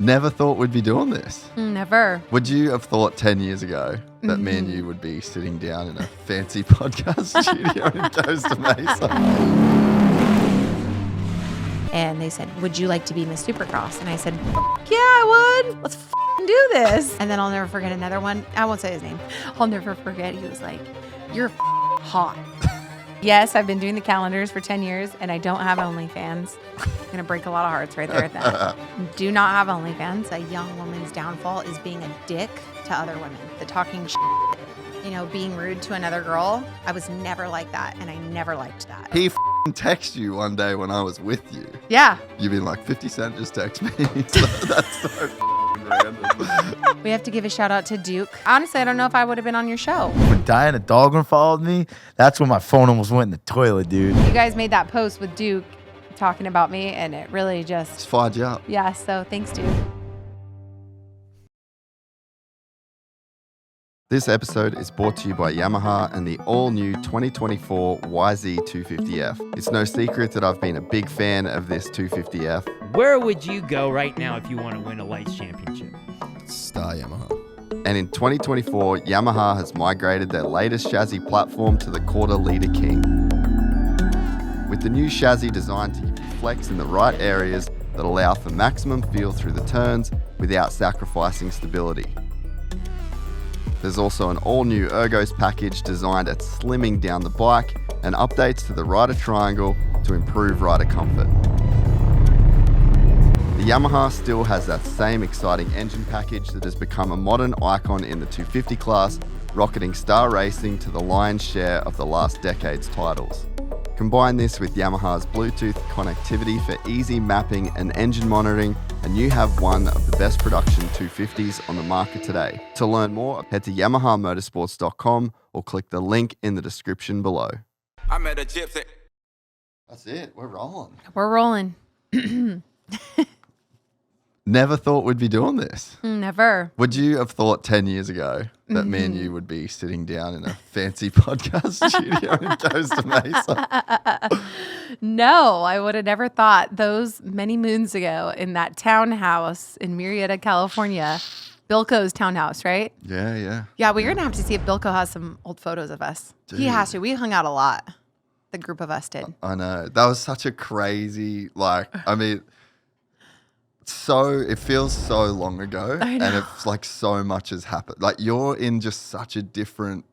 Never thought we'd be doing this. Never. Would you have thought 10 years ago that me and you would be sitting down in a fancy podcast studio in Costa Mesa? And they said, would you like to be Miss Supercross? And I said, yeah, I would. Let's do this. And then I'll never forget another one. I won't say his name. I'll never forget. He was like, you're hot. Yes, I've been doing the calendars for 10 years and I don't have OnlyFans. I'm going to break a lot of hearts right there at that. Do not have OnlyFans. A young woman's downfall is being a dick to other women. The talking being rude to another girl. I was never like that and I never liked that. He texted you one day when I was with you. Yeah. You've been like, 50 Cent just text me. So that's so random. We have to give a shout out to Duke. Honestly, I don't know if I would have been on your show. When Dianna Dahlgren followed me, that's when my phone almost went in the toilet, dude. You guys made that post with Duke talking about me, and it really Just fired you up. yeah, so thanks, Duke. This episode is brought to you by Yamaha and the all-new 2024 YZ250F. It's no secret that I've been a big fan of this 250F. Where would you go right now if you want to win a lights championship? Star Yamaha. And in 2024, Yamaha has migrated their latest chassis platform to the Quarter Liter King. With the new chassis designed to give you flex in the right areas that allow for maximum feel through the turns without sacrificing stability. There's also an all-new Ergos package designed at slimming down the bike and updates to the rider triangle to improve rider comfort. The Yamaha still has that same exciting engine package that has become a modern icon in the 250 class, rocketing Star Racing to the lion's share of the last decade's titles. Combine this with Yamaha's Bluetooth connectivity for easy mapping and engine monitoring, and you have one of the best production 250s on the market today. To learn more, head to YamahaMotorsports.com or click the link in the description below. I met a gypsy. That's it. We're rolling. We're rolling. Never thought we'd be doing this. Never. Would you have thought 10 years ago that me and you would be sitting down in a fancy podcast studio in Costa Mesa? No, I would have never thought those many moons ago in that townhouse in Murrieta, California. Bilko's townhouse, right? Yeah, yeah. Yeah, we're going to have to see if Bilko has some old photos of us. Dude. He has to. We hung out a lot. The group of us did. I know. That was such a crazy, it feels so long ago, I know. and it's like so much has happened. Like you're in just such a different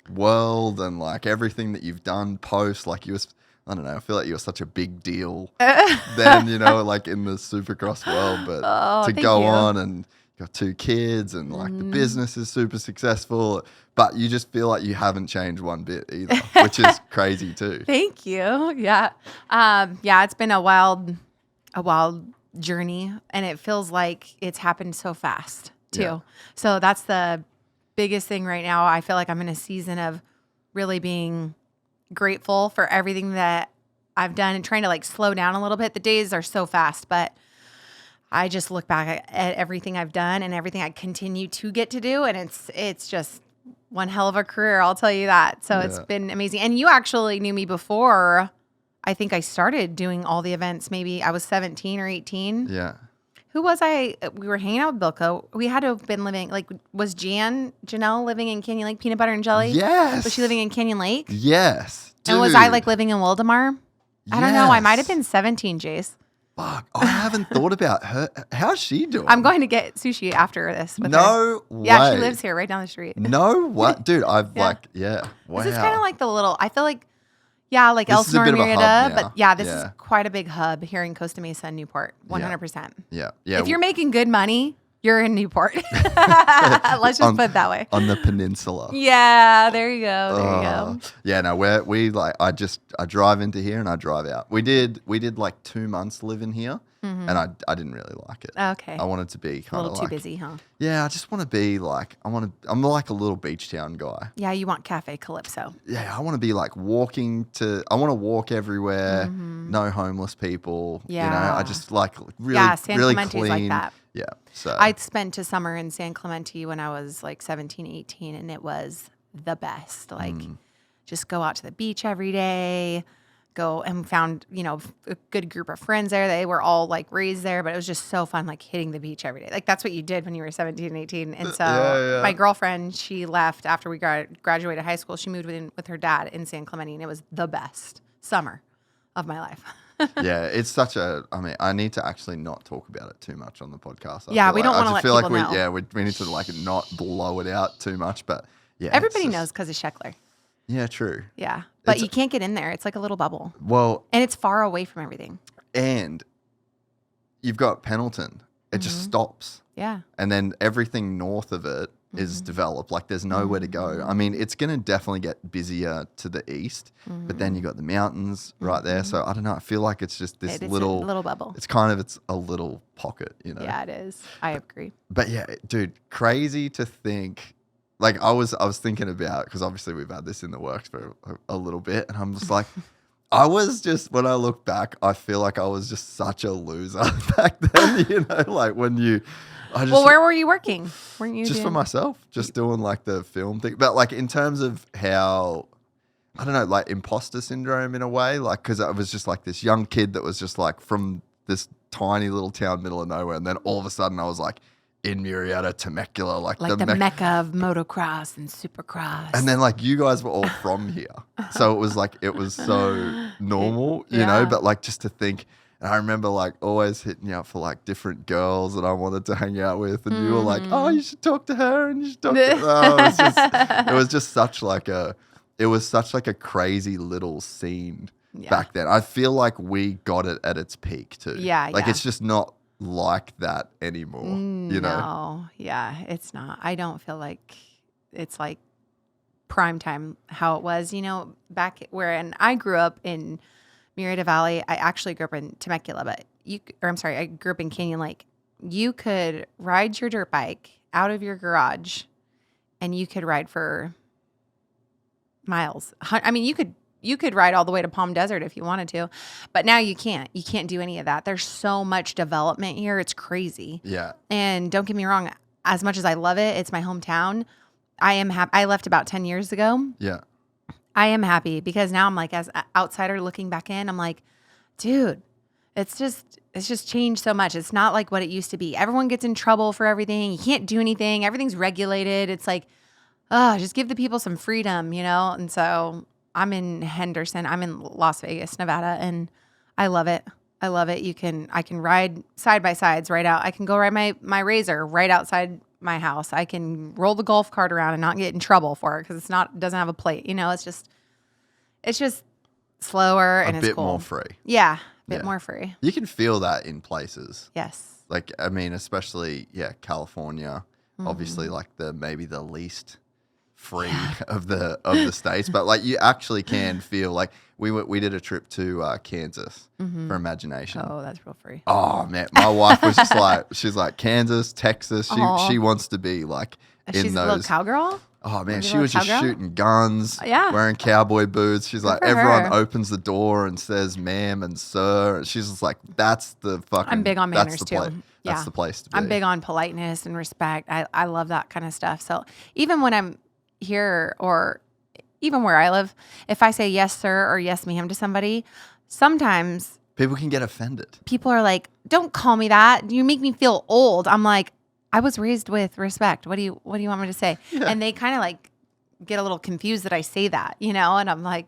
world, and like everything that you've done post, like I don't know, I feel like you were such a big deal then, like in the Supercross world, but to go on and you got 2 kids and like the business is super successful, but you just feel like you haven't changed one bit either, which is crazy too. Thank you. Yeah. It's been a wild journey, and it feels like it's happened so fast too. Yeah. So that's the biggest thing right now. I feel like I'm in a season of really being grateful for everything that I've done and trying to like slow down a little bit. The days are so fast, but I just look back at everything I've done and everything I continue to get to do, and it's just one hell of a career, I'll tell you that. So It's been amazing. And you actually knew me before I think I started doing all the events. Maybe I was 17 or 18. Yeah. Who was I? We were hanging out with Bilko. We had to have been living, was Janelle living in Canyon Lake, Peanut Butter and Jelly? Yes. Was she living in Canyon Lake? Yes. And was I living in Wildemar? I don't know. I might have been 17, Jase. Fuck. I haven't thought about her. How's she doing? I'm going to get sushi after this with her. No way. Yeah, she lives here right down the street. No what? Dude, I've Yeah. Wow. This is kind of like the little, I feel like, like This is a Elsinore bit and of a hub Murrieta, now. but this is quite a big hub here in Costa Mesa and Newport, 100%. Yeah. If you're making good money, you're in Newport. Let's just put it that way. On the peninsula. Yeah, there you go. There you go. Yeah, no, I drive into here and I drive out. We did like 2 months living here, and I didn't really like it. Okay. I wanted to be A kind of little too busy, huh? Yeah, I just want to be like I'm like a little beach town guy. Yeah, you want Cafe Calypso. Yeah, I want to be like I want to walk everywhere, no homeless people. Yeah. I just like really, San really Clemente's clean. like that. Yeah. So I spent a summer in San Clemente when I was like 17, 18, and it was the best. Like, just go out to the beach every day, go and found, a good group of friends there. They were all like raised there, but it was just so fun, like hitting the beach every day. Like that's what you did when you were 17 and 18. And so my girlfriend, she left after we graduated high school. She moved in with her dad in San Clemente, and it was the best summer of my life. Yeah, it's such a. I mean, I need to actually not talk about it too much on the podcast. We don't want to let people know. Yeah, we need to like not blow it out too much. But yeah, everybody knows because of Sheckler. Yeah, true. Yeah, but you can't get in there. It's like a little bubble. Well, and it's far away from everything. And you've got Pendleton. It just stops. Yeah. And then everything north of it is developed. Like there's nowhere to go. I mean, it's going to definitely get busier to the east, but then you got the mountains right there. So I don't know. I feel like it's just this little bubble. It's kind of a little pocket, Yeah, it is. I agree. But yeah, dude, crazy to think. Like I was thinking about, because obviously we've had this in the works for a little bit, and I'm just like, when I look back, I feel like I was just such a loser back then, like when you. Where were you working? Weren't you just for myself, just doing like the film thing. But like in terms of how, I don't know, like imposter syndrome in a way, like because I was just like this young kid that was just like from this tiny little town, middle of nowhere, and then all of a sudden I was like in Murrieta, Temecula, like the mecca of motocross and supercross. And then like you guys were all from here, so it was so normal, you know. But like just to think. And I remember like always hitting you up for like different girls that I wanted to hang out with, and you were like, "Oh, you should talk to her," and you should talk to her. It was just such like a crazy little scene back then. I feel like we got it at its peak too. Yeah, like it's just not like that anymore. You know? No, yeah, it's not. I don't feel like it's like prime time how it was. Back and I grew up in Murrieta Valley. I actually grew up in Temecula, I grew up in Canyon Lake. You could ride your dirt bike out of your garage and you could ride for miles. I mean, you could ride all the way to Palm Desert if you wanted to, but now you can't. You can't do any of that. There's so much development here. It's crazy. Yeah. And don't get me wrong, as much as I love it, it's my hometown. I am happy. I left about 10 years ago. Yeah. I am happy because now I'm like, as an outsider looking back in, I'm like, dude, it's just changed so much. It's not like what it used to be. Everyone gets in trouble for everything. You can't do anything. Everything's regulated. It's like, just give the people some freedom, And so I'm in Henderson. I'm in Las Vegas, Nevada, and I love it. I love it. I can ride side by sides right out. I can go ride my Razor right outside my house. I can roll the golf cart around and not get in trouble for it because doesn't have a plate. It's just slower and it's bit cool. more free. Yeah, a bit more free. You can feel that in places. Yes. Like I mean, especially California. Obviously, like maybe the least free of the states, but like you actually can feel like we did a trip to Kansas for Imagination. Oh, that's real free. Oh man, my wife was just like, she's like Kansas, Texas. She wants to be like She's a little cowgirl. Oh man, she was just shooting guns, wearing cowboy boots. She's like, for everyone her. opens the door and says "ma'am" and "sir." And she's just like, that's the fucking. I'm big on manners too. That's the place to be. I'm big on politeness and respect. I love that kind of stuff. So even when I'm here or even where I live, if I say yes, sir, or yes, ma'am to somebody, sometimes people can get offended. People are like, don't call me that. You make me feel old. I'm like, I was raised with respect. What do you want me to say? Yeah. And they kind of like get a little confused that I say that, and I'm like,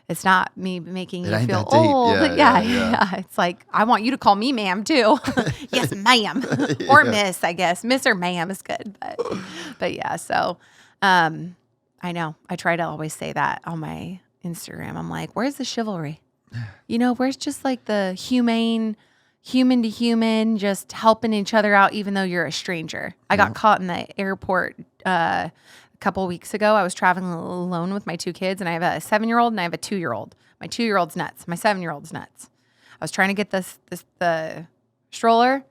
it's not me making you feel old. Yeah. It's like, I want you to call me ma'am too. Yes, ma'am. Or miss, I guess. Miss or ma'am is good. But yeah, so I know. I try to always say that on my Instagram. I'm like, where's the chivalry? Where's just like the human to human, just helping each other out even though you're a stranger. I got caught in the airport a couple weeks ago. I was traveling alone with my two kids, and I have a 7-year-old and I have a 2-year-old. My 2-year-old's nuts. My 7-year-old's nuts. I was trying to get the stroller,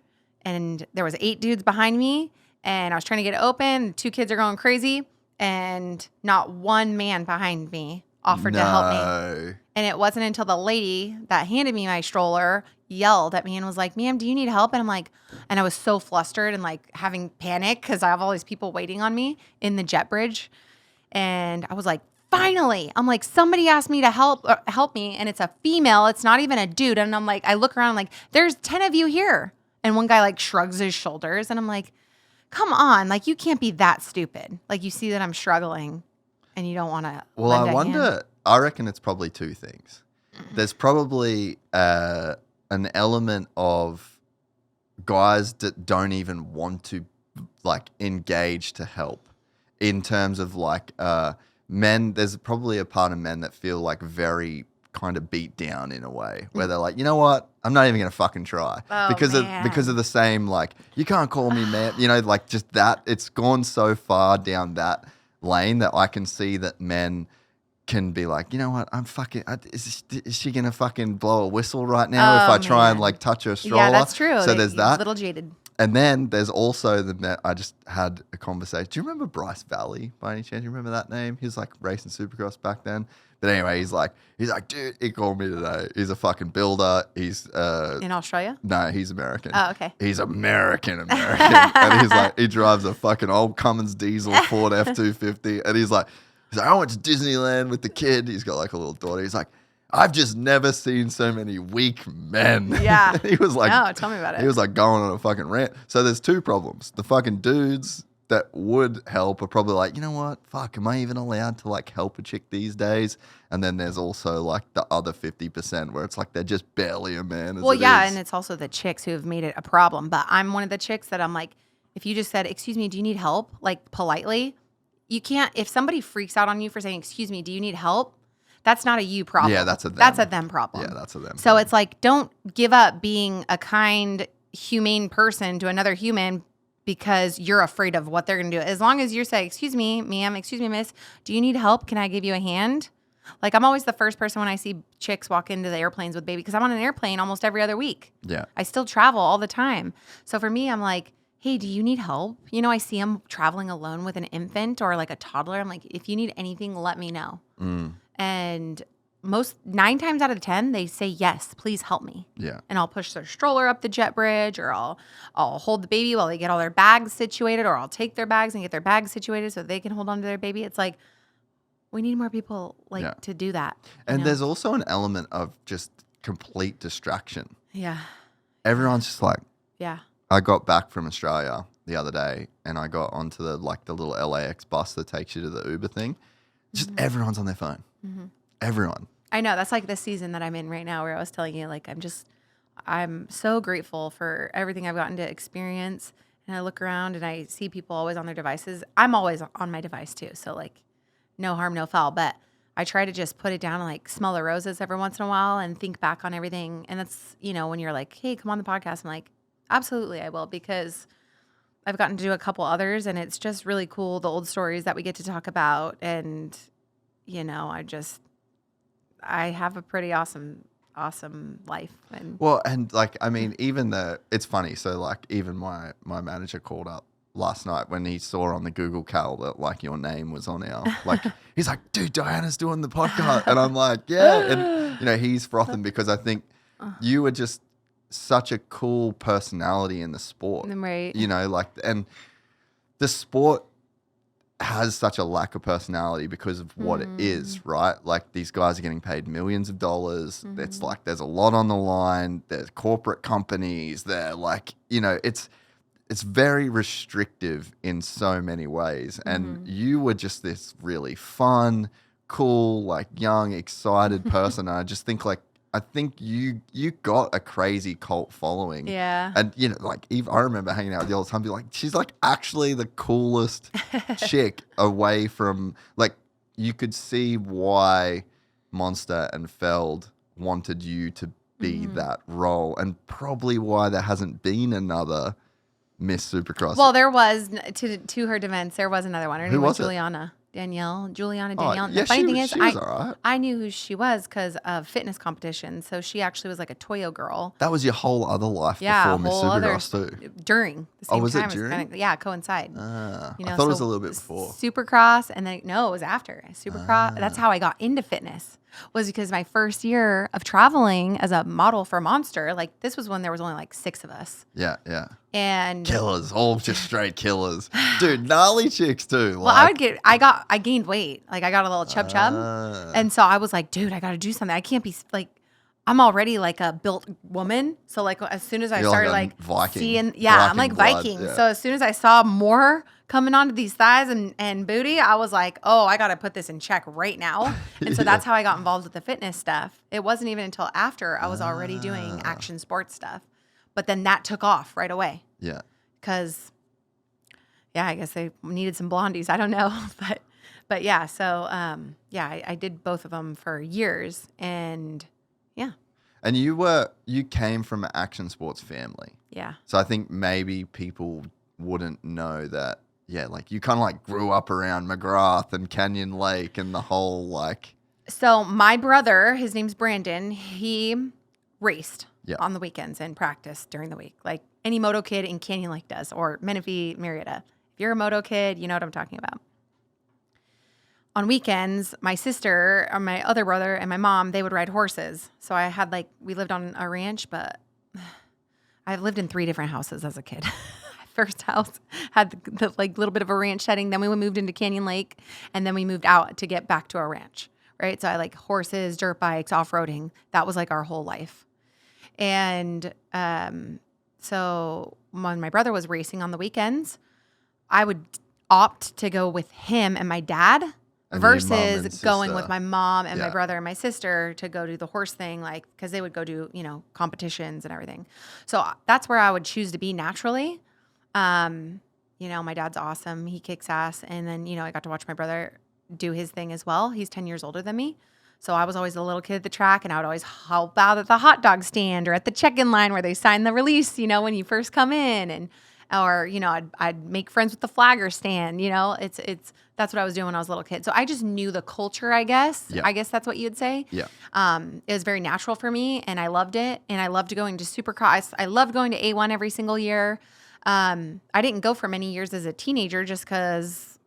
and there was 8 dudes behind me, and I was trying to get it open. The 2 kids are going crazy, and not one man behind me offered to help me. And it wasn't until the lady that handed me my stroller yelled at me and was like, ma'am, do you need help? And I'm like, and I was so flustered and like having panic because I have all these people waiting on me in the jet bridge. And I was like, finally, I'm like, somebody asked me to help me, and it's a female. It's not even a dude. And I'm like, I look around, I'm like, there's 10 of you here. And one guy like shrugs his shoulders, and I'm like, come on, like you can't be that stupid. Like you see that I'm struggling, and you don't want to. Well, I wonder. I reckon it's probably two things. There's probably an element of guys that don't even want to like engage to help. In terms of like men, there's probably a part of men that feel like very kind of beat down in a way, where they're like, you know what, I'm not even gonna fucking try because of the same like, you can't call me man, you know, like just that. It's gone so far down that lane that I can see that men can be like, you know what, I'm fucking. Is she gonna fucking blow a whistle right now if I try and like touch her stroller? Yeah, that's true. So there's that. A little jaded. And then there's also I just had a conversation. Do you remember Bryce Valley by any chance? You remember that name? He was like racing Supercross back then. But anyway, he's like, dude, he called me today. He's a fucking builder. He's in Australia? No, he's American. Oh, okay. He's American. And he's like, he drives a fucking old Cummins diesel Ford F-250. And he's like, I went to Disneyland with the kid. He's got like a little daughter. He's like, I've just never seen so many weak men. Yeah. He was like, no, tell me about it. He was like going on a fucking rant. So there's two problems. The fucking dudes that would help are probably like, you know what? Fuck, am I even allowed to like help a chick these days? And then there's also like the other 50% where it's like they're just barely a man. Well, yeah, and it's also the chicks who have made it a problem. But I'm one of the chicks that I'm like, if you just said, excuse me, do you need help? Like politely, you can't, if somebody freaks out on you for saying, excuse me, do you need help? That's not a you problem. Yeah, that's a them. That's a them problem. Yeah, that's a them. So it's like, don't give up being a kind, humane person to another human because you're afraid of what they're going to do. As long as you say, excuse me, ma'am, excuse me, miss, do you need help? Can I give you a hand? Like, I'm always the first person when I see chicks walk into the airplanes with baby, because I'm on an airplane almost every other week. Yeah. I still travel all the time. So for me, I'm like, hey, do you need help? You know, I see them traveling alone with an infant or like a toddler. I'm like, if you need anything, let me know. And 9 times out of 10, they say, yes, please help me. Yeah. And I'll push their stroller up the jet bridge, or I'll hold the baby while they get all their bags situated, or I'll take their bags and get their bags situated so they can hold on to their baby. It's like, we need more people to do that. And there's also an element of just complete distraction. Yeah. Everyone's just like, yeah. I got back from Australia the other day and I got onto the little LAX bus that takes you to the Uber thing. Just everyone's on their phone. Everyone. I know. That's like the season that I'm in right now, where I was telling you, like, I'm so grateful for everything I've gotten to experience. And I look around and I see people always on their devices. I'm always on my device too. So like, no harm, no foul. But I try to just put it down and like smell the roses every once in a while and think back on everything. And that's, when you're like, hey, come on the podcast. I'm like, absolutely I will, because I've gotten to do a couple others and it's just really cool, the old stories that we get to talk about. And, I have a pretty awesome life. And even it's funny. So like even my manager called up last night when he saw on the Google Cal that like your name was on our, like, he's like, dude, Diana's doing the podcast. And I'm like, yeah. And, he's frothing because I think you were just such a cool personality in the sport. Right. And the sport has such a lack of personality because of what it is, right? Like these guys are getting paid millions of dollars. It's like there's a lot on the line. There's corporate companies. They're like, it's very restrictive in so many ways. And you were just this really fun, cool, like young, excited person. And I think you got a crazy cult following. Yeah. And, I remember hanging out with you all the time, be like, she's like actually the coolest chick away from, like, you could see why Monster and Feld wanted you to be that role, and probably why there hasn't been another Miss Supercross. Well, there was, to her defense, there was another one. Her name was Juliana. Juliana Danielle. Yeah, The funny thing is, she was all right. I knew who she was because of fitness competitions. So she actually was like a Toyo girl. That was your whole other life before Miss Supercross too. During the same time. Was it during? Coincide. I thought it was a little bit before. Supercross, and then no, it was after Supercross. That's how I got into fitness. was because my first year of traveling as a model for Monster, like this was when there was only like 6 of us. Yeah, yeah. And Killers, all just straight killers. Dude, gnarly chicks too. well, I gained weight. Like I got a little chub. And so I was like, dude, I got to do something. I can't be like, I'm already like a built woman. So like as soon as I started like Viking. seeing, yeah, I'm like blood, Viking. yeah. So as soon as I saw more coming onto these thighs and booty, I was like, oh, I got to put this in check right now. And so that's how I got involved with the fitness stuff. It wasn't even until after I was already doing action sports stuff. But then that took off right away. Yeah. Because, yeah, I guess they needed some blondies. I don't know. But yeah, so, I did both of them for years. And, yeah. And you came from an action sports family. Yeah. So I think maybe people wouldn't know that, yeah, like you kind of like grew up around McGrath and Canyon Lake and the whole like. So my brother, his name's Brandon, he raced Yeah. on the weekends and practiced during the week, like any moto kid in Canyon Lake does, or Menifee, Murrieta. If you're a moto kid, you know what I'm talking about. On weekends, my sister, or my other brother, and my mom, they would ride horses. So I had we lived on a ranch, but I've lived in 3 different houses as a kid. First house had the like little bit of a ranch setting. Then we moved into Canyon Lake, and then we moved out to get back to our ranch, right? So I like horses, dirt bikes, off-roading. That was like our whole life. And so when my brother was racing on the weekends, I would opt to go with him and my dad And your mom versus and going sister. with my mom and my Yeah. brother and my sister to go do the horse thing, like, because they would go do, competitions and everything. So that's where I would choose to be naturally. My dad's awesome. He kicks ass. And then, I got to watch my brother do his thing as well. He's 10 years older than me. So I was always the little kid at the track, and I would always help out at the hot dog stand or at the check-in line where they sign the release, when you first come in, or I'd make friends with the flagger stand, that's what I was doing when I was a little kid. So I just knew the culture, I guess. Yeah. I guess that's what you'd say. Yeah. It was very natural for me, and I loved it. And I loved going to Supercross. I loved going to A1 every single year. I didn't go for many years as a teenager just because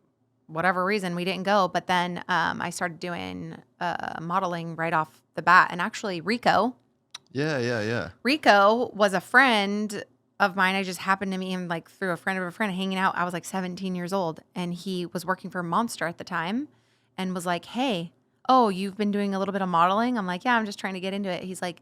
whatever reason we didn't go. But then I started doing modeling right off the bat. And actually Rico was a friend of mine. I just happened to meet him like through a friend of a friend hanging out. I was like 17 years old, and he was working for Monster at the time and was like, hey, oh, you've been doing a little bit of modeling? I'm like, yeah, I'm just trying to get into it. He's like,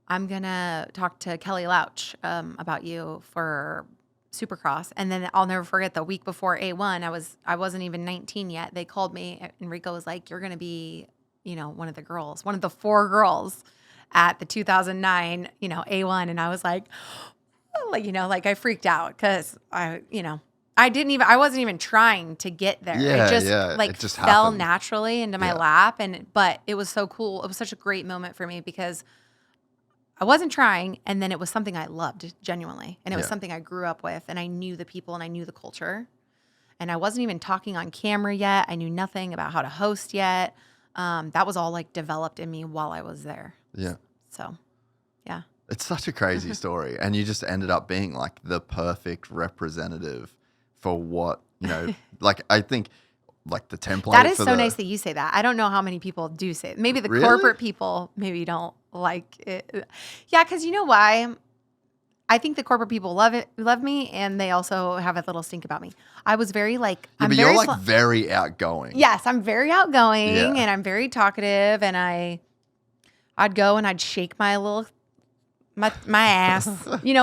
I'm going to talk to Kelly Louch about you for Supercross. And then I'll never forget the week before A1, I wasn't even 19 yet. They called me, and Rico was like, you're going to be, one of the girls, one of the 4 girls at the 2009, A1. And I was like, I freaked out because I wasn't even trying to get there. Yeah, it just it just fell happened. naturally into my lap. But it was so cool. It was such a great moment for me because I wasn't trying, and then it was something I loved genuinely, and it was something I grew up with, and I knew the people and I knew the culture, and I wasn't even talking on camera yet. I knew nothing about how to host yet. That was all like developed in me while I was there. Yeah. So, yeah. It's such a crazy story. And you just ended up being like the perfect representative for what, like I think like the template. That is for so nice that you say that. I don't know how many people do say it. Maybe the Really? corporate people maybe don't like it. Yeah, because you know why? I think the corporate people love me, and they also have a little stink about me. I was very like, Yeah, I'm but very you're like very outgoing. Yes, I'm very outgoing, Yeah. and I'm very talkative, and I'd go and I'd shake my ass,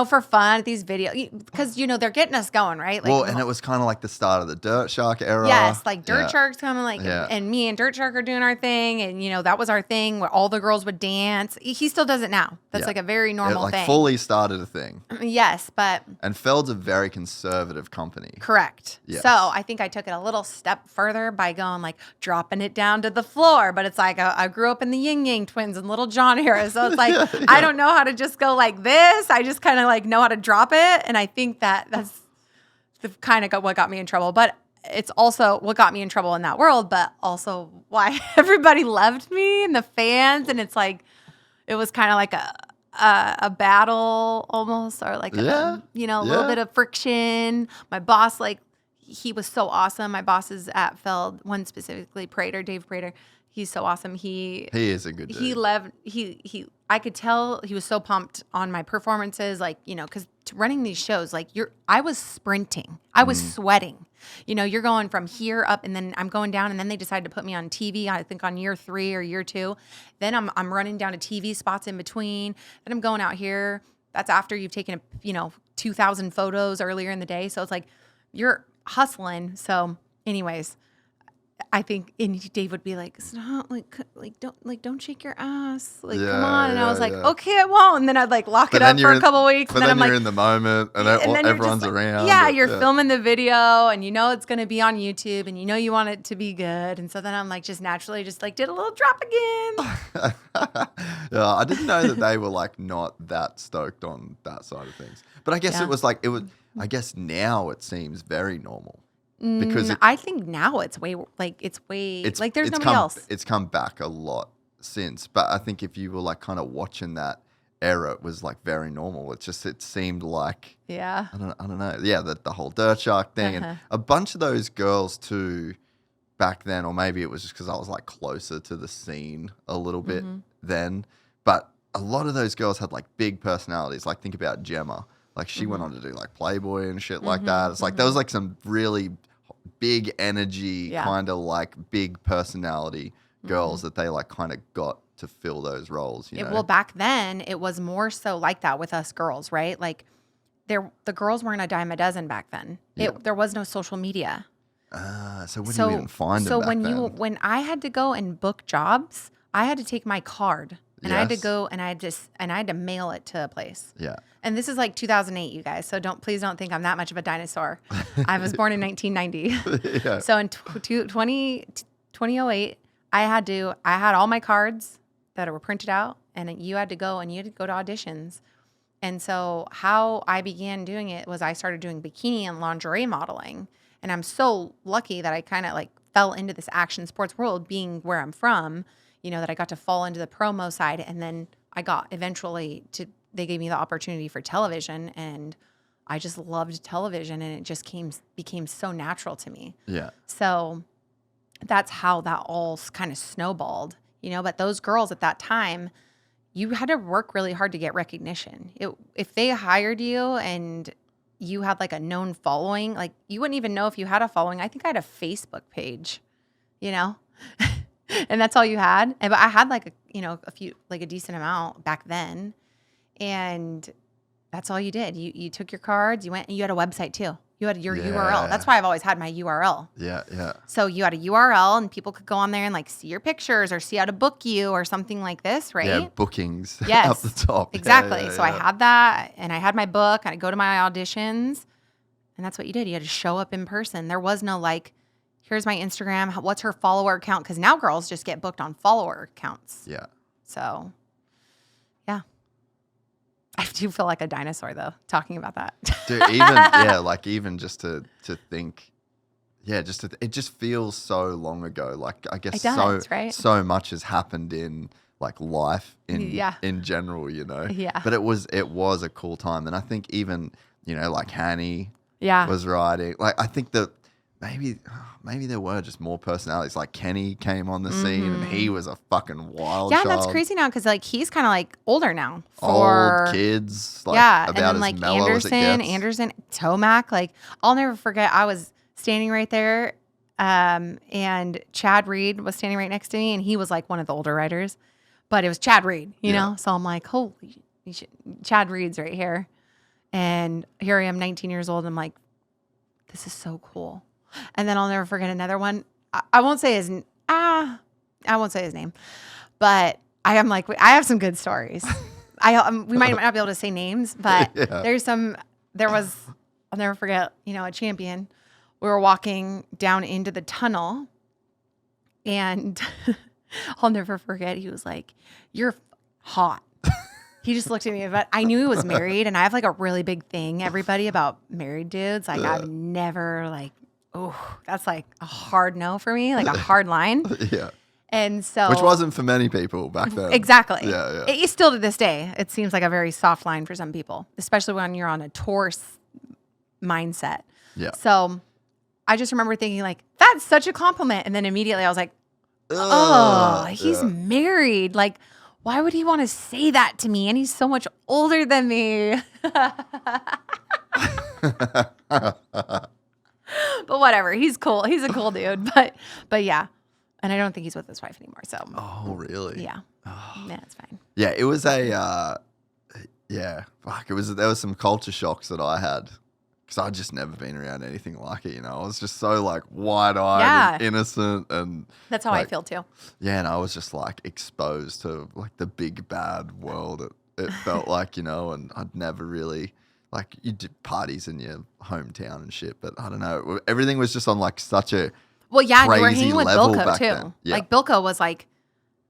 for fun at these videos because they're getting us going, right? Like, Well, and it was kind of like the start of the Dirt Shark era. yes, like Dirt Yeah. Shark's coming, and me and Dirt Shark are doing our thing, and that was our thing where all the girls would dance. He still does it now. That's Yeah. like a very normal It thing. fully started a thing. Yes, but And Feld's a very conservative company. correct. Yes. So I think I took it a little step further by going like dropping it down to the floor. But it's like I grew up in the Yin Yang Twins and Little John era, so it's like I don't know how to just go like this. I just kind of like know how to drop it, and I think that's the kind of what got me in trouble. But it's also what got me in trouble in that world, but also why everybody loved me and the fans. And it's like it was kind of like a battle almost, or like a little bit of friction. My boss, he was so awesome. My bosses at Feld, one specifically, Dave Prater, He's so awesome. He is a good dude. He loved, I could tell he was so pumped on my performances, like, you know, because running these shows, like I was sprinting. I was sweating. You know, you're going from here up and then I'm going down and then they decided to put me on TV, I think on year 3 or year 2. Then I'm running down to TV spots in between. Then I'm going out here. That's after you've taken, 2,000 photos earlier in the day. So it's like you're hustling. So anyways, I think Dave would be like, it's not don't shake your ass. Like, come on. And I was like, okay, I won't. And then I'd like lock it up for a couple weeks. But then you're in the moment and everyone's around. Yeah, you're filming the video and it's going to be on YouTube and you want it to be good. And so then I'm like, just naturally just like did a little drop again. Yeah, I didn't know that they were like not that stoked on that side of things. But I guess I guess now it seems very normal. Because I think now it's way there's nobody else. It's come back a lot since, but I think if you were like kind of watching that era, it was like very normal. It seemed like I don't know. Yeah, the whole dirt shark thing and a bunch of those girls too back then, or maybe it was just because I was like closer to the scene a little bit then. But a lot of those girls had like big personalities. Like think about Gemma. Like she went on to do like Playboy and shit like that. It's like there was like some really big energy, kind of like big personality girls that they like kind of got to fill those roles. Well, back then it was more so like that with us girls, right? Like the girls weren't a dime a dozen back then. There was no social media. So when you even find them back then? When I had to go and book jobs, I had to take my card. And I had to go and I had to mail it to a place. Yeah. And this is like 2008, you guys. So please don't think I'm that much of a dinosaur. I was born in 1990. Yeah. So in 2008, I had all my cards that were printed out and you had to go to auditions. And so how I began doing it was I started doing bikini and lingerie modeling. And I'm so lucky that I kind of like fell into this action sports world being where I'm from. That I got to fall into the promo side. And then I got they gave me the opportunity for television and I just loved television and it just became so natural to me. Yeah. So that's how that all kind of snowballed, but those girls at that time, you had to work really hard to get recognition. If they hired you and you had like a known following, like you wouldn't even know if you had a following. I think I had a Facebook page, and that's all you had. But I had like a decent amount back then. And that's all you did. You took your cards, you went and you had a website too. You had your URL. That's why I've always had my URL. Yeah, yeah. So you had a URL and people could go on there and like see your pictures or see how to book you or something like this, right? Yeah, bookings yes. up the top. Exactly. Yeah, so I had that and I had my book. I'd go to my auditions and that's what you did. You had to show up in person. There was no like, here's my Instagram. What's her follower count? Because now girls just get booked on follower counts. Yeah. So, yeah. I do feel like a dinosaur though, talking about that. Dude, even just to think, it just feels so long ago. Like I guess right? so much has happened in like life in general, Yeah. But it was a cool time, and I think even like Hanny was riding. Like I think that. Maybe there were just more personalities. Like Kenny came on the scene and he was a fucking wild child. Yeah, that's crazy now because like he's kind of like older now. Old kids. Like, and then like Anderson, Tomac. Like I'll never forget. I was standing right there, and Chad Reed was standing right next to me, and he was like one of the older riders, but it was Chad Reed, you know. So I'm like, holy, Chad Reed's right here, and here I am, 19 years old. And I'm like, this is so cool. And then I'll never forget another one. I won't say his name, but I am like, I have some good stories. We might not be able to say names, but I'll never forget, a champion. We were walking down into the tunnel and I'll never forget. He was like, you're hot. He just looked at me, but I knew he was married and I have like a really big thing, everybody, about married dudes. Like I've never like, that's like a hard no for me, like a hard line. Yeah. And so. Which wasn't for many people back then. Exactly. Yeah. It's still to this day, it seems like a very soft line for some people, especially when you're on a tour mindset. Yeah. So I just remember thinking like, that's such a compliment. And then immediately I was like, Oh, he's married. Like, why would he want to say that to me? And he's so much older than me. But whatever. He's cool. He's a cool dude. But yeah. And I don't think he's with his wife anymore. So. Oh, really? Yeah. Yeah, it's fine. Yeah, it was a, fuck. There was some culture shocks that I had because I'd just never been around anything like it. You know, I was just so like wide-eyed and innocent, and that's how I feel too. Yeah, and I was just like exposed to like the big bad world. It felt like, you know, and I'd never really like you did parties in your hometown and shit, but I don't know. Everything was just on like such a and you were crazy hanging with level Bilko back too. then. Yeah. Like Bilko was like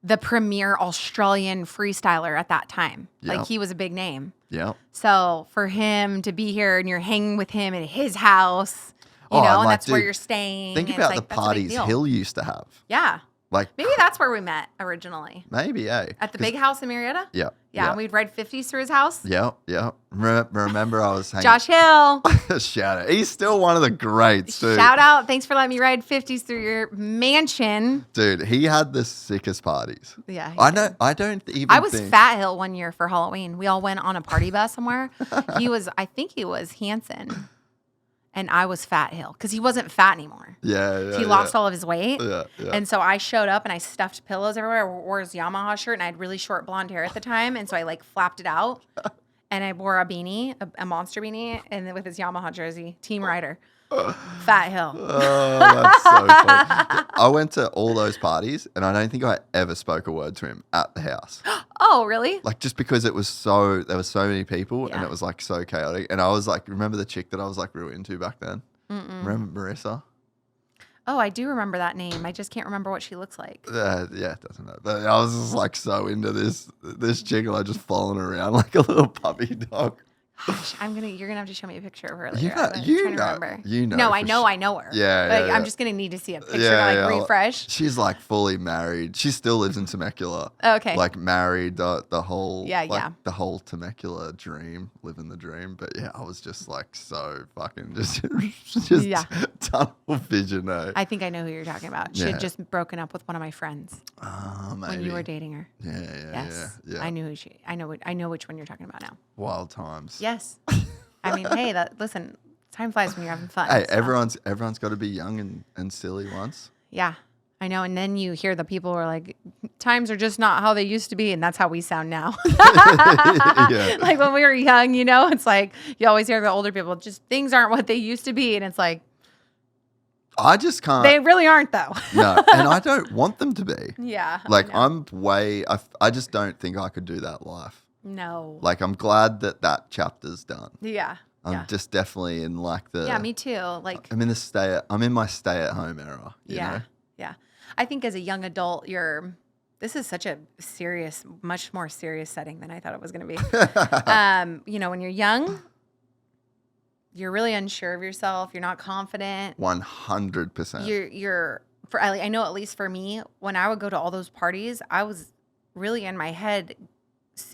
the premier Australian freestyler at that time. Yeah. Like he was a big name. Yeah. So for him to be here and you're hanging with him at his house, you know, and like, that's where dude, you're staying. Think and about it's the like, that's a big parties deal. Hill used to have. Yeah. Like Maybe that's where we met originally. maybe, At the 'Cause- big house in Marietta? Yeah. Yeah, and we'd ride 50s through his house. Yeah, yeah. Remember I was hanging. Josh Hill. Shout out. He's still one of the greats, dude. Shout out. Thanks for letting me ride 50s through your mansion. Dude, he had the sickest parties. Yeah. I know. I don't even I was think... Fat Hill one year for Halloween. We all went on a party bus somewhere. I think he was Hanson. And I was Fat Hill because he wasn't fat anymore. Yeah. He lost all of his weight. Yeah. And so I showed up and I stuffed pillows everywhere. I wore his Yamaha shirt and I had really short blonde hair at the time. And so I like flapped it out and I wore a beanie, a monster beanie, and then with his Yamaha jersey, Team Rider. Fat Hill. Oh, that's so funny. I went to all those parties and I don't think I ever spoke a word to him at the house. Oh, really? Like just because there was so many people and it was like so chaotic. And I was like, remember the chick that I was like real into back then? Remember Marissa? Oh, I do remember that name. I just can't remember what she looks like. Yeah, it doesn't matter. But I was just like so into this chick and I just following around like a little puppy dog. Gosh, you're gonna have to show me a picture of her later. You know- I'm you trying to know- remember. you know No, for I know her. Yeah, But yeah, I'm yeah. just gonna need to see a picture to like refresh. She's like fully married. She still lives in Temecula. Okay. Like married, the whole the whole Temecula dream, living the dream. But yeah, I was just like so fucking just tunnel vision. I think I know who you're talking about. She had just broken up with one of my friends Maybe. when you were dating her. Yeah. I knew I know which one you're talking about now. Wild times. Yes. I mean, hey, listen, time flies when you're having fun. Hey, so. everyone's got to be young and silly once. Yeah, I know. And then you hear the people who are like, times are just not how they used to be. And that's how we sound now. Yeah. Like when we were young, you know, it's like you always hear the older people, just things aren't what they used to be. And it's like, I just can't. they really aren't though. No, and I don't want them to be. Yeah. Like I just don't think I could do that life. No. Like I'm glad that chapter's done. Yeah. I'm just definitely in like the. Yeah, me too. Like I'm in my stay at home era. You know? Yeah. I think as a young adult, this is such a serious, much more serious setting than I thought it was going to be. You know, when you're young, you're really unsure of yourself. You're not confident. 100%. I know at least for me, when I would go to all those parties, I was really in my head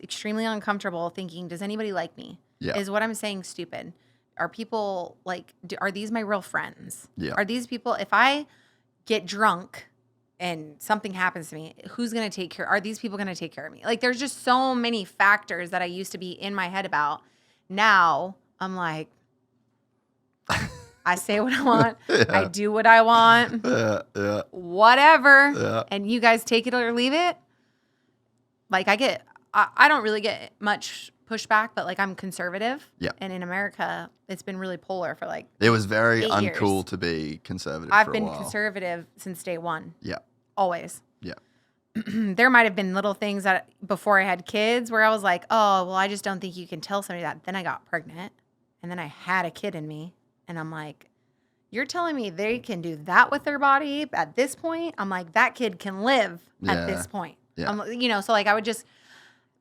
extremely uncomfortable thinking, does anybody like me? Yeah. Is what I'm saying stupid? Are people like, are these my real friends? Yeah. Are these people, if I get drunk and something happens to me, who's going to take care? Are these people going to take care of me? Like, there's just so many factors that I used to be in my head about. Now I'm like, I say what I want. I do what I want. Yeah. Whatever. Yeah. And you guys take it or leave it. Like I don't really get much pushback, but like I'm conservative. Yeah. And in America, it's been really polar for like It was very 8 years. uncool to be conservative. I've for been a while. conservative since day one. Yeah. Always. Yeah. There might have been little things that before I had kids where I was like, oh, well, I just don't think you can tell somebody that. Then I got pregnant and then I had a kid in me. And I'm like, you're telling me they can do that with their body at this point? I'm like, that kid can live at this point. Yeah. You know, so like I would just,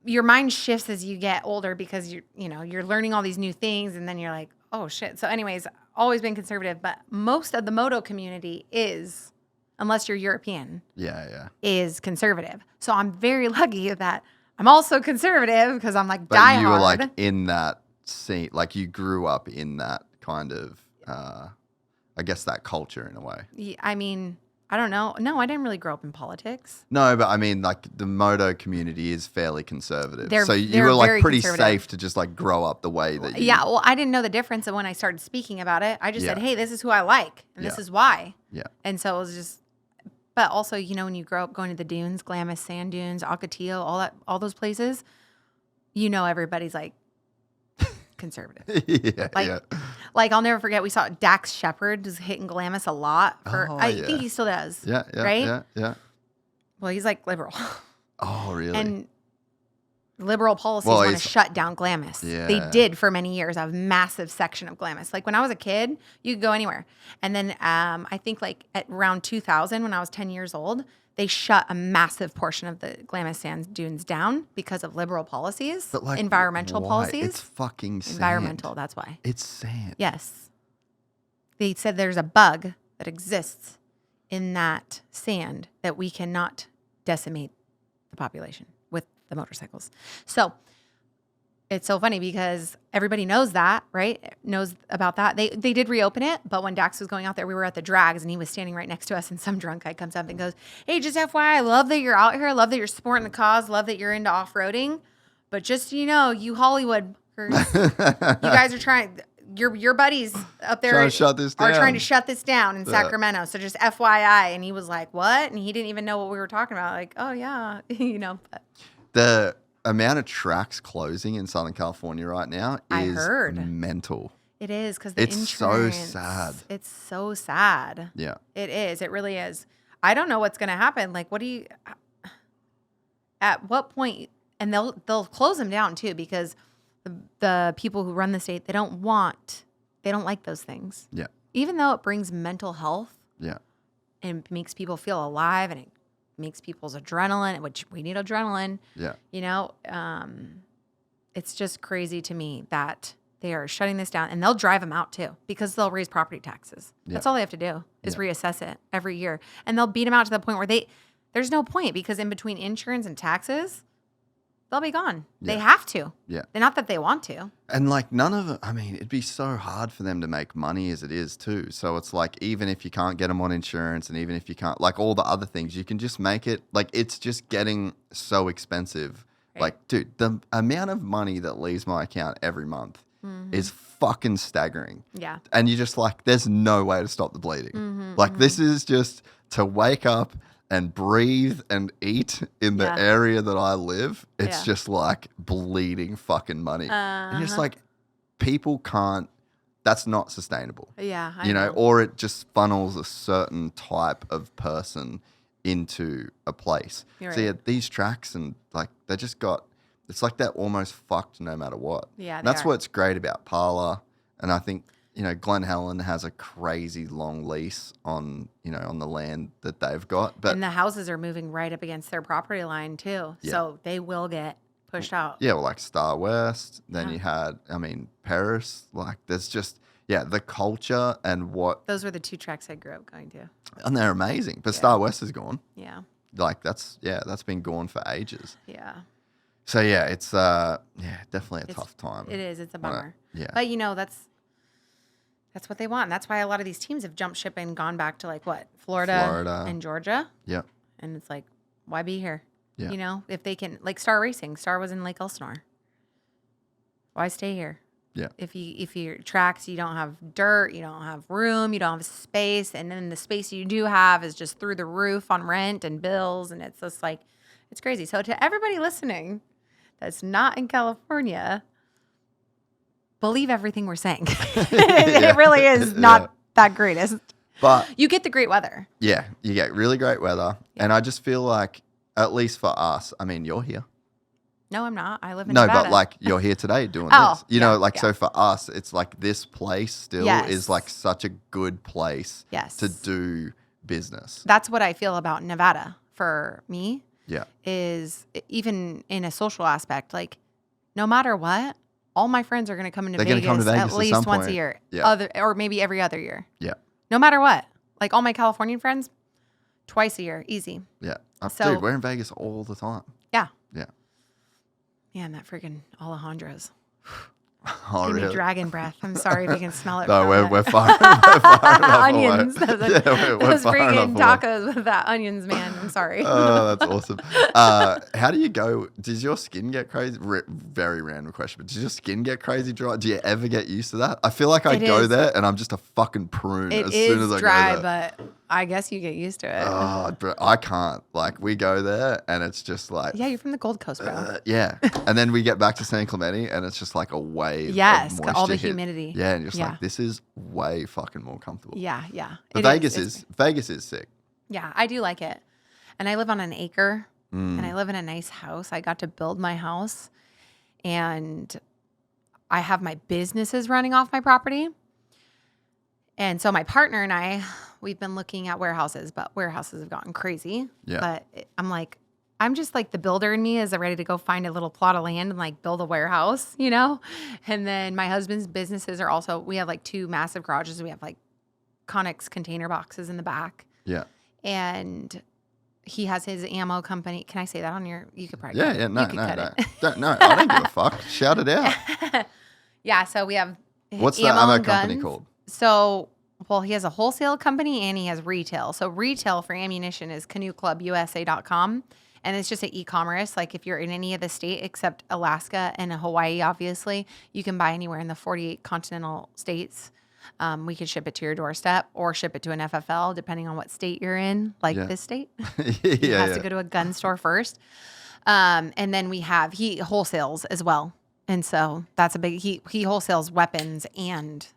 your mind shifts as you get older because you're learning all these new things and then you're like, oh shit. So anyways, always been conservative, but most of the moto community is, unless you're European, is conservative. So I'm very lucky that I'm also conservative because I'm like But you were diehard. like in that scene, like you grew up in that kind of, I guess that culture in a way. Yeah, I mean, I don't know. No, I didn't really grow up in politics. No, but I mean, like the moto community is fairly conservative. They're So you were like very pretty conservative. safe to just like grow up the way that you. Yeah, well, I didn't know the difference, and when I started speaking about it, I just said, Yeah. "Hey, this is who I like, and this Yeah. is why." Yeah. And so it was just, but also, you know, when you grow up going to the dunes, Glamis sand dunes, Ocotillo, all those places, you know, everybody's like conservative. yeah, Like, yeah. like I'll never forget, we saw Dax Shepard was hitting Glamis a lot. I yeah. think he still does. Yeah, yeah, right? yeah. Well, he's like liberal, Oh, really? and liberal policies Well, want to he's- shut down Glamis. Yeah. They did for many years, a massive section of Glamis. Like when I was a kid, you could go anywhere. And then I think like at around 2000, when I was 10 years old, they shut a massive portion of the Glamis sand dunes down because of liberal policies, But, like, environmental why? policies. It's fucking sand. Environmental, that's why. It's sand. Yes. They said there's a bug that exists in that sand that we cannot decimate the population with the motorcycles. So it's so funny because everybody knows that, right? Knows about that. They did reopen it, but when Dax was going out there, we were at the drags and he was standing right next to us, and some drunk guy comes up and goes, "Hey, just FYI, I love that you're out here. I love that you're supporting the cause. Love that you're into off-roading. But just so you know, you Hollywood, you guys are trying, your buddies up there Trying to shut this are down. trying to shut this down in Sacramento. So just FYI." And he was like, "What?" And he didn't even know what we were talking about. Like, "Oh yeah," you know. But The amount of tracks closing in Southern California right now I is heard. mental. it is because the It's insurance. so sad. It's so sad. Yeah. It is. It really is. I don't know what's going to happen. Like, what do you? At what point? And they'll close them down too, because the people who run the state, they don't like those things. Yeah. Even though it brings mental health Yeah. and makes people feel alive, and it makes people's adrenaline, which we need adrenaline. Yeah. You know, it's just crazy to me that they are shutting this down, and they'll drive them out too, because they'll raise property taxes. That's Yeah. all they have to do is Yeah. reassess it every year, and they'll beat them out to the point where there's no point, because in between insurance and taxes, they'll be gone. They Yeah. have to. Yeah. Not that they want to. And like none of it, I mean, it'd be so hard for them to make money as it is too. So it's like, even if you can't get them on insurance, and even if you can't, like all the other things, you can just make it, like it's just getting so expensive. Right. Like, dude, the amount of money that leaves my account every month is fucking staggering. Yeah. And you're just like, there's no way to stop the bleeding. Like this is just to wake up and breathe and eat in the Yeah. area that I live. It's Yeah. just like bleeding fucking money. And just Uh-huh. like, people can't, that's not sustainable. Yeah. I You know, or it just funnels a certain type of person into a place. You're So yeah, right. these tracks, and like they just got, it's like they're almost fucked no matter what. Yeah, And they that's are. what's great about Parla. And I think, you know, Glen Helen has a crazy long lease on, you know, on the land that they've got. But And the houses are moving right up against their property line too. Yeah. So they will get pushed out. yeah, well, like Star West, then Yeah. you had, I mean, Paris, like there's just, yeah, the culture and what, Those were the two tracks I grew up going to. and they're amazing. But Yeah. Star West is gone. Yeah. Like that's been gone for ages. Yeah. So yeah, it's definitely a It's- tough time. It is. It's a Wanna- bummer. yeah. But you know, that's what they want. And that's why a lot of these teams have jumped ship and gone back to like what? Florida. And Georgia. Yeah. And it's like, why be here? Yeah. You know, if they can, like Star Racing. Star was in Lake Elsinore. Why stay here? Yeah. If your tracks, you don't have dirt, you don't have room, you don't have space, and then the space you do have is just through the roof on rent and bills, and it's just like, it's crazy. So to everybody listening that's not in California, believe everything we're saying. Yeah. It really is not Yeah. that greatest. But You get the great weather. yeah, you get really great weather. And I just feel like, at least for us, I mean, you're here. No, I'm not. I live in No, Nevada. but like you're here today doing Oh, this. You know, yeah, like yeah. so for us, it's like this place still Yes. is like such a good place Yes. to do business. That's what I feel about Nevada for me. Yeah. Is even in a social aspect, like no matter what, all my friends are going to come into They're gonna Vegas, come to Vegas at at least some once a point. year, Yeah. or maybe every other year. Yeah. No matter what, like all my Californian friends, twice a year, easy. Yeah. So- Dude, we're in Vegas all the time. Yeah, Yeah. man, that freaking Alejandro's. Oh, Give me really? dragon breath. I'm sorry if you can smell it. No, from we're it. far enough Onions. away. Those, We're those far freaking enough away. tacos with that onions, man. I'm sorry. Oh, that's awesome. How do you go? Does your skin get crazy? Very random question, but does your skin get crazy dry? Do you ever get used to that? I feel like I It go is. there and I'm just a fucking prune It as soon is as I dry, go there. but I guess you get used to it. Oh, bro, I can't. Like, we go there and it's just like, Yeah, you're from the Gold Coast, bro. yeah. And then we get back to San Clemente and it's just like a wave. Yes, of all the moisture hit. humidity. Yeah, and you're just Yeah. like, this is way fucking more comfortable. Yeah, yeah. But It Vegas is sick. Yeah, I do like it. And I live on an acre Mm. and I live in a nice house. I got to build my house and I have my businesses running off my property. And so my partner and I, we've been looking at warehouses, but warehouses have gotten crazy. Yeah. But I'm like, I'm just like the builder in me is ready to go find a little plot of land and like build a warehouse, you know? And then my husband's businesses are also, we have like 2 massive garages. We have like Conex container boxes in the back. Yeah. And he has his ammo company. Can I say that on your? You could probably. Yeah, cut it. yeah, no, You could no, cut no. it. Don't, no, I don't give a fuck. Shout it out. Yeah, so we have. What's the ammo and company guns. called? So, well, he has a wholesale company and he has retail. So retail for ammunition is canoeclubusa.com. And it's just an e-commerce. Like if you're in any of the state except Alaska and Hawaii, obviously, you can buy anywhere in the 48 continental states. We could ship it to your doorstep or ship it to an FFL, depending on what state you're in, like Yeah. this state. Yeah, He has yeah. to go to a gun store first. And then he wholesales as well. And so that's a big, he wholesales weapons and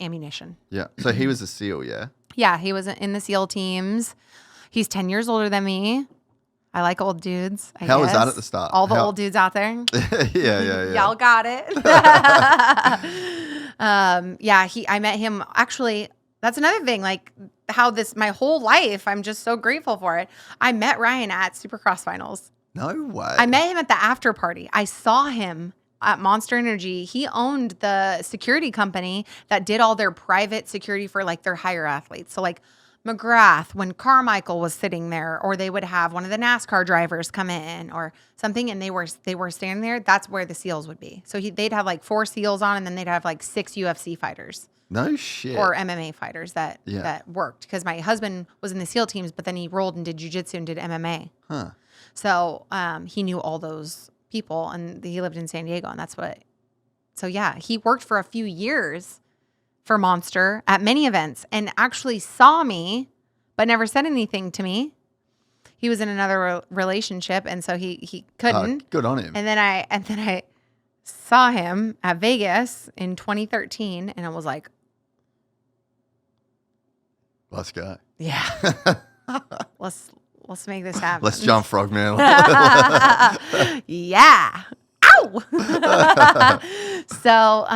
ammunition. Yeah. So he was a SEAL, yeah? Yeah, he was in the SEAL teams. He's 10 years older than me. I like old dudes. How was that guess. at the start? All the How- old dudes out there. yeah. Y'all got it. I met him actually. That's another thing, like how my whole life, I'm just so grateful for it. I met Ryan at Supercross finals. No way. I met him at the after party. I saw him at Monster Energy. He owned the security company that did all their private security for like their higher athletes. So like McGrath, when Carmichael was sitting there, or they would have one of the NASCAR drivers come in or something, and they were standing there. That's where the SEALs would be. So they'd have like 4 SEALs on, and then they'd have like 6 UFC fighters No shit. or MMA fighters that Yeah. worked. Because my husband was in the SEAL teams, but then he rolled and did jiu-jitsu and did MMA. Huh. So he knew all those people, and he lived in San Diego, and that's what. So yeah, he worked for a few years for Monster at many events, and actually saw me, but never said anything to me. He was in another relationship, and so he couldn't. Good on him. And then I saw him at Vegas in 2013, and I was like, Let's go. yeah, let's make this happen. Let's jump, Frogman. Yeah. Ow. So,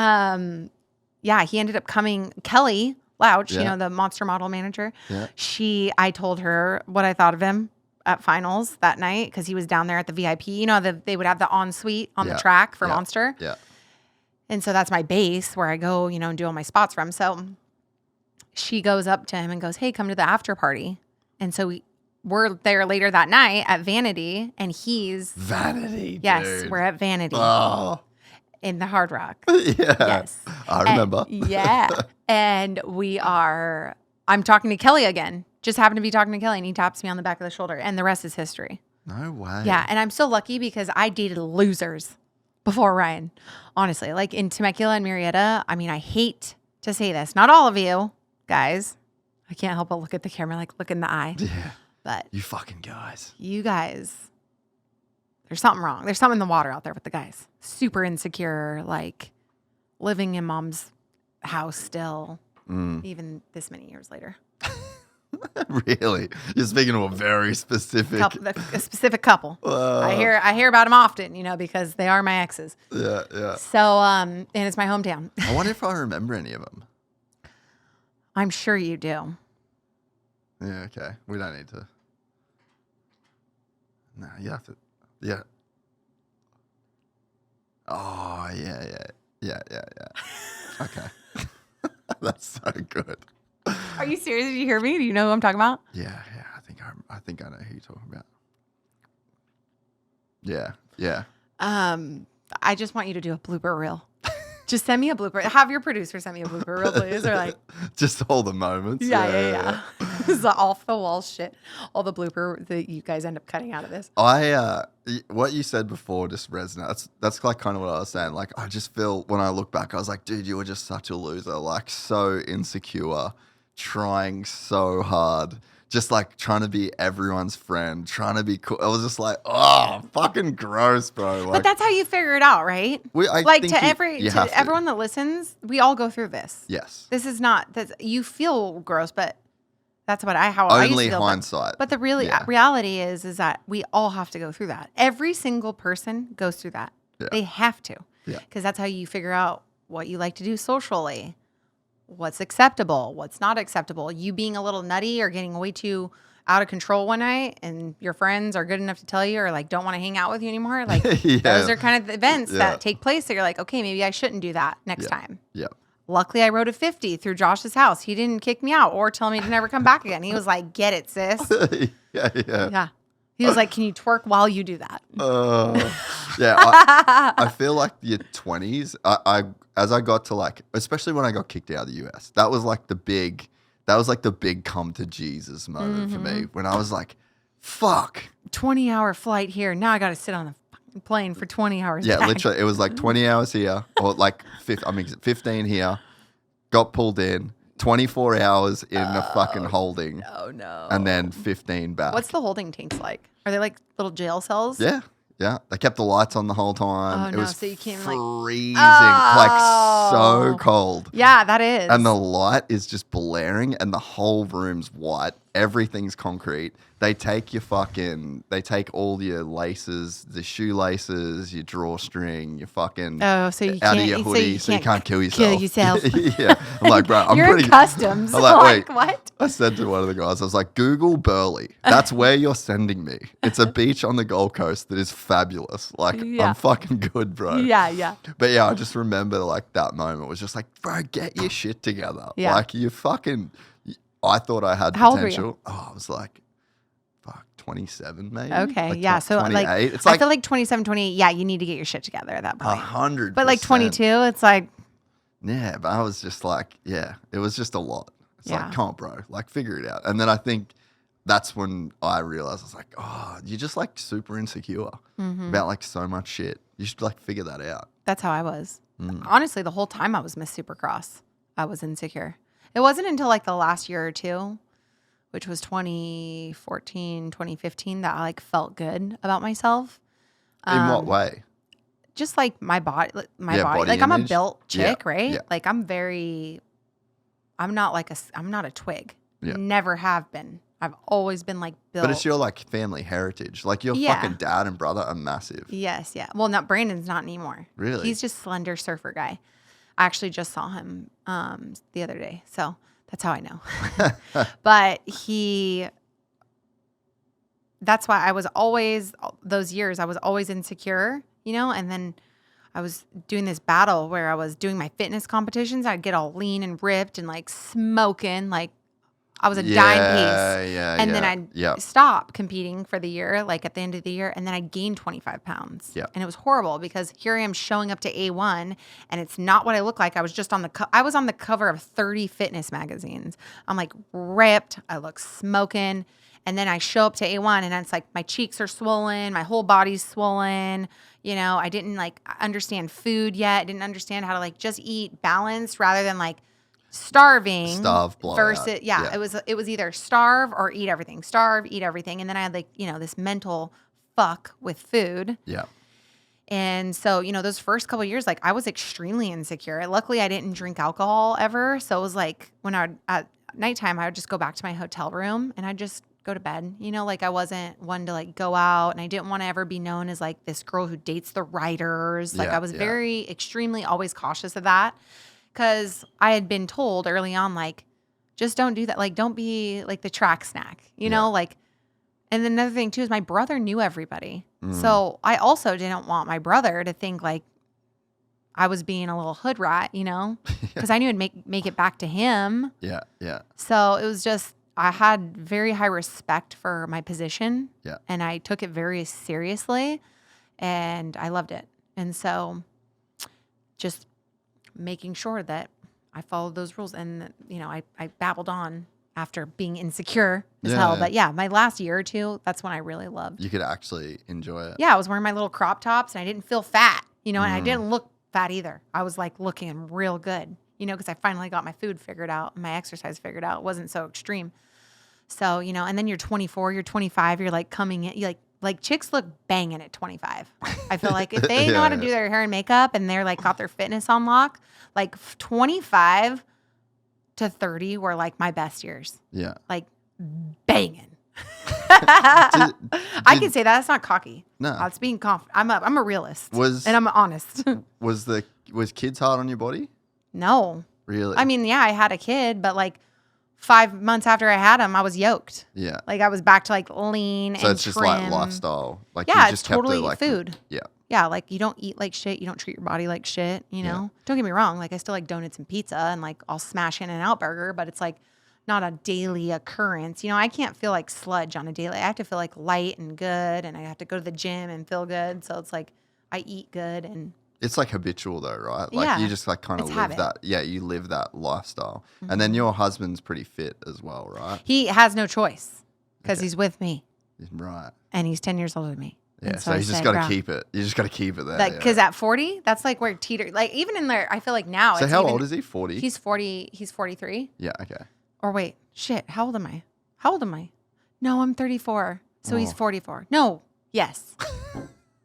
yeah, he ended up coming. Kelly Louch, Yeah. the Monster model manager. Yeah. I told her what I thought of him at finals that night because he was down there at the VIP. They would have the ensuite on Yeah. the track for Yeah. Monster. Yeah. And so that's my base where I go, and do all my spots from. So she goes up to him and goes, "Hey, come to the after party." And so we're there later that night at Vanity, and he's Vanity. yes, dude. we're at Vanity Oh. in the Hard Rock. Yeah. Yes, I remember. Yeah, and I'm talking to Kelly again. Just happened to be talking to Kelly, and he taps me on the back of the shoulder, and the rest is history. No way. Yeah, and I'm so lucky because I dated losers before Ryan. Honestly, like in Temecula and Murrieta. I mean, I hate to say this, not all of you guys. I can't help but look at the camera, like look in the eye. Yeah. But You fucking guys. you guys, there's something wrong. There's something in the water out there with the guys. Super insecure, like living in mom's house still, even this many years later. Really? You're speaking to a very specific. A specific couple. I hear about them often, because they are my exes. Yeah, yeah. So, and it's my hometown. I wonder if I remember any of them. I'm sure you do. Yeah, okay. We don't need to. No, you have to. Yeah. Oh, yeah. Okay. That's so good. Are you serious? Did you hear me? Do you know who I'm talking about? Yeah. I think I know who you're talking about. Yeah. I just want you to do a blooper reel. Just send me a blooper. Have your producer send me a blooper reel, please. Or like, just all the moments. yeah. This is off the wall shit. All the blooper that you guys end up cutting out of this. What you said before just resonates. That's like kind of what I was saying. Like, I just feel when I look back, I was like, dude, you were just such a loser. Like, so insecure, trying so hard. Just like trying to be everyone's friend, trying to be cool. I was just like, oh, fucking gross, bro. Like, but that's how you figure it out, right? Everyone that listens, we all go through this. Yes. This is not that you feel gross, but that's what I used to feel. Hindsight. But the reality is that we all have to go through that. Every single person goes through that. Yeah. They have to. Yeah. Because that's how you figure out what you like to do socially. What's acceptable, what's not acceptable. You being a little nutty or getting way too out of control one night and your friends are good enough to tell you or like don't want to hang out with you anymore. Like those are kind of the events that take place that you're like, okay, maybe I shouldn't do that next time. Yeah. Luckily, I rode a 50 through Josh's house. He didn't kick me out or tell me to never come back again. He was like, get it, sis. Yeah. He was like, can you twerk while you do that? I feel like your 20s, as I got to like, especially when I got kicked out of the US, that was like the big come to Jesus moment for me when I was like, fuck. 20-hour flight here. Now I got to sit on the fucking plane for 20 hours. Yeah, back. literally. It was like 20 hours here or like 15 here, got pulled in. 24 hours in a fucking holding. Oh, no. And then 15 back. What's the holding tanks like? Are they like little jail cells? Yeah. Yeah. They kept the lights on the whole time. Oh, it no. was So you can't freezing. Like so cold. Yeah, that is. And the light is just blaring and the whole room's white. Everything's concrete. They take all your laces, the shoelaces, your drawstring, your fucking so you out can't, of your hoodie so you can't kill yourself. Yeah. I'm like, bro, You're in customs. I'm like, wait, what? I said to one of the guys, I was like, Google Burley. That's where you're sending me. It's a beach on the Gold Coast that is fabulous. Like, I'm fucking good, bro. Yeah. But yeah, I just remember like that moment was just like, bro, get your shit together. Yeah. Like you fucking, I thought I had How potential. old were you? I was like, 27 maybe. Okay, like yeah. So 28. like, it's like, I feel like 27, 28, yeah, you need to get your shit together at that point. 100%. But like 22, it's like. Yeah, but I was just like, it was just a lot. It's like, come on, bro, like figure it out. And then I think that's when I realized I was like, oh, you're just like super insecure about like so much shit. You should like figure that out. That's how I was. Honestly, the whole time I was Miss Supercross, I was insecure. It wasn't until like the last year or two, which was 2014, 2015, that I like felt good about myself. In what way? Just like my body, body. Like Image. I'm a built chick, right? Yeah. Like I'm not a twig. Yeah. Never have been. I've always been like built. But it's your like family heritage. Like your fucking dad and brother are massive. Yes, yeah. Well, Brandon's not anymore. Really? He's just slender surfer guy. I actually just saw him the other day, so that's how I know. But that's why I was always, those years, I was always insecure, and then I was doing this battle where I was doing my fitness competitions. I'd get all lean and ripped and like smoking, like I was a dime piece. And then I'd stop competing for the year, like at the end of the year, and then I gained 25 pounds. Yeah. And it was horrible because here I am showing up to A1 and it's not what I look like. I was just on the cover of 30 fitness magazines. I'm like ripped. I look smoking. And then I show up to A1 and it's like my cheeks are swollen. My whole body's swollen. I didn't like understand food yet. I didn't understand how to like just eat balanced rather than like starving versus it was either starve or eat everything. Starve, eat everything. And then I had like, this mental fuck with food. Yeah. And so, those first couple of years, like I was extremely insecure. Luckily I didn't drink alcohol ever. So it was like when at nighttime, I would just go back to my hotel room and I'd just go to bed. Like I wasn't one to like go out and I didn't want to ever be known as like this girl who dates the writers. Like I was very extremely always cautious of that. Because I had been told early on, like, just don't do that. Like, don't be like the track snack, like. And then another thing too is my brother knew everybody, so I also didn't want my brother to think like I was being a little hood rat, because I knew it'd make it back to him. Yeah. So it was just I had very high respect for my position, and I took it very seriously, and I loved it. And so just making sure that I followed those rules. And, you know, I babbled on after being insecure as hell. But yeah, my last year or two, that's when I really loved. You could actually enjoy it. Yeah, I was wearing my little crop tops and I didn't feel fat, you know, and I didn't look fat either. I was like looking real good, you know, because I finally got my food figured out and my exercise figured out. It wasn't so extreme. So, you know, and then you're 24, you're 25, you're like coming in, you like chicks look banging at 25. I feel like if they know how to do their hair and makeup and they're like got their fitness on lock, like 25 to 30 were like my best years. Yeah. Like banging. I can say that. That's not cocky. No. That's being confident. I'm a realist. And I'm honest. Was kids hard on your body? No. Really? I mean, yeah, I had a kid, but like 5 months after I had him, I was yoked. Yeah. Like I was back to like lean and so it's just like trim. lifestyle. Like Yeah, you just it's totally kept it like food. Yeah. Yeah, like you don't eat like shit. You don't treat your body like shit, you know? Don't get me wrong. Like I still like donuts and pizza and like I'll smash In-N-Out burger, but it's like not a daily occurrence. You know, I can't feel like sludge on a daily. I have to feel like light and good and I have to go to the gym and feel good. So it's like I eat good and it's like habitual though, right? Like you just like kind of it's live habit. that. Yeah, you live that lifestyle. And then your husband's pretty fit as well, right? He has no choice because he's with me Right. and he's 10 years older than me. Yeah, And so he's just got to keep it. You just got to keep it there. Because at 40, that's like where teeter. Like even in there, I feel like now. So how old is he? 40? He's 40. He's 43. Yeah, okay. Or wait, shit. How old am I? No, I'm 34. So he's 44. No, yes.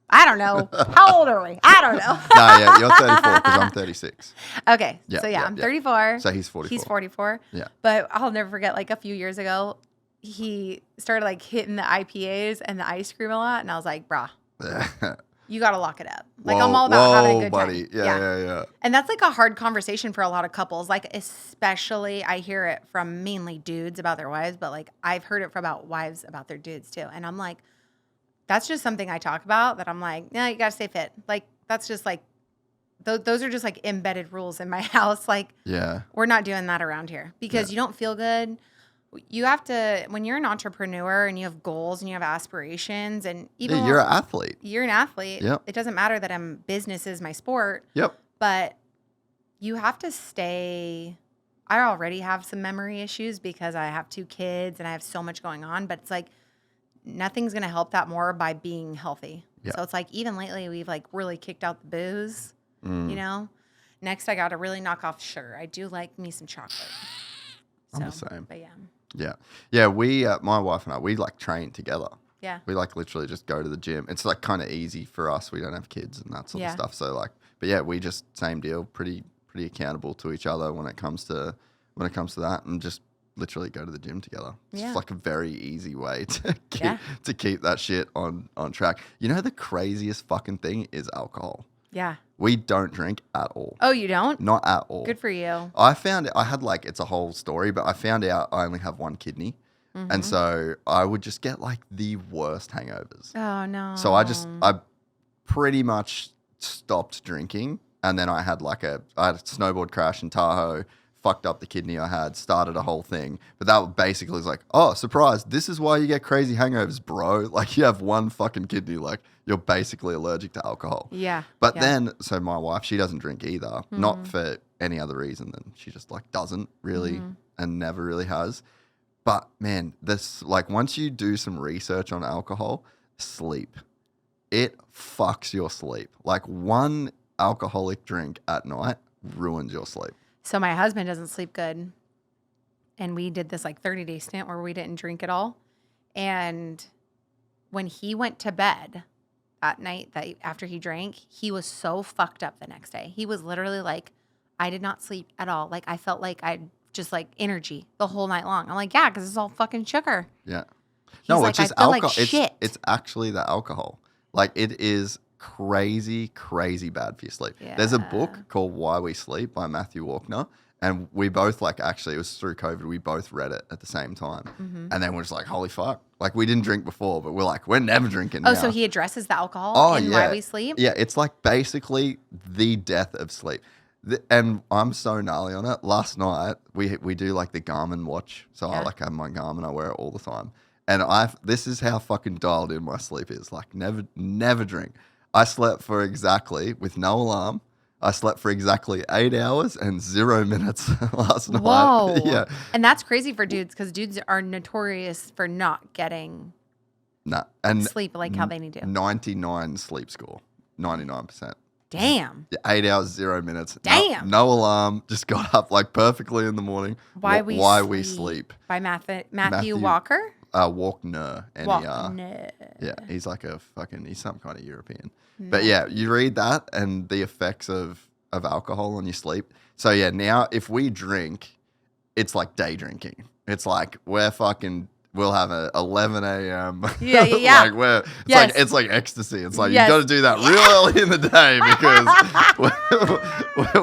I don't know. How old are we? I don't know. No, yeah, you're 34 because I'm 36. Okay. Yeah, So yeah, I'm 34. So he's 44. He's 44. Yeah. But I'll never forget, like a few years ago, he started like hitting the IPAs and the ice cream a lot. And I was like, brah, you got to lock it up. Like I'm all about having a good buddy. time. Yeah. And that's like a hard conversation for a lot of couples. Like especially I hear it from mainly dudes about their wives, but like I've heard it from about wives about their dudes too. And I'm like, that's just something I talk about that I'm like, no, you got to stay fit. Like that's just like, those are just like embedded rules in my house. Like we're not doing that around here because you don't feel good. You have to, when you're an entrepreneur and you have goals and you have aspirations and even you're an athlete. You're an athlete. Yep. It doesn't matter that business is my sport. Yep. But you have to stay. I already have some memory issues because I have 2 kids and I have so much going on, but it's like nothing's going to help that more by being healthy. Yep. So it's like even lately we've like really kicked out the booze, you know? Next I got to really knock off sugar. I do like me some chocolate. I'm the same. But yeah. Yeah. Yeah, we, my wife and I, we like train together. Yeah. We like literally just go to the gym. It's like kind of easy for us. We don't have kids and that sort of Yeah. stuff. So like, but yeah, we just same deal, pretty accountable to each other when it comes to that and just literally go to the gym together. It's Yeah. like a very easy way to keep that shit on track. You know, the craziest fucking thing is alcohol. Yeah. We don't drink at all. Oh, you don't? Not at all. Good for you. I found I had like, it's a whole story, but I found out I only have one kidney. And so I would just get like the worst hangovers. Oh, no. So I pretty much stopped drinking. And then I had a snowboard crash in Tahoe, fucked up the kidney I had, started a whole thing. But that basically was like, oh, surprise, this is why you get crazy hangovers, bro. Like you have one fucking kidney, like you're basically allergic to alcohol. Yeah. But then, so my wife, she doesn't drink either, not for any other reason than she just like doesn't really and never really has. But man, this like once you do some research on alcohol, sleep, it fucks your sleep. Like one alcoholic drink at night ruins your sleep. So my husband doesn't sleep good. And we did this like 30-day stint where we didn't drink at all. And when he went to bed at night after he drank, he was so fucked up the next day. He was literally like, I did not sleep at all. Like I felt like I just like energy the whole night long. I'm like, yeah, because it's all fucking sugar. Yeah. He's like, it's just I feel alcohol. like shit. It's actually the alcohol. Like it is crazy bad for your sleep. Yeah. There's a book called Why We Sleep by Matthew Walkner. And we both it was through COVID, we both read it at the same time. And then we're just like, holy fuck. Like we didn't drink before, but we're like, we're never drinking now. Oh, so he addresses the alcohol in Why We Sleep? Yeah, it's like basically the death of sleep. And I'm so gnarly on it. Last night, we do like the Garmin watch. So I have my Garmin, I wear it all the time. And this is how fucking dialed in my sleep is. Like never drink. I slept for exactly, with no alarm, I slept for exactly 8 hours and 0 minutes last night. Whoa. Yeah. And that's crazy for dudes because dudes are notorious for not getting Nah. And sleep like how they need to. 99 sleep score. 99%. Damn. Yeah, 8 hours, 0 minutes. Damn. No alarm. Just got up like perfectly in the morning. Why we sleep. By Matthew Walker? Walkner, N-E-R. Walkner. Yeah, he's like he's some kind of European. But yeah, you read that and the effects of alcohol on your sleep. So yeah, now if we drink, it's like day drinking. It's like we'll have a 11 a.m. Yeah. It's like ecstasy. It's like you got to do that real early in the day because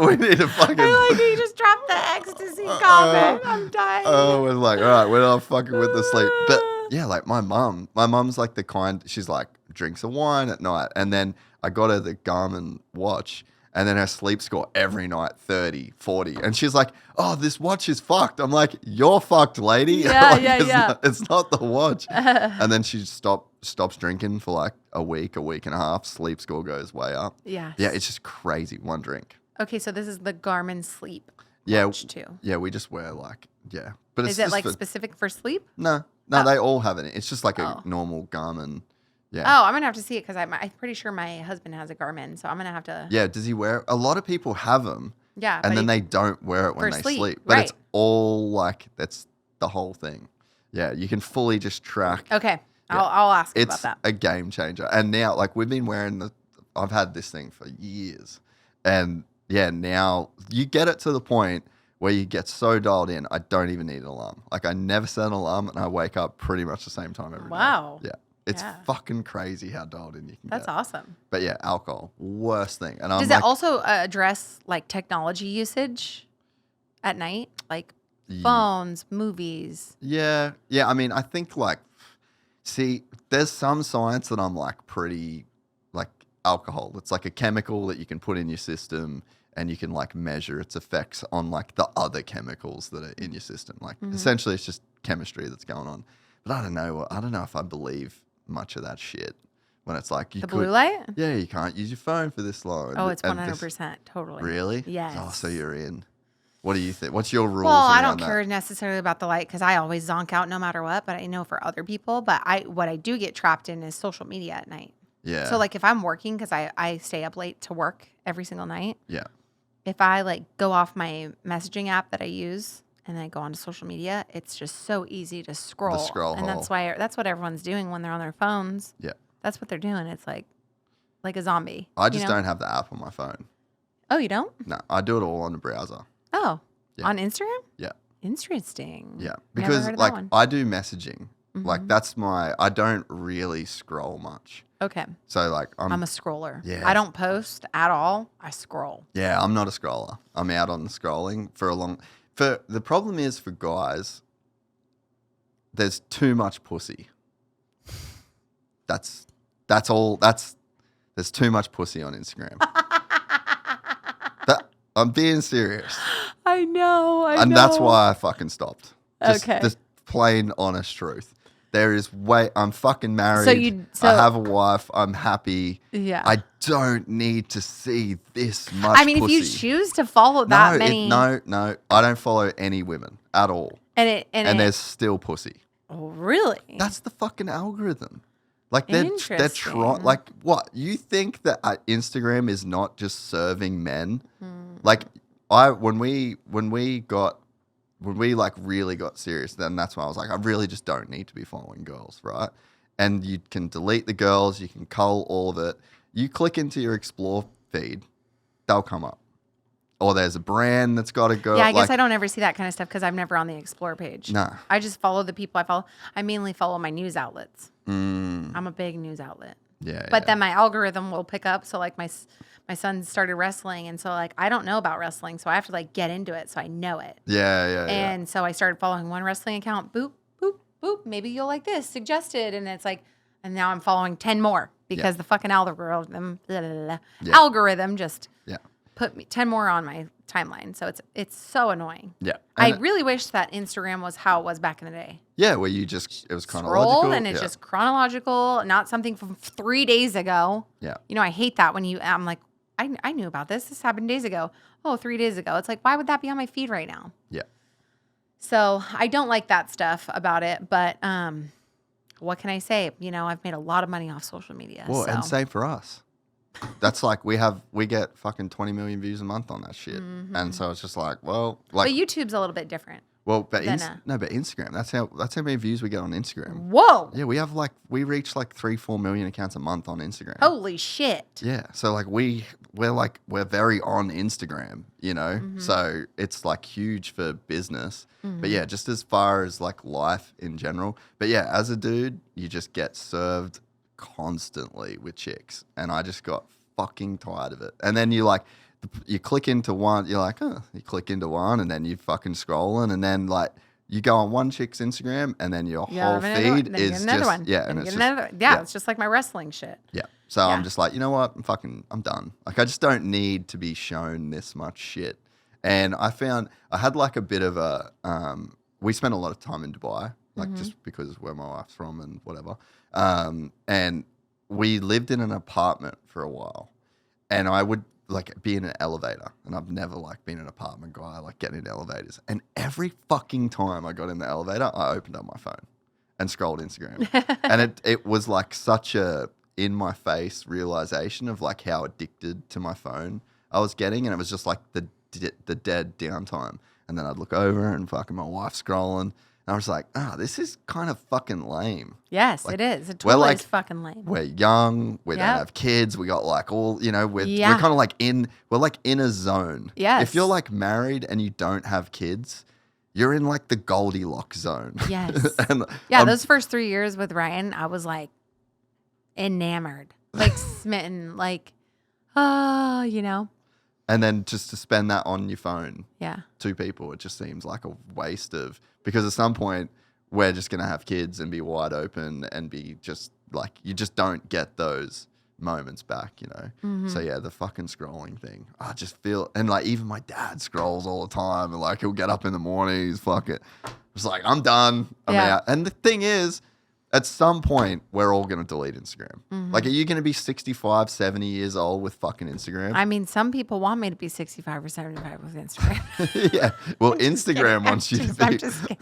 we need to fucking. I like you just dropped the ecstasy comment. I'm dying. Oh, we're like, all right, we're not fucking with the sleep. But yeah, like my mom's like the kind, she's like, drinks a wine at night. And then I got her the Garmin watch. And then her sleep score every night, 30, 40. And she's like, oh, this watch is fucked. I'm like, you're fucked, lady. Yeah. It's not the watch. And then she stops drinking for like a week and a half. Sleep score goes way up. Yes. Yeah, it's just crazy. One drink. Okay, so this is the Garmin Sleep Yeah. watch too. Yeah, we just wear like, yeah. But it's Is it just like specific for sleep? No, Oh. they all have it. It's just like a normal Garmin. Yeah. Oh, I'm going to have to see it because I'm pretty sure my husband has a Garmin. So I'm going to have to. Yeah, does he wear it? A lot of people have them. Yeah. And then they don't wear it when for they sleep, sleep. But right. it's all like, that's the whole thing. Yeah, you can fully just track. Okay. Yeah. I'll ask you It's about that. a game changer. And now, like, we've been wearing I've had this thing for years. And yeah, now you get it to the point where you get so dialed in, I don't even need an alarm. Like, I never set an alarm and I wake up pretty much the same time every day. Wow. Yeah. It's Yeah. fucking crazy how dialed in you can That's get. awesome. But yeah, alcohol, worst thing. And Does it also address like technology usage at night? Like phones, movies? Yeah. Yeah. I mean, I think there's some science that I'm like pretty like alcohol. It's like a chemical that you can put in your system and you can like measure its effects on like the other chemicals that are in your system. Like essentially it's just chemistry that's going on. But I don't know if I believe much of that shit when it's like Blue light? Yeah, you can't use your phone for this long. Oh, it's 100%. Totally. Really? Yes. Oh, so you're in. What do you think? What's your rules? Well, I around don't care necessarily about the light because I always zonk out no matter what. But I know for other people. But what I do get trapped in is social media at night. Yeah. So like if I'm working because I stay up late to work every single night. Yeah. If I like go off my messaging app that I use and then go onto social media, it's just so easy to scroll. The scroll and hole. that's what everyone's doing when they're on their phones. Yeah. That's what they're doing. It's like a zombie. I just don't have the app on my phone. Oh, you don't? No, I do it all on the browser. Oh, Yeah. on Instagram? Yeah. Interesting. Yeah. Never Because heard of like that one. I do messaging. Like that's I don't really scroll much. Okay. So like I'm a scroller. Yeah. I don't post at all. I scroll. Yeah, I'm not a scroller. I'm out on the scrolling the problem is for guys, there's too much pussy. That's all. There's too much pussy on Instagram. I'm being serious. I know. And that's why I fucking stopped. Okay. Just plain honest truth. There is I'm fucking married. So I have a wife. I'm happy. Yeah. I don't need to see this much I mean, pussy. if you choose to follow that many. No. I don't follow any women at all. And there's still pussy. Oh, really? That's the fucking algorithm. Like they're Interesting. like what? You think that Instagram is not just serving men? Like when we like really got serious, then that's when I was like, I really just don't need to be following girls, right? And you can delete the girls, you can cull all of it. You click into your explore feed, they'll come up. Or there's a brand that's got to go. Yeah, I guess I don't ever see that kind of stuff because I'm never on the explore page. Nah. I just follow the people I follow. I mainly follow my news outlets. Mm, I'm a big news outlet. yeah. But then my algorithm will pick up. So like my son started wrestling, and so like I don't know about wrestling, so I have to like get into it so I know it. Yeah. And so I started following one wrestling account. Boop, boop, boop. Maybe you'll like this. Suggested, and it's like, and now I'm following 10 more because the fucking algorithm, Yeah. algorithm just. Yeah. put 10 more on my timeline. So it's so annoying. Yeah. I And really wish that Instagram was how it was back in the day. yeah, where you just, it was chronological. Scroll and it's just chronological, not something from 3 days ago. Yeah. You know, I hate that when I'm like, I knew about this. This happened days ago. Oh, 3 days ago. It's like, why would that be on my feed right now? Yeah. So I don't like that stuff about it. But what can I say? You know, I've made a lot of money off social media. Well, so. and same for us. That's like we get fucking 20 million views a month on that shit. And so it's just like, well, like But YouTube's a little bit different. well, but than but Instagram. That's how many views we get on Instagram. Whoa. Yeah, we reach like 3-4 million accounts a month on Instagram. Holy shit. Yeah, so like we're very on Instagram, you know. So it's like huge for business. But yeah, just as far as like life in general. But yeah, as a dude, you just get served constantly with chicks, and I just got fucking tired of it. And then you click into one, you're like, oh, you click into one, and then you fucking scrolling, and then like you go on one chick's Instagram, and then your whole feed is just It's just like my wrestling shit. Yeah. So I'm just like, you know what? I'm done. Like, I just don't need to be shown this much shit. And I found I had like a bit of a, we spent a lot of time in Dubai, like just because of where my wife's from and whatever. And we lived in an apartment for a while, and I would like be in an elevator, and I've never like been an apartment guy, like getting in elevators. And every fucking time I got in the elevator, I opened up my phone and scrolled Instagram. And it was like such a in my face realization of like how addicted to my phone I was getting. And it was just like the dead downtime. And then I'd look over and fucking my wife's scrolling. And I was like, this is kind of fucking lame. Yes, like, it is. It totally is fucking lame. We're young. We don't have kids. We got like all, you know, we're kind of like we're like in a zone. Yes. If you're like married and you don't have kids, you're in like the Goldilocks zone. Yes. And those first 3 years with Ryan, I was like enamored, like smitten, like, oh, you know. And then just to spend that on your phone, Yeah. 2 people, it just seems like a waste of, because at some point we're just going to have kids and be wide open and be just like, you just don't get those moments back, you know? So yeah, the fucking scrolling thing, I just feel, and like even my dad scrolls all the time, and like he'll get up in the morning, he's fucking, it's like, I'm done, I'm out. And the thing is, at some point, we're all going to delete Instagram. Like, are you going to be 65, 70 years old with fucking Instagram? I mean, some people want me to be 65 or 75 with Instagram. Yeah. Well, Instagram wants you to be. I'm just kidding.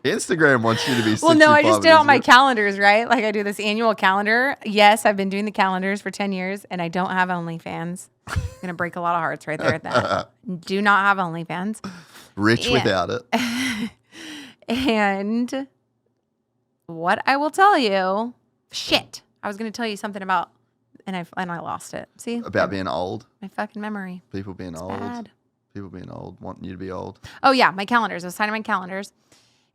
Instagram wants you to be 65. Well, no, I just did all my calendars, right? Like I do this annual calendar. Yes, I've been doing the calendars for 10 years, and I don't have OnlyFans. I'm going to break a lot of hearts right there at that. Do not have OnlyFans. Rich without it. And what I will tell you, shit. I was going to tell you something about, and I lost it. See? About being old. My fucking memory. People being It's old. bad. People being old, wanting you to be old. Oh, yeah, my calendars. I was signing my calendars.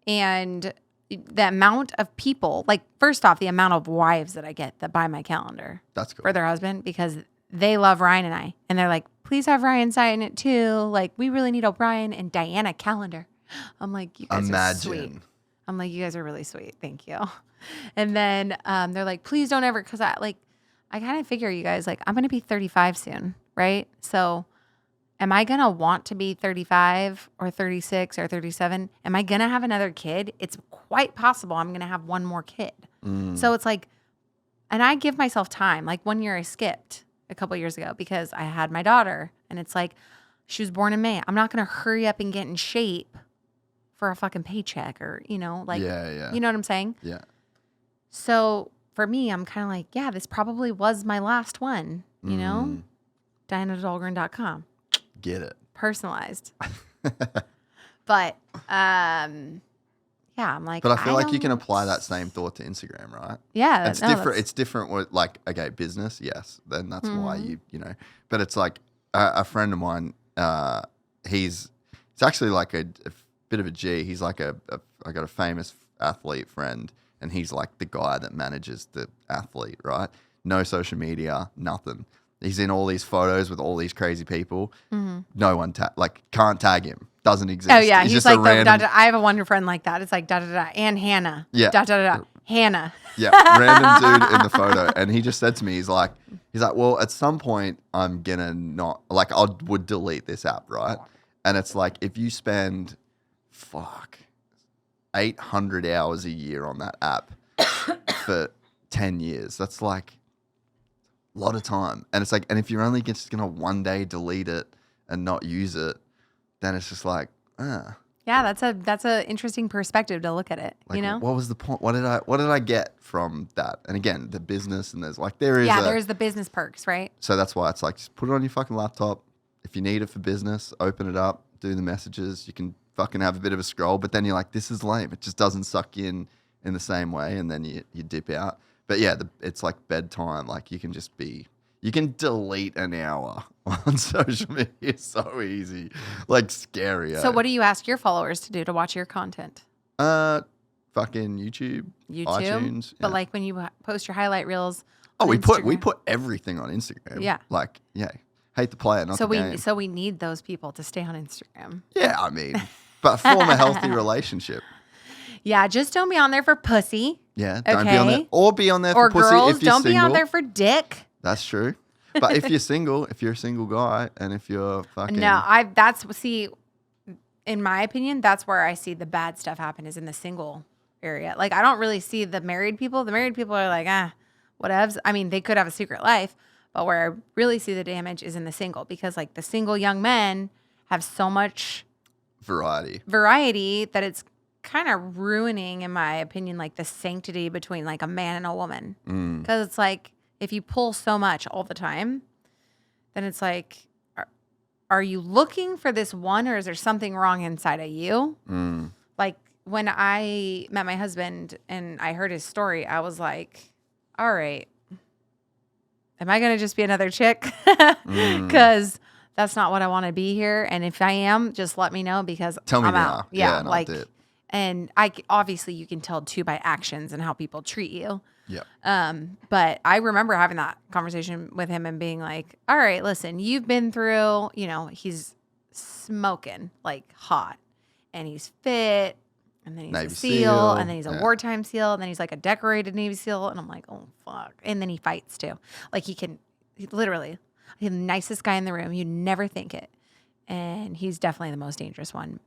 And the amount of people, like, first off, the amount of wives that I get that buy my calendar. That's cool. For their husband, because they love Ryan and I. And they're like, please have Ryan sign it too. Like, we really need a Ryan and Dianna calendar. I'm like, you guys are sweet. I'm like, you guys are really sweet. Thank you. And then they're like, please don't ever, because I kind of figure, you guys, like, I'm going to be 35 soon, right? So am I going to want to be 35 or 36 or 37? Am I going to have another kid? It's quite possible I'm going to have one more kid. So it's like, and I give myself time. Like 1 year I skipped a couple years ago because I had my daughter, and it's like, she was born in May. I'm not going to hurry up and get in shape for a fucking paycheck, or, you know, like, you know what I'm saying? Yeah. So for me, I'm kind of like, yeah, this probably was my last one, you know? DiannaDahlgren.com. Get it. Personalized. But, yeah, I'm like, but I feel like you can apply that same thought to Instagram, right? Yeah. It's different. It's different with, like, okay, business, yes. Then that's why you know. But it's like a friend of mine, he's actually like a bit of a G. He's like I got a famous athlete friend, and he's like the guy that manages the athlete, right? No social media, nothing. He's in all these photos with all these crazy people. No one can't tag him. Doesn't exist. Oh yeah, he's just like a random. I have a wonder friend like that. It's like da da da and Hannah. Yeah. Da da da Hannah. Yeah, random dude in the photo, and he just said to me, he's like, He's like, well, at some point, I'm gonna not like I would delete this app, right? And it's like if you spend 800 hours a year on that app for 10 years, that's like a lot of time. And it's like, and if you're only just gonna one day delete it and not use it, then it's just like, Yeah, that's a interesting perspective to look at it. like, You know, what was the point? What did I get from that? And again, the business and there's there's the business perks, right? So that's why it's like, just put it on your fucking laptop. If you need it for business, open it up, do the messages. You can fucking have a bit of a scroll, but then you're like, this is lame. It just doesn't suck in the same way, and then you dip out. But yeah, it's like bedtime. Like you can delete an hour on social media. It's so easy, like scary. So what do you ask your followers to do to watch your content? Fucking YouTube, YouTube, iTunes. but yeah. like when you post your highlight reels. Oh, on we Instagram. put everything on Instagram. Yeah. Like, yeah. Hate the player, not the game. So we need those people to stay on Instagram. Yeah, I mean, but form a healthy relationship. Yeah, just don't be on there for pussy. Yeah, don't be on there. Okay. Or be on there Or for pussy girls, if you're don't single. be on there for dick. That's true. But if you're single, if you're a single guy, and if you're fucking... No, in my opinion, that's where I see the bad stuff happen is in the single area. Like, I don't really see the married people. The married people are like, whatevs. I mean, they could have a secret life, but where I really see the damage is in the single because, like, the single young men have so much variety that it's kind of ruining, in my opinion, like the sanctity between like a man and a woman. Because it's like, if you pull so much all the time, then it's like, are you looking for this one or is there something wrong inside of you? Like when I met my husband and I heard his story, I was like, all right, am I going to just be another chick? Because that's not what I want to be here. And if I am, just let me know because Tell me I'm now. out. Yeah, no, like, I did. and obviously you can tell too by actions and how people treat you. Yeah. But I remember having that conversation with him and being like, all right, listen, you've been through, he's smoking like hot and he's fit and then he's Navy a SEAL SEAL, and then he's a wartime SEAL and then he's like a decorated Navy SEAL. And I'm like, oh, fuck. And then he fights too. Like he's the nicest guy in the room. You'd never think it. And he's definitely the most dangerous one.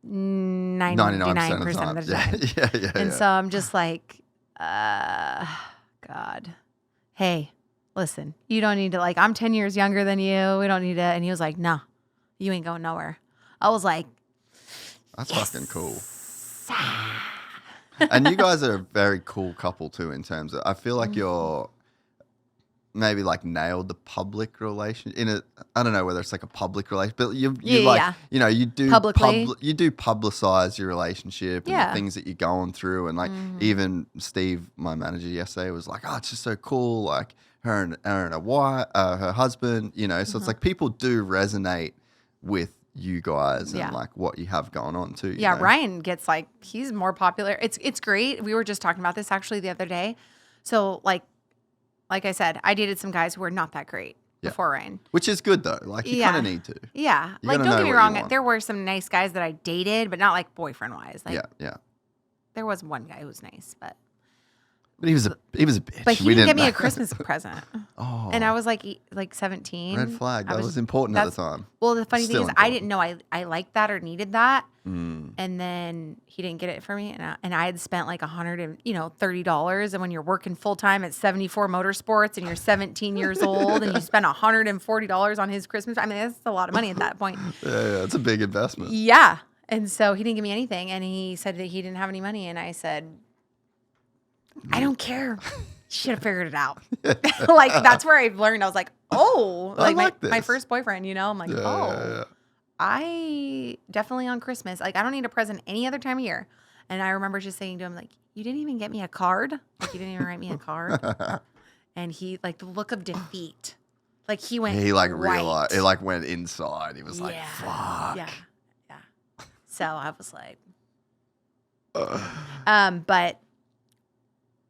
99% of the time. Yeah. And so I'm just like, God, hey, listen, you don't need to, like, I'm 10 years younger than you. We don't need to. And he was like, nah, you ain't going nowhere. I was like, that's fucking cool. And you guys are a very cool couple too, in terms of, I feel like you're maybe like nailed the public relation in it. I don't know whether it's like a public relation, but you do Publicly. You do publicize your relationship and the things that you're going through. And like even Steve, my manager yesterday, was like, oh, it's just so cool. Like her and her husband, so it's like people do resonate with you guys and like what you have going on too. Yeah, Ryan gets like, he's more popular. It's great. We were just talking about this actually the other day. So like I said, I dated some guys who were not that great before Ryan. Which is good though. Like you kind of need to. Yeah. You like gotta don't get know me what wrong. you want. There were some nice guys that I dated, but not like boyfriend wise. Like, yeah. There was one guy who was nice, but he was a bitch. But he didn't get me a Christmas present. Oh. And I was like 17. Red flag. That was important at the time. Well, the funny Still thing is I didn't know I liked that or needed that. Mm. And then he didn't get it for me. And I had spent like $130. And when you're working full time at 74 Motorsports and you're 17 years old and you spend $140 on his Christmas, I mean, that's a lot of money at that point. Yeah, it's a big investment. Yeah. And so he didn't give me anything. And he said that he didn't have any money. And I said, I don't care. Should have figured it out. Like, that's where I learned. I was like, oh, I like like my this. first boyfriend, I'm like, Yeah. I definitely on Christmas, like, I don't need a present any other time of year. And I remember just saying to him, like, you didn't even get me a card. Like, you didn't even write me a card. And he, like, the look of defeat. Like, he went He like white. realized, it like went inside. He was like, Yeah. fuck. Yeah. So I was like, but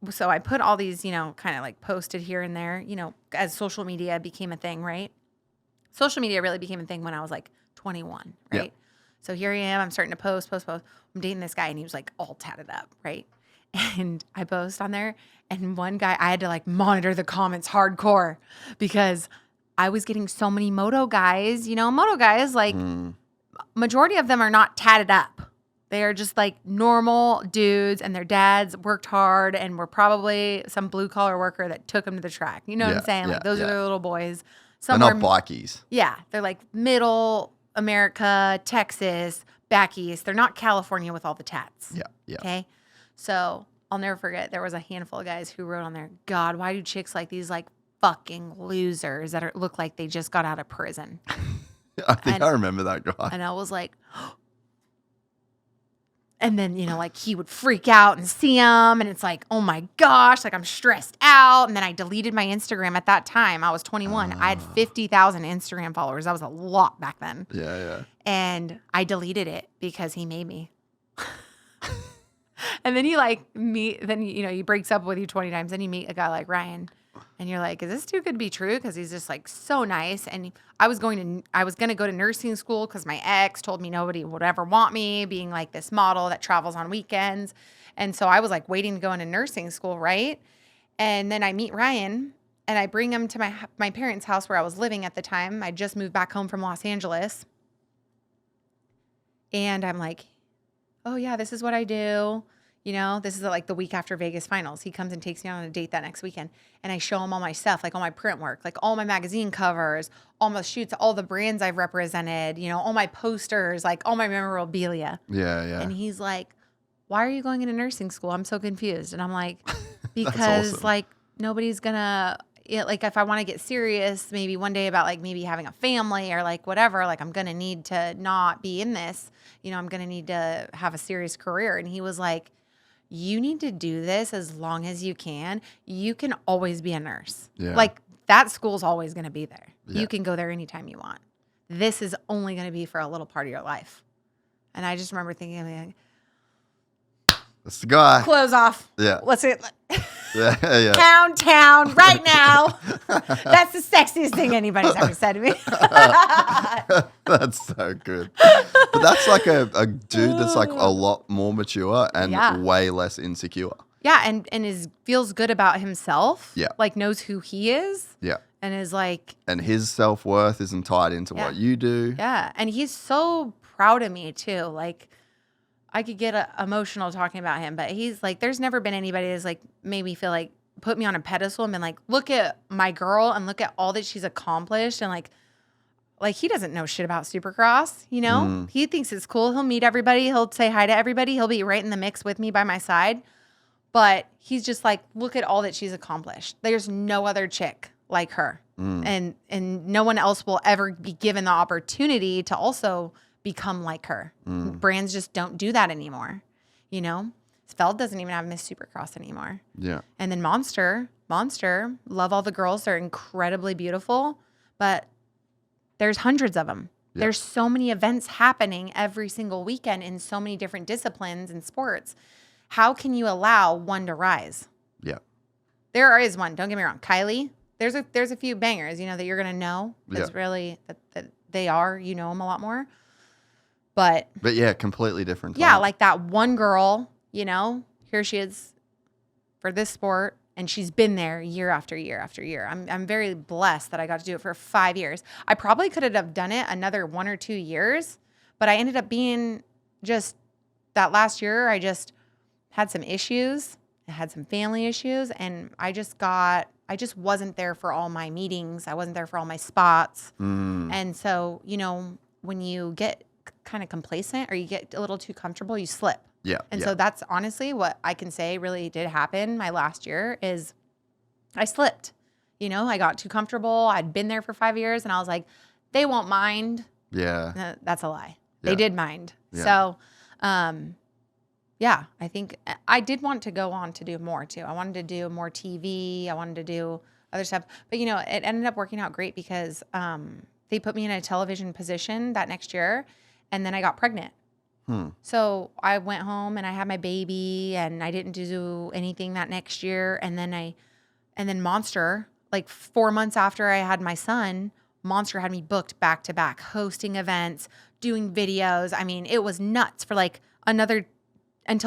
so I put all these, kind of like posted here and there, as social media became a thing, right? Social media really became a thing when I was like 21, right? Yeah. So here I am, I'm starting to post. I'm dating this guy and he was like all tatted up, right? And I post on there, and one guy, I had to like monitor the comments hardcore because I was getting so many moto guys. Moto guys, like majority of them are not tatted up. They are just like normal dudes, and their dads worked hard and were probably some blue collar worker that took them to the track. You know what I'm saying? Like those are their little boys. They're not bikies. Yeah. They're like middle America, Texas, back east. They're not California with all the tats. Yeah. Yeah. Okay. So I'll never forget, there was a handful of guys who wrote on there, God, why do chicks like these like fucking losers that look like they just got out of prison? I think I remember that guy. And I was like, and then, like he would freak out and see him. And it's like, oh my gosh, like I'm stressed out. And then I deleted my Instagram at that time. I was 21. I had 50,000 Instagram followers. That was a lot back then. Yeah, yeah. And I deleted it because he made me. And then he breaks up with you 20 times. Then you meet a guy like Ryan. And you're like, is this too good to be true? Because he's just like so nice. And I was going to go to nursing school because my ex told me nobody would ever want me, being like this model that travels on weekends. And so I was like waiting to go into nursing school, right? And then I meet Ryan, and I bring him to my parents' house where I was living at the time. I just moved back home from Los Angeles. And I'm like, oh yeah, this is what I do. This is like the week after Vegas finals. He comes and takes me on a date that next weekend. And I show him all my stuff, like all my print work, like all my magazine covers, all my shoots, all the brands I've represented, all my posters, like all my memorabilia. Yeah, yeah. And he's like, why are you going into nursing school? I'm so confused. And I'm like, because awesome. like nobody's gonna, like if I want to get serious, maybe one day about like maybe having a family or like whatever, like I'm going to need to not be in this, I'm going to need to have a serious career. And he was like, you need to do this as long as you can. You can always be a nurse. Yeah. Like that school's always going to be there. Yeah. You can go there anytime you want. This is only going to be for a little part of your life. And I just remember thinking, like, that's the guy. clothes off. Yeah. Let's get Yeah, yeah. downtown right now. That's the sexiest thing anybody's ever said to me. That's so good. But that's like a dude that's like a lot more mature and way less insecure. Yeah, and feels good about himself. Yeah. Like knows who he is. Yeah. And is like. And his self-worth isn't tied into what you do. Yeah. And he's so proud of me too. Like I could get emotional talking about him, but he's like, there's never been anybody that's like made me feel like put me on a pedestal and been like, look at my girl and look at all that she's accomplished. And like he doesn't know shit about Supercross, He thinks it's cool. He'll meet everybody. He'll say hi to everybody. He'll be right in the mix with me by my side. But he's just like, look at all that she's accomplished. There's no other chick like her. And no one else will ever be given the opportunity to also become like her. Brands just don't do that anymore. Feld doesn't even have Miss Supercross anymore. Yeah. And then Monster, love all the girls. They're incredibly beautiful, but there's hundreds of them. Yeah. There's so many events happening every single weekend in so many different disciplines and sports. How can you allow one to rise? Yeah. There is one. Don't get me wrong. Kylie, there's a few bangers, that you're going to know. It's really that they are, them a lot more. But yeah, completely different. Yeah, like that one girl, here she is for this sport, and she's been there year after year after year. I'm very blessed that I got to do it for 5 years. I probably could have done it another 1 or 2 years, but I ended up being just that last year. I just had some issues. I had some family issues, and I just wasn't there for all my meetings. I wasn't there for all my spots. And so, when you get kind of complacent or you get a little too comfortable, you slip. Yeah. And so that's honestly what I can say really did happen my last year is I slipped. I got too comfortable. I'd been there for 5 years, and I was like, they won't mind. Yeah. No, that's a lie. Yeah. They did mind. Yeah. So, I think I did want to go on to do more too. I wanted to do more TV. I wanted to do other stuff. But, it ended up working out great because they put me in a television position that next year, and then I got pregnant. So I went home and I had my baby, and I didn't do anything that next year. And then Monster, like 4 months after I had my son, Monster had me booked back to back, hosting events, doing videos. I mean, it was nuts for like until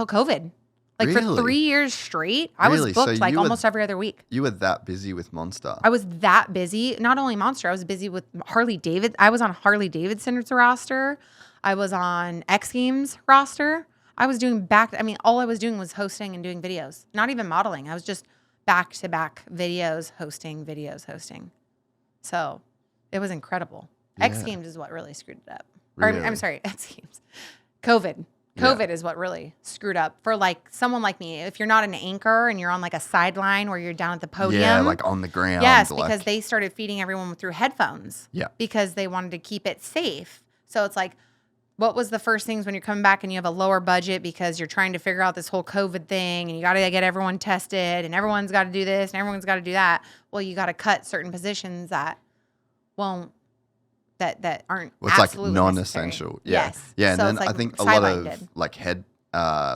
COVID. Like for Really? 3 years straight, I was Really? So booked like you were- almost every other week. You were that busy with Monster. I was that busy. Not only Monster, I was busy with Harley David. I was on Harley Davidson's roster. I was on X Games roster. I was doing all I was doing was hosting and doing videos. Not even modeling. I was just back-to-back videos, hosting. So it was incredible. X Yeah. Games is what really screwed it up. Or, Really? I'm sorry, X Games. COVID. Yeah. COVID is what really screwed up for like someone like me. If you're not an anchor and you're on like a sideline where you're down at the podium. Yeah, like on the ground. Yes, like, because they started feeding everyone through headphones. Yeah. Because they wanted to keep it safe. So it's like, what was the first things when you're coming back and you have a lower budget because you're trying to figure out this whole COVID thing and you got to get everyone tested and everyone's got to do this and everyone's got to do that. Well, you got to cut certain positions that won't, that aren't Well, it's like absolutely non-essential. necessary. Yeah. Yes. Yeah, and So then it's like I think a lot sidelined of it.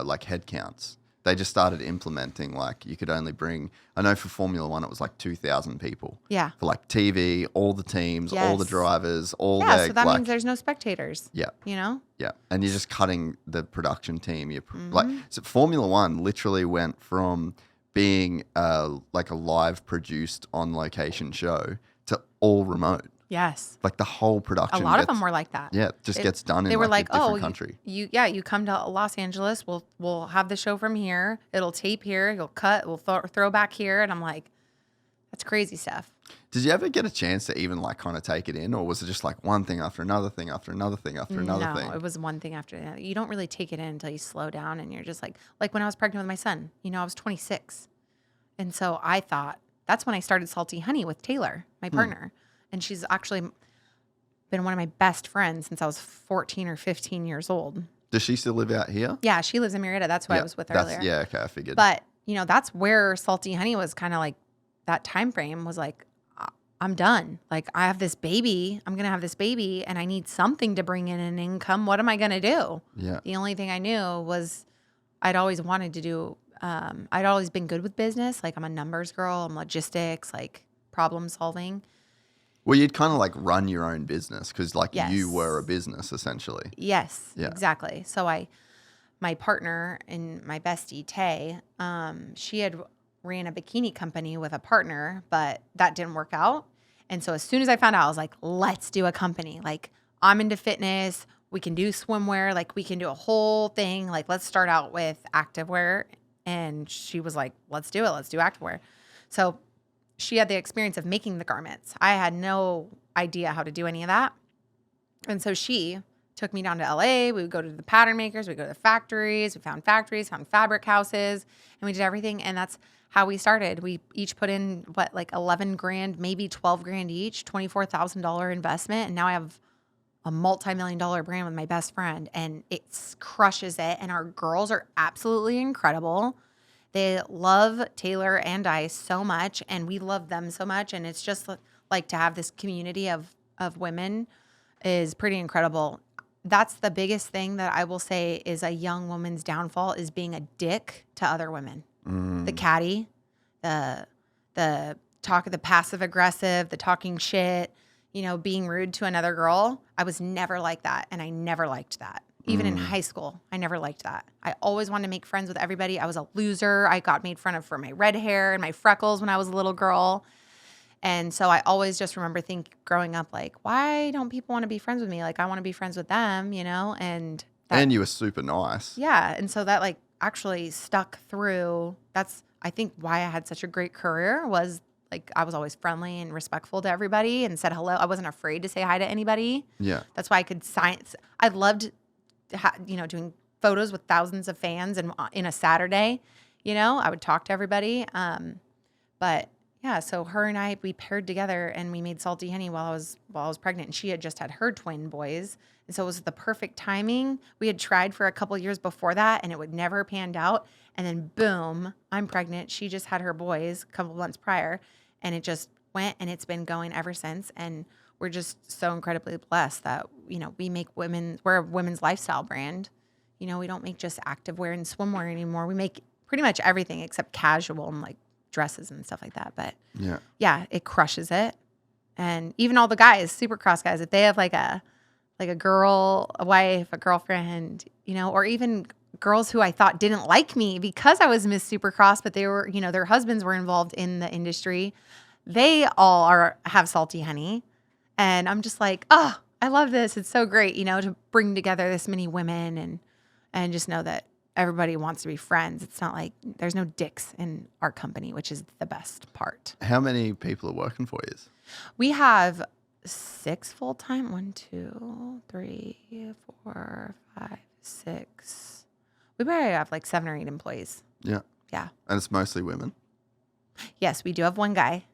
like head counts. They just started implementing like you could only bring. I know for Formula One it was like 2,000 people. Yeah. For like TV, all the teams, all the Yes. drivers, all Yeah, their so that like, means there's no spectators. yeah. You know? Yeah, and you're just cutting the production team. You Mm-hmm. like so Formula One literally went from being like a live produced on location show to all remote. Yes. Like the whole A production. lot of gets- them were like that. Yeah, it just gets done in They were like, a different "Oh, country. you come to Los Angeles. We'll have the show from here. It'll tape here. You'll cut. We'll throw back here." And I'm like, "That's crazy stuff." Did you ever get a chance to even like kind of take it in, or was it just like one thing after another thing after another thing after another No, thing? it was one thing after another. You don't really take it in until you slow down and you're just like when I was pregnant with my son. You know, I was 26, and so I thought that's when I started Salty Honey with Taylor, my partner, and she's actually been one of my best friends since I was 14 or 15 years old. Does she still live out here? Yeah, she lives in Marietta. That's who I was with earlier. Yeah, okay, I figured. But, you know, that's where Salty Honey was kind of like that time frame was like, I'm done. Like, I have this baby. I'm going to have this baby and I need something to bring in an income. What am I going to do? Yeah. The only thing I knew was I'd always wanted to do, I'd always been good with business. Like, I'm a numbers girl. I'm logistics, like problem solving. Well, you'd kind of like run your own business because like Yes. you were a business essentially. Yes, Yeah. exactly. So my partner and my bestie, Tay, she had ran a bikini company with a partner, but that didn't work out. And so as soon as I found out, I was like, let's do a company. Like, I'm into fitness. We can do swimwear. Like, we can do a whole thing. Like, let's start out with activewear. And she was like, let's do it. Let's do activewear. So she had the experience of making the garments. I had no idea how to do any of that. And so she took me down to LA. We would go to the pattern makers. We'd go to the factories. We found factories, found fabric houses, and we did everything. And that's how we started. We each put in like 11 grand, maybe 12 grand each, $24,000 investment. And now I have a multi-million-dollar brand with my best friend, and it crushes it. And our girls are absolutely incredible. They love Taylor and I so much, and we love them so much. And it's just like to have this community of women is pretty incredible. That's the biggest thing that I will say is a young woman's downfall is being a dick to other women. The catty, the the passive aggressive, the talking shit, you know, being rude to another girl. I was never like that, and I never liked that. Even in high school, I never liked that. I always wanted to make friends with everybody. I was a loser. I got made fun of for my red hair and my freckles when I was a little girl. And so I always just remember growing up, like, why don't people want to be friends with me? Like, I want to be friends with them, you know? And you were super nice. yeah. And so that like actually stuck through. That's, I think, why I had such a great career was like I was always friendly and respectful to everybody and said hello. I wasn't afraid to say hi to anybody. Yeah. That's why I could I loved, doing photos with thousands of fans and in a Saturday, you know, I would talk to everybody. But yeah, so her and I, we paired together and we made Salty Honey while I was pregnant, and she had just had her twin boys. And so it was the perfect timing. We had tried for a couple years before that and it would never panned out. And then boom, I'm pregnant. She just had her boys a couple months prior, and it just went, and it's been going ever since. And we're just so incredibly blessed that, you know, we're a women's lifestyle brand. You know, we don't make just activewear and swimwear anymore. We make pretty much everything except casual and like dresses and stuff like that. But yeah, it crushes it. And even all the guys, Supercross guys, if they have like a girl, a wife, a girlfriend, you know, or even girls who I thought didn't like me because I was Miss Supercross, but they were, their husbands were involved in the industry. They all have salty honey. And I'm just like, oh, I love this. It's so great, to bring together this many women and just know that everybody wants to be friends. It's not like there's no dicks in our company, which is the best part. How many people are working for you? We have 6 full-time. 1, 2, 3, 4, 5, 6. We probably have like 7 or 8 employees. Yeah. Yeah. And it's mostly women? Yes, we do have one guy.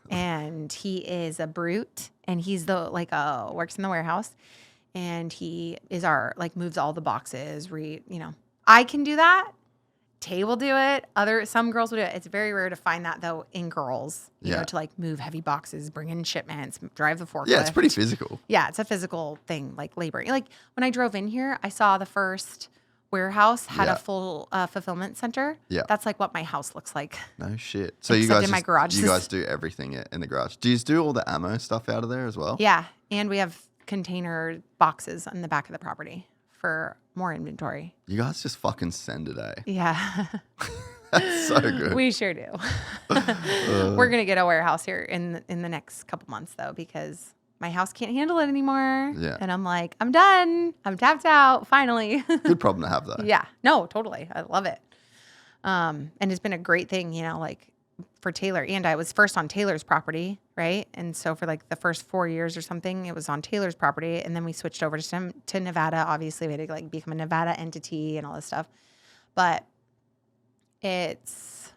And he is a brute, and he's works in the warehouse, and he is moves all the boxes. I can do that. Tay will do it. Some girls will do it. It's very rare to find that though in girls, you know, to move heavy boxes, bring in shipments, drive the forklift. Yeah, it's pretty physical. Yeah, it's a physical thing, like labor. Like when I drove in here, I saw the first warehouse had a full fulfillment center. Yeah. That's like what my house looks like. No shit. So Except in my garage. You guys do everything in the garage. Do you do all the ammo stuff out of there as well? Yeah. And we have container boxes on the back of the property for more inventory. You guys just fucking send it, eh? Yeah. That's so good. We sure do. We're going to get a warehouse here in the next couple months though, because my house can't handle it anymore. Yeah. And I'm like, I'm done. I'm tapped out. Finally. Good problem to have, though. Yeah. No, totally. I love it. And it's been a great thing, for Taylor. And I was first on Taylor's property, right? And so for like the first 4 years or something, it was on Taylor's property. And then we switched over to Nevada. Obviously, we had to become a Nevada entity and all this stuff. But it's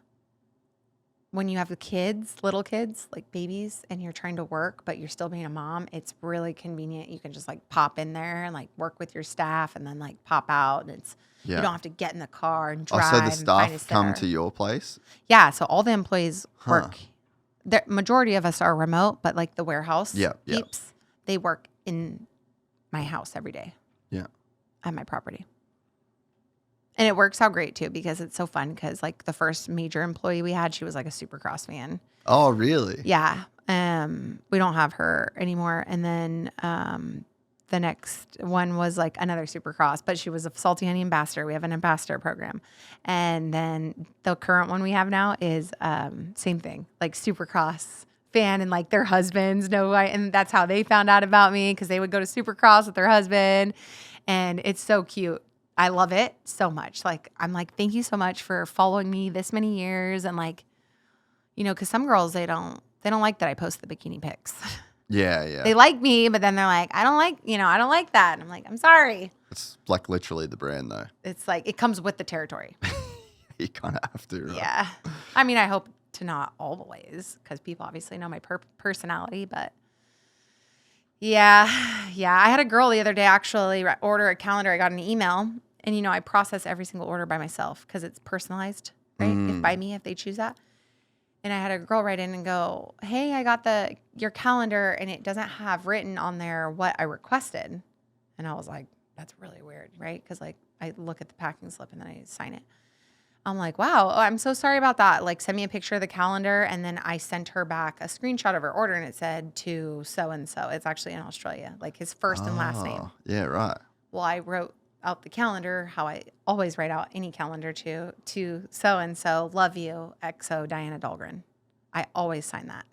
when you have the kids, little kids, like babies, and you're trying to work, but you're still being a mom, it's really convenient. You can just pop in there and work with your staff and then pop out. And you don't have to get in the car and drive. Oh, so the staff come to your place? Yeah. So all the employees work. The majority of us are remote, but the warehouse peeps, they work in my house every day. Yeah. At my property. And it works out great too because it's so fun because the first major employee we had, she was a Supercross fan. Oh, really? Yeah. We don't have her anymore. And then the next one was another Supercross, but she was a Salty Honey ambassador. We have an ambassador program. And then the current one we have now is same thing, Supercross fan, and their husbands know and that's how they found out about me because they would go to Supercross with their husband. And it's so cute. I love it so much. I'm thank you so much for following me this many years. And because some girls, they don't like that I post the bikini pics. Yeah, yeah. They like me, but then they're like, I don't like that. And I'm like, I'm sorry. It's literally the brand though. It's it comes with the territory. You kind of have to, right? Yeah. I mean, I hope to not always because people obviously know my personality, but yeah. I had a girl the other day actually order a calendar. I got an email and, I process every single order by myself because it's personalized, right? If by me, if they choose that. And I had a girl write in and go, hey, I got your calendar and it doesn't have written on there what I requested. And I was like, that's really weird, right? Because I look at the packing slip and then I sign it. I'm like, wow, I'm so sorry about that. Send me a picture of the calendar. And then I sent her back a screenshot of her order and it said to so-and-so. It's actually in Australia, his first and last name. Yeah, right. Well, I wrote out the calendar, how I always write out any calendar to so-and-so, love you, XO, Dianna Dahlgren. I always sign that.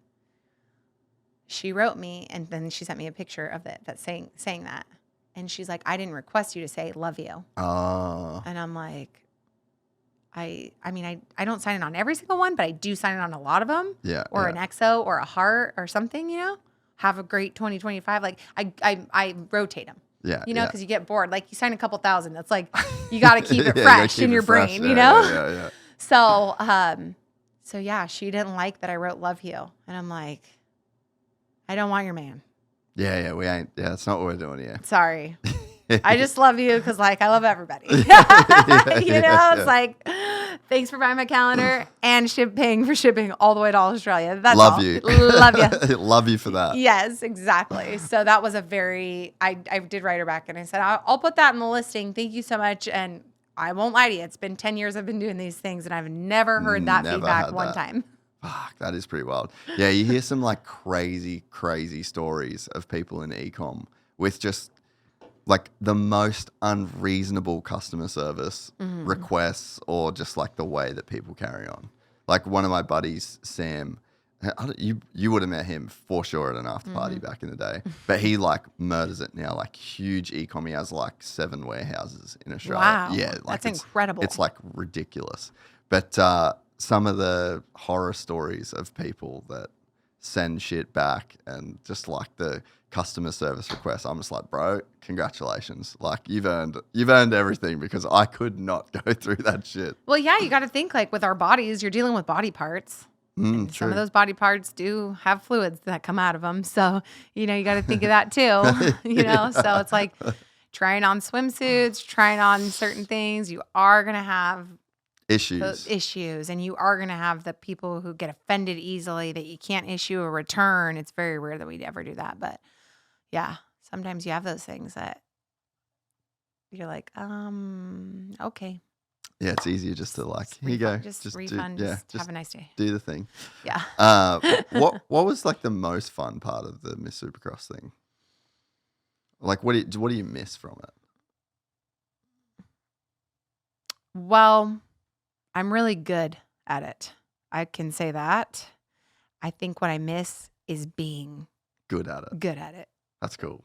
She wrote me and then she sent me a picture of that saying that. And she's like, I didn't request you to say love you. Oh. And I'm like, I mean, I don't sign it on every single one, but I do sign it on a lot of them. Yeah. Or an XO or a heart or something, Have a great 2025. I rotate them. Yeah. Because you get bored. You sign a couple thousand. It's you got to keep it fresh in your brain, Yeah. So, yeah, she didn't like that I wrote love you. And I'm like, I don't want your man. Yeah, we ain't. Yeah, that's not what we're doing here. Sorry. I just love you because I love everybody. It's thanks for buying my calendar and paying for shipping all the way to Australia. That's love all. you. Love you. Love you for that. Yes, exactly. So that was I did write her back and I said, I'll put that in the listing. Thank you so much. And I won't lie to you. It's been 10 years I've been doing these things and I've never heard that feedback one time. Fuck, that is pretty wild. Yeah, you hear some crazy, crazy stories of people in e-com with just like the most unreasonable customer service requests, or just like the way that people carry on. Like one of my buddies, Sam, you would have met him for sure at an after party back in the day, but he like murders it now. Like huge e-com. He has like 7 warehouses in Australia. Wow. Yeah, like That's incredible. It's like ridiculous. But some of the horror stories of people that send shit back and just like the customer service requests, I'm just like, bro, congratulations. Like you've earned everything, because I could not go through that shit. Well, yeah, you got to think like with our bodies, you're dealing with body parts. And some of those body parts do have fluids that come out of them. So, you got to think of that too, So it's like trying on swimsuits, trying on certain things. You are going to have those issues, and you are going to have the people who get offended easily that you can't issue a return. It's very rare that we'd ever do that. But yeah, sometimes you have those things that you're like, okay. Yeah, it's easier just to like, here you go. Just refund. Just have a nice day. Do the thing. Yeah. What was like the most fun part of the Miss Supercross thing? Like, what do you miss from it? Well, I'm really good at it. I can say that. I think what I miss is being good at it. That's cool.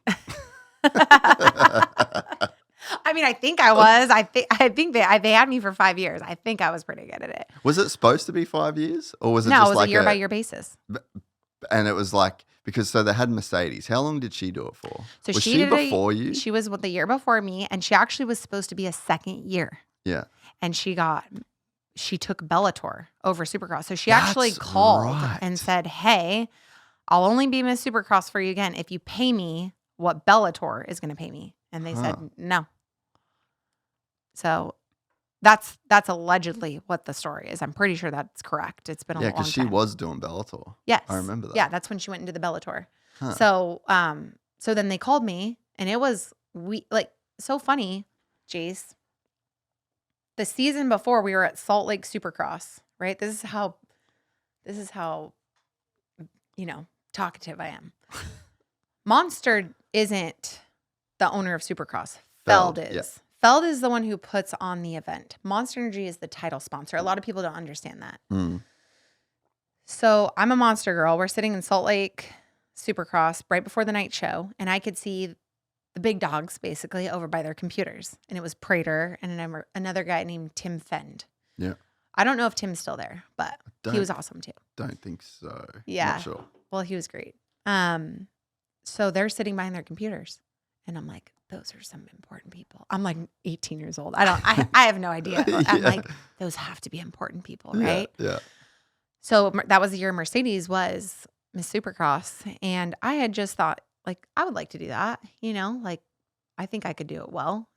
I mean, I think I was. I think they had me for 5 years. I think I was pretty good at it. Was it supposed to be 5 years, or was it no? just It was like a year by year basis. And it was like, because so they had Mercedes. How long did she do it for? So was she before you? She was the year before me, and she actually was supposed to be a second year. Yeah. And she took Bellator over Supercross. So she actually called and said, "Hey, I'll only be Miss Supercross for you again if you pay me what Bellator is going to pay me." And they said no. So that's allegedly what the story is. I'm pretty sure that's correct. It's been a long time. Yeah, because she was doing Bellator. Yes. I remember that. Yeah, that's when she went into the Bellator. Huh. So then they called me, and it was so funny, Jase. The season before, we were at Salt Lake Supercross, right? This is how talkative I am. Monster isn't the owner of Supercross. Feld is. Yeah. Feld is the one who puts on the event. Monster Energy is the title sponsor. A lot of people don't understand that. So I'm a Monster girl. We're sitting in Salt Lake Supercross right before the night show, and I could see the big dogs basically over by their computers. And it was Prater and another guy named Tim Fend. Yeah. I don't know if Tim's still there, but he was awesome too. Don't think so. Yeah. Not sure. Well, he was great. So they're sitting behind their computers, and I'm like, those are some important people. I'm like 18 years old. I have no idea. I'm like, those have to be important people, right? Yeah. So that was the year Mercedes was Miss Supercross. And I had just thought, like, I would like to do that, like, I think I could do it well,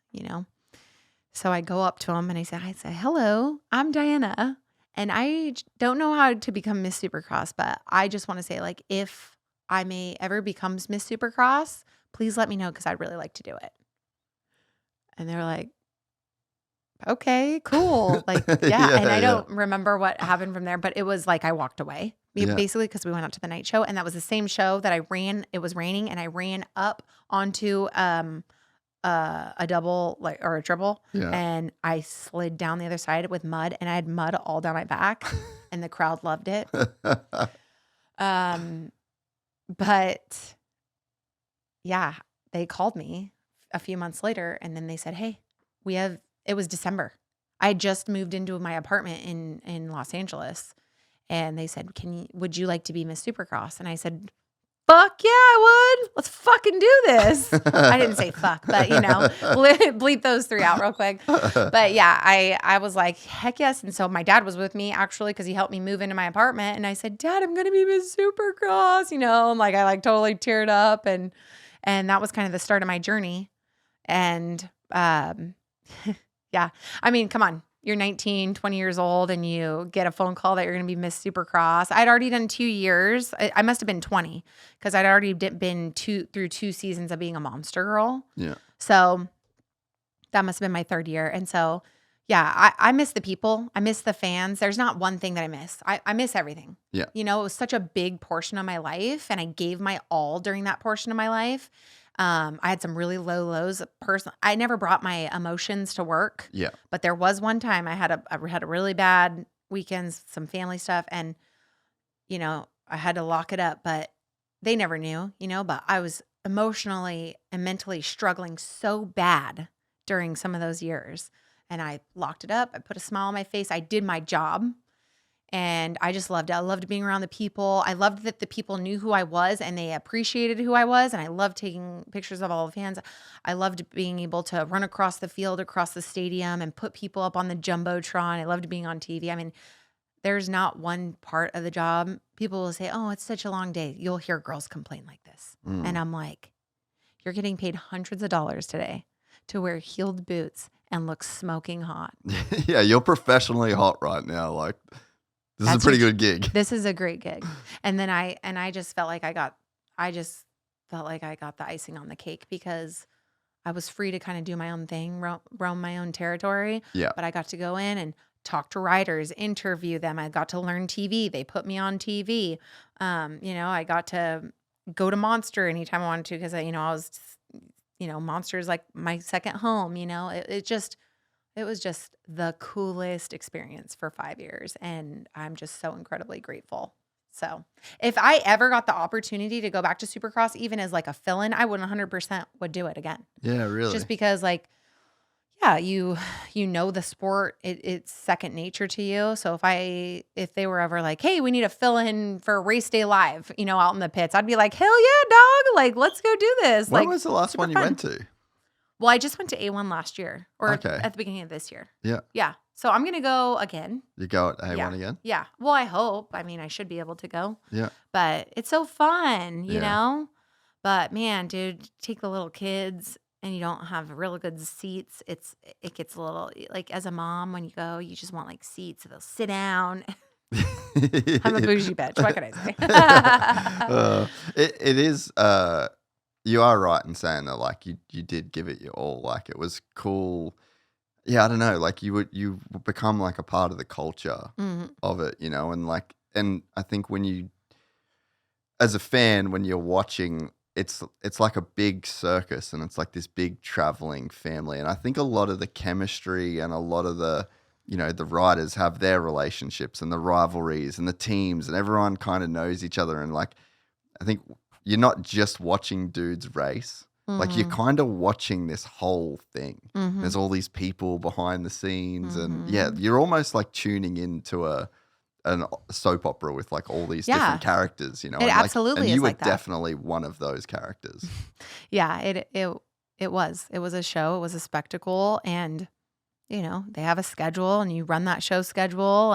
So I go up to him and I say, hello, I'm Dianna. And I don't know how to become Miss Supercross, but I just want to say, like, if I may ever become Miss Supercross, please let me know, because I'd really like to do it. And they're like, okay, cool. Like, yeah. And I don't remember what happened from there, but it was like I walked away basically because we went out to the night show, and that was the same show that I ran. It was raining, and I ran up onto a double or a triple, and I slid down the other side with mud, and I had mud all down my back, and the crowd loved it. But yeah, they called me a few months later, and then they said, hey, it was December. I had just moved into my apartment in Los Angeles, and they said, would you like to be Miss Supercross? And I said, fuck yeah, I would. Let's fucking do this. I didn't say fuck, but bleep those 3 out real quick. But yeah, I was like, heck yes. And so my dad was with me actually, because he helped me move into my apartment. And I said, Dad, I'm going to be Miss Supercross, and like, I totally teared up. And that was kind of the start of my journey. And yeah, I mean, come on. You're 19, 20 years old, and you get a phone call that you're going to be Miss Supercross. I'd already done 2 years. I must have been 20, because I'd already been through 2 seasons of being a Monster girl. Yeah. So that must have been my 3rd year. And so, yeah, I miss the people. I miss the fans. There's not one thing that I miss. I miss everything. Yeah. It was such a big portion of my life, and I gave my all during that portion of my life. I had some really low lows. I never brought my emotions to work. Yeah. But there was one time I had a really bad weekends, some family stuff, and I had to lock it up. But they never knew, But I was emotionally and mentally struggling so bad during some of those years, and I locked it up. I put a smile on my face. I did my job. And I just loved it. I loved being around the people. I loved that the people knew who I was and they appreciated who I was. And I loved taking pictures of all the fans. I loved being able to run across the field, across the stadium, and put people up on the Jumbotron. I loved being on TV. I mean, there's not one part of the job. People will say, oh, it's such a long day. You'll hear girls complain like this. And I'm like, you're getting paid hundreds of dollars today to wear heeled boots and look smoking hot. Yeah, you're professionally hot right now. Like, this is a pretty good gig. This is a great gig. And then I just felt like I got the icing on the cake because I was free to kind of do my own thing, roam my own territory. Yeah. But I got to go in and talk to writers, interview them. I got to learn TV. They put me on TV. I got to go to Monster anytime I wanted to because I was, Monster's like my second home. It was just the coolest experience for 5 years, and I'm just so incredibly grateful. So if I ever got the opportunity to go back to Supercross, even as like a fill-in, I would 100% would do it again. Yeah, really. Just because you know the sport, it's second nature to you. So if they were ever like, hey, we need a fill-in for race day live, out in the pits, I'd be like, hell yeah, dog. Like, let's go do this. When was the last one you went to? Well, I just went to A1 last year or at the beginning of this year. Yeah. Yeah. So I'm going to go again. You go at A1 again? Yeah. Well, I hope. I mean, I should be able to go. Yeah. But it's so fun, you know? But man, dude, take the little kids and you don't have real good seats. It gets a little, like as a mom, when you go, you just want like seats so they'll sit down. I'm a bougie bitch. What can I say? It is... You are right in saying that, like, you did give it your all. Like, it was cool. Yeah, I don't know. Like, you become like a part of the culture of it, and I think when you, as a fan, when you're watching, it's like a big circus and it's like this big traveling family. And I think a lot of the chemistry and a lot of the, the riders have their relationships and the rivalries and the teams and everyone kind of knows each other. And like, I think you're not just watching dudes race. Like, you're kind of watching this whole thing. There's all these people behind the scenes. And yeah, you're almost like tuning into a soap opera with like all these different characters, It absolutely and is you were like that. definitely one of those characters. Yeah, it was. It was a show. It was a spectacle. And, they have a schedule and you run that show schedule.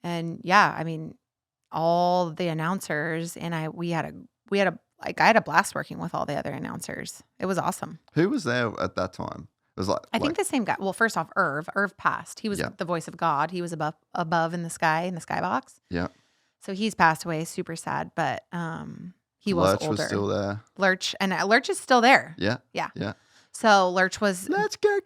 And yeah, I mean, all the announcers and I had a blast working with all the other announcers. It was awesome. Who was there at that time? It was I think the same guy. Well, first off, Irv passed. He was the voice of God. He was above in the skybox. Yeah. So he's passed away. Super sad, but he was Lurch older. was still there. Lurch is still there. Yeah. Yeah. Yeah. So Lurch was. Let's go.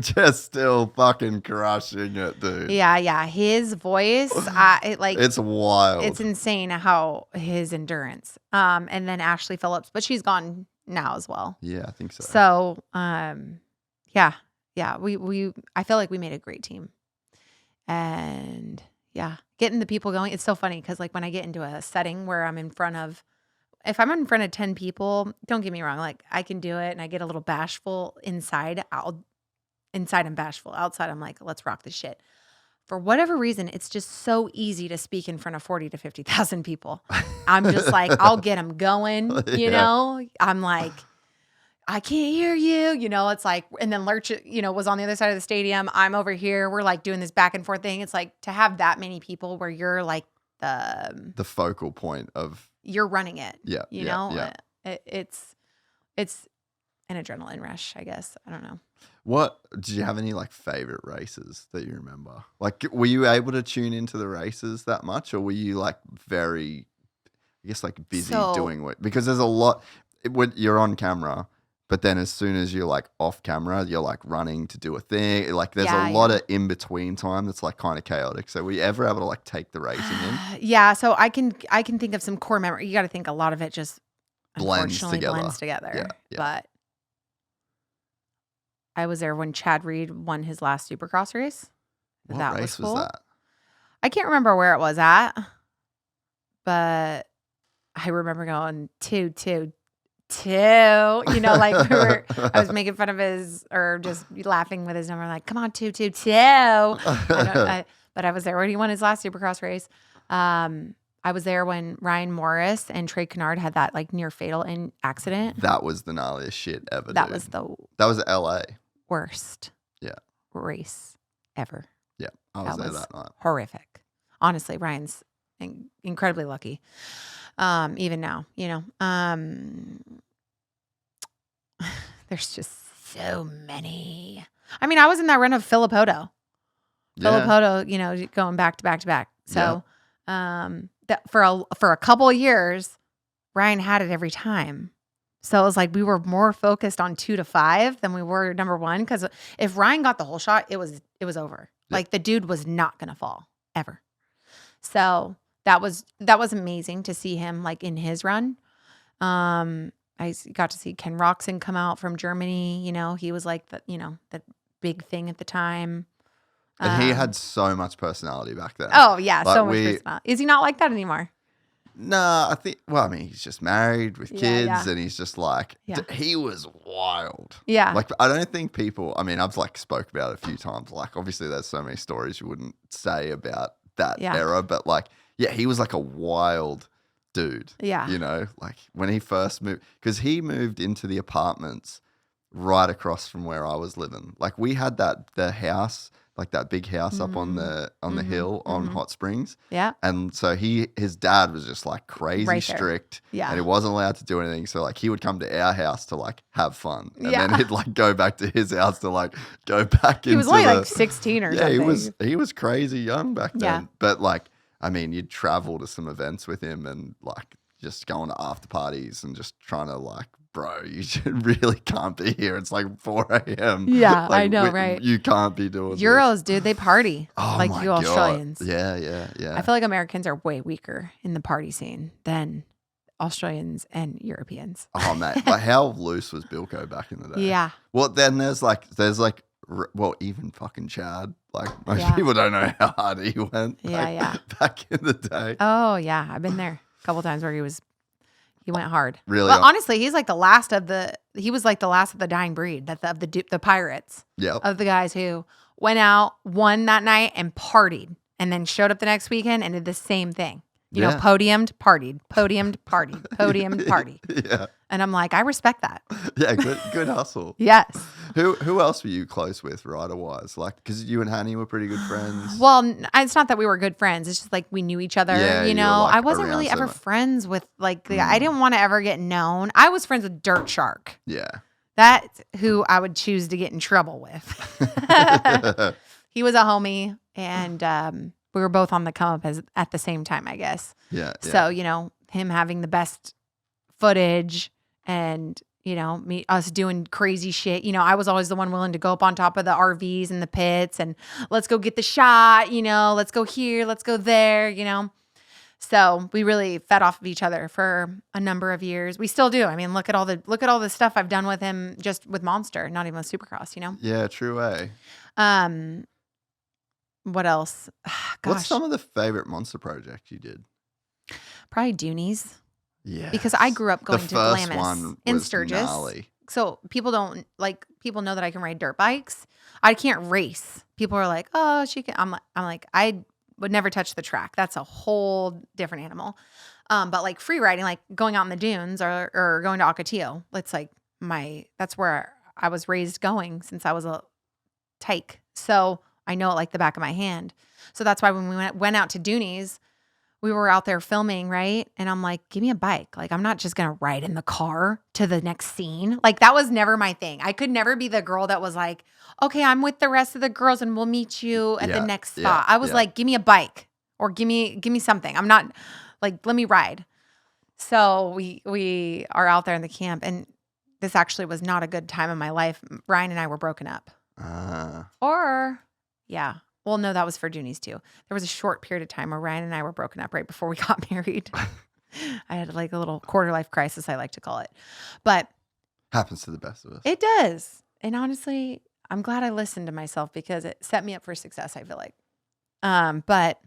Just still fucking crushing it, dude. Yeah. His voice, it's wild. It's insane how his endurance. And then Ashley Phillips, but she's gone now as well. Yeah, I think so. So, yeah. I feel like we made a great team. And yeah, getting the people going. It's so funny because like when I get into a setting where if I'm in front of 10 people, don't get me wrong, like I can do it and I get a little bashful inside. Inside I'm bashful. Outside I'm like, let's rock this shit. For whatever reason, it's just so easy to speak in front of 40 to 50,000 people. I'm just like, I'll get them going, you know? I'm like, I can't hear you, it's like, and then Lurch, was on the other side of the stadium. I'm over here. We're like doing this back and forth thing. It's like to have that many people where you're like the focal point of, you're running it. Yeah. You know, it's an adrenaline rush, I guess. I don't know. What did you have any like favorite races that you remember? Like, were you able to tune into the races that much, or were you like very, I guess, like busy doing what? Because there's a lot when you're on camera, but then as soon as you're like off camera, you're like running to do a thing. Like, there's a lot of in between time that's like kind of chaotic. So, were you ever able to like take the racing in? Yeah. So I can think of some core memory. You got to think a lot of it just unfortunately together. blends together. Yeah, yeah. But I was there when Chad Reed won his last Supercross race. What That race was cool. was that? I can't remember where it was at, but I remember going 2-2-2. You know, like I was making fun of his or just laughing with his number, like, come on, 2-2-2. But I was there when he won his last Supercross race. I was there when Ryan Morris and Trey Kennard had that like near fatal accident. That was the gnarliest shit ever. That dude. was the That was LA. worst Yeah. race ever. Yeah, I was there that night. Horrific. Honestly, Ryan's incredibly lucky. Even now, you know, there's just so many. I mean, I was in that run of Filippo. Yeah. You know, going back to back to back. So, that for a couple of years, Ryan had it every time. So it was like we were more focused on 2 to 5 than we were number 1. Because if Ryan got the whole shot, it was over. Yeah. Like the dude was not gonna fall ever. So that was amazing to see him like in his run. I got to see Ken Roxon come out from Germany. You know, he was like the big thing at the time. And he had so much personality back then. Oh yeah, Like so much personality. Is he not like that anymore? Nah, I think. Well, I mean, he's just married with kids, Yeah. and he's just like Yeah. he was wild. Yeah. Like I don't think people. I mean, I've like spoke about it a few times. Like obviously, there's so many stories you wouldn't say about that Yeah. era, but like yeah, he was like a wild dude. Yeah. You know, like when he first moved, because he moved into the apartments right across from where I was living. Like we had the house. Like that big house up on the hill on Hot Springs. Yeah. And so his dad was just like crazy Right there. strict. Yeah. And he wasn't allowed to do anything. So like he would come to our house to like have fun. And Yeah. then he'd like go back to his house to like go back into He was only like 16 or something. he was crazy young back then. Yeah. But like, I mean, you'd travel to some events with him and like just going to after parties and just trying to like, bro, you really can't be here. It's like 4 a.m. Yeah, Like, I know, right? You can't be doing this. Euros, dude, they party Oh like my you God. Australians. Yeah. I feel like Americans are way weaker in the party scene than Australians and Europeans. Oh man, like how loose was Bilko back in the day? Yeah. Well, then there's even fucking Chad. Like most Yeah. people don't know how hard he went. Yeah, like, yeah. Back in the day. Oh yeah, I've been there a couple times where he went hard. Really? Well, honestly, he was like the last of the dying breed, the pirates. Yep. Of the guys who went out, won that night, and partied, and then showed up the next weekend and did the same thing. You know, Yeah. podiumed, partied, podiumed, party. Yeah. And I'm like, I respect that. Yeah. Good hustle. Yes. Who else were you close with, rider wise? Like, because you and Hanny were pretty good friends. Well, it's not that we were good friends. It's just like we knew each other. Yeah, you you know, were, like, I wasn't around really so ever much. friends with like the I didn't want to ever get known. I was friends with Dirt Shark. Yeah. That's who I would choose to get in trouble with. He was a homie, and we were both on the come up at the same time, I guess. Yeah. So, you know, him having the best footage and, you know, us doing crazy shit. You know, I was always the one willing to go up on top of the RVs and the pits and let's go get the shot, you know, let's go here, let's go there, you know. So we really fed off of each other for a number of years. We still do. I mean, look at all the stuff I've done with him just with Monster, not even with Supercross, you know. Yeah. True. What else? Gosh, What's some of the favorite monster project you did? probably Doonies. Yeah. Because I grew up going to first Glamis one in was Sturgis. gnarly. So people know that I can ride dirt bikes. I can't race. People are like, oh, she can. I'm like, I would never touch the track. That's a whole different animal. But like free riding, like going out in the dunes or going to Ocotillo, it's like that's where I was raised going since I was a tyke. So I know it like the back of my hand. So that's why when we went out to Doonies, we were out there filming, right? And I'm like, give me a bike. Like, I'm not just going to ride in the car to the next scene. Like, that was never my thing. I could never be the girl that was like, okay, I'm with the rest of the girls and we'll meet you at the next spot. I was like, give me a bike or give me something. I'm not like, let me ride. So we are out there in the camp, and this actually was not a good time in my life. Ryan and I were broken up. Yeah. Well, no, that was for Doonies too. There was a short period of time where Ryan and I were broken up right before we got married. I had like a little quarter life crisis, I like to call it. But Happens to the best of us. it does. And honestly, I'm glad I listened to myself because it set me up for success, I feel like. But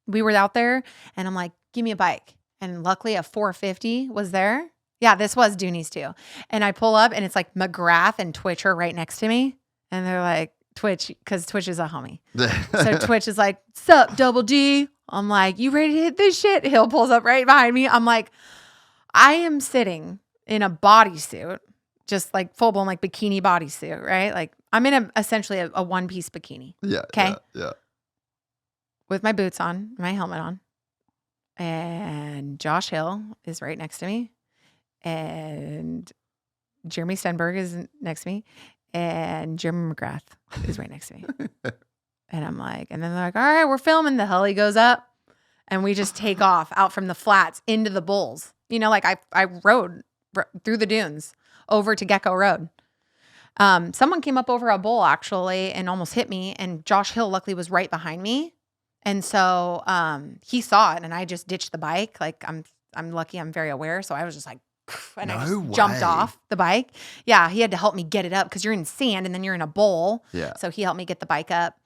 we were out there and I'm like, give me a bike. And luckily a 450 was there. Yeah, this was Dooney's too. And I pull up and it's like McGrath and Twitch are right next to me. And they're like, Twitch, because Twitch is a homie. So Twitch is like, sup, Double D? I'm like, you ready to hit this shit? Hill pulls up right behind me. I'm like, I am sitting in a bodysuit, just like full blown like bikini bodysuit, right? Like I'm in essentially a one piece bikini. Yeah. Okay. Yeah. With my boots on, my helmet on. And Josh Hill is right next to me. And Jeremy Stenberg is next to me. And Jeremy McGrath is right next to me. And I'm like, and then they're like, all right, we're filming. The heli goes up. And we just take off out from the flats into the bulls. You know, like I rode through the dunes over to Gecko Road. Someone came up over a bull actually and almost hit me. And Josh Hill luckily was right behind me. And so he saw it and I just ditched the bike. Like I'm lucky, I'm very aware. So I was just like, and I just jumped off the bike. Yeah, he had to help me get it up because you're in sand and then you're in a bowl. Yeah. So he helped me get the bike up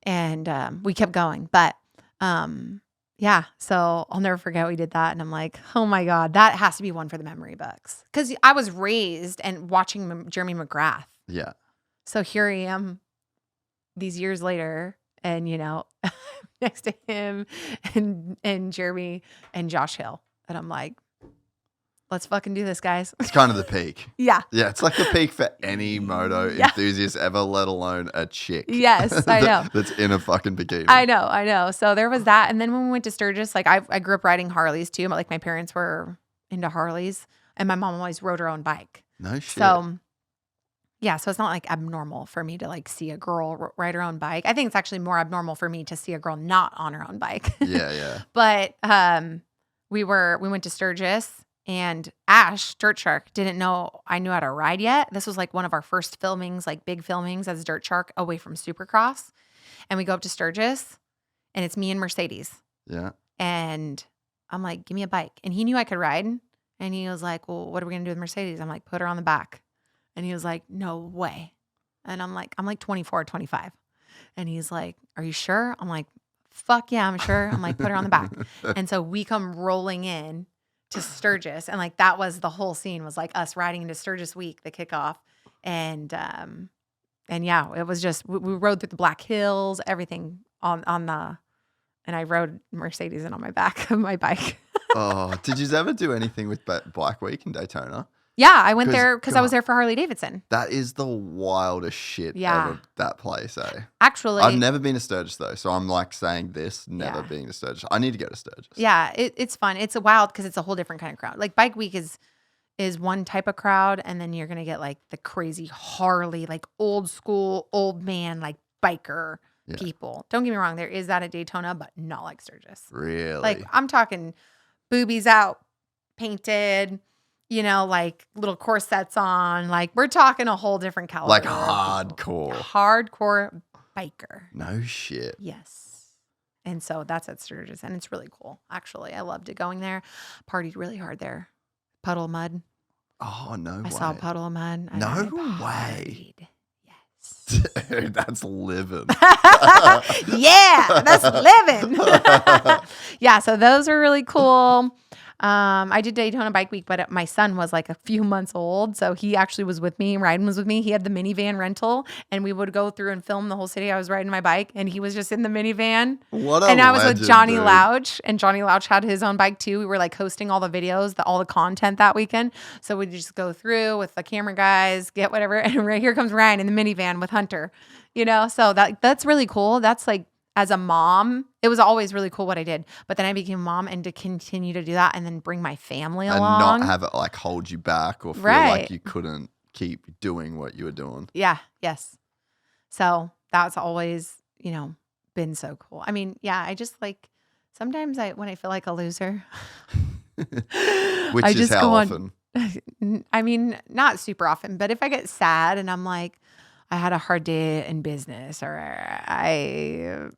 and we kept going. But yeah, so I'll never forget we did that. And I'm like, oh my God, that has to be one for the memory books. Because I was raised and watching Jeremy McGrath. Yeah. So here I am these years later and, you know, next to him and Jeremy and Josh Hill. And I'm like, let's fucking do this, guys. It's kind of the peak. Yeah. Yeah, it's like the peak for any moto enthusiast ever, let alone a chick. Yes, I know. That's in a fucking bikini. I know. So there was that. And then when we went to Sturgis, like I grew up riding Harleys too. Like my parents were into Harleys and my mom always rode her own bike. No shit. So yeah, so it's not like abnormal for me to like see a girl ride her own bike. I think it's actually more abnormal for me to see a girl not on her own bike. Yeah. But we went to Sturgis and Ash, Dirt Shark, didn't know I knew how to ride yet. This was like one of our first filmings, like big filmings as Dirt Shark away from Supercross. And we go up to Sturgis and it's me and Mercedes. Yeah. And I'm like, give me a bike. And he knew I could ride. And he was like, well, what are we going to do with Mercedes? I'm like, put her on the back. And he was like, no way. And I'm like 24, 25. And he's like, are you sure? I'm like, fuck yeah, I'm sure. I'm like, put her on the back. And so we come rolling in to Sturgis. And like, that was the whole scene was like us riding into Sturgis week, the kickoff. And yeah, it was just, we rode through the Black Hills, everything on the, and I rode Mercedes in on my back of my bike. Oh, did you ever do anything with Bike Week in Daytona? Yeah, I went there because I was there for Harley Davidson. That is the wildest shit ever, that place, eh? Actually, I've never been to Sturgis though, so I'm like saying this, never being to Sturgis. I need to go to Sturgis. Yeah, it's fun. It's a wild because it's a whole different kind of crowd. Like Bike Week is one type of crowd, and then you're gonna get like the crazy Harley, like old school, old man, like biker people. Don't get me wrong, there is that at Daytona, but not like Sturgis. Really? Like I'm talking boobies out, painted. You know, like little corsets on. Like we're talking a whole different caliber. Like hardcore. Hardcore biker. No shit. Yes. And so that's at Sturgis. And it's really cool. Actually, I loved it going there. Partied really hard there. Puddle of mud. Oh, no way. I saw a puddle of mud. No way. Yes. Dude, that's living. Yeah, that's living. Yeah, so those are really cool. I did Daytona Bike Week, but my son was like a few months old. So he actually was with me. Ryden was with me. He had the minivan rental and we would go through and film the whole city. I was riding my bike and he was just in the minivan. What a And I was legend, with Johnny dude. Louch, and Johnny Louch had his own bike too. We were like hosting all the videos, all the content that weekend. So we'd just go through with the camera guys, get whatever. And right here comes Ryan in the minivan with Hunter, you know? So that's really cool. That's like, as a mom, it was always really cool what I did. But then I became a mom, and to continue to do that and then bring my family along. And not have it like hold you back or feel like you couldn't keep doing what you were doing. Yeah. Yes. So that's always, you know, been so cool. I mean, yeah, I just like, sometimes when I feel like a loser. Which I is just how go often? I mean, not super often, but if I get sad and I'm like, I had a hard day in business, or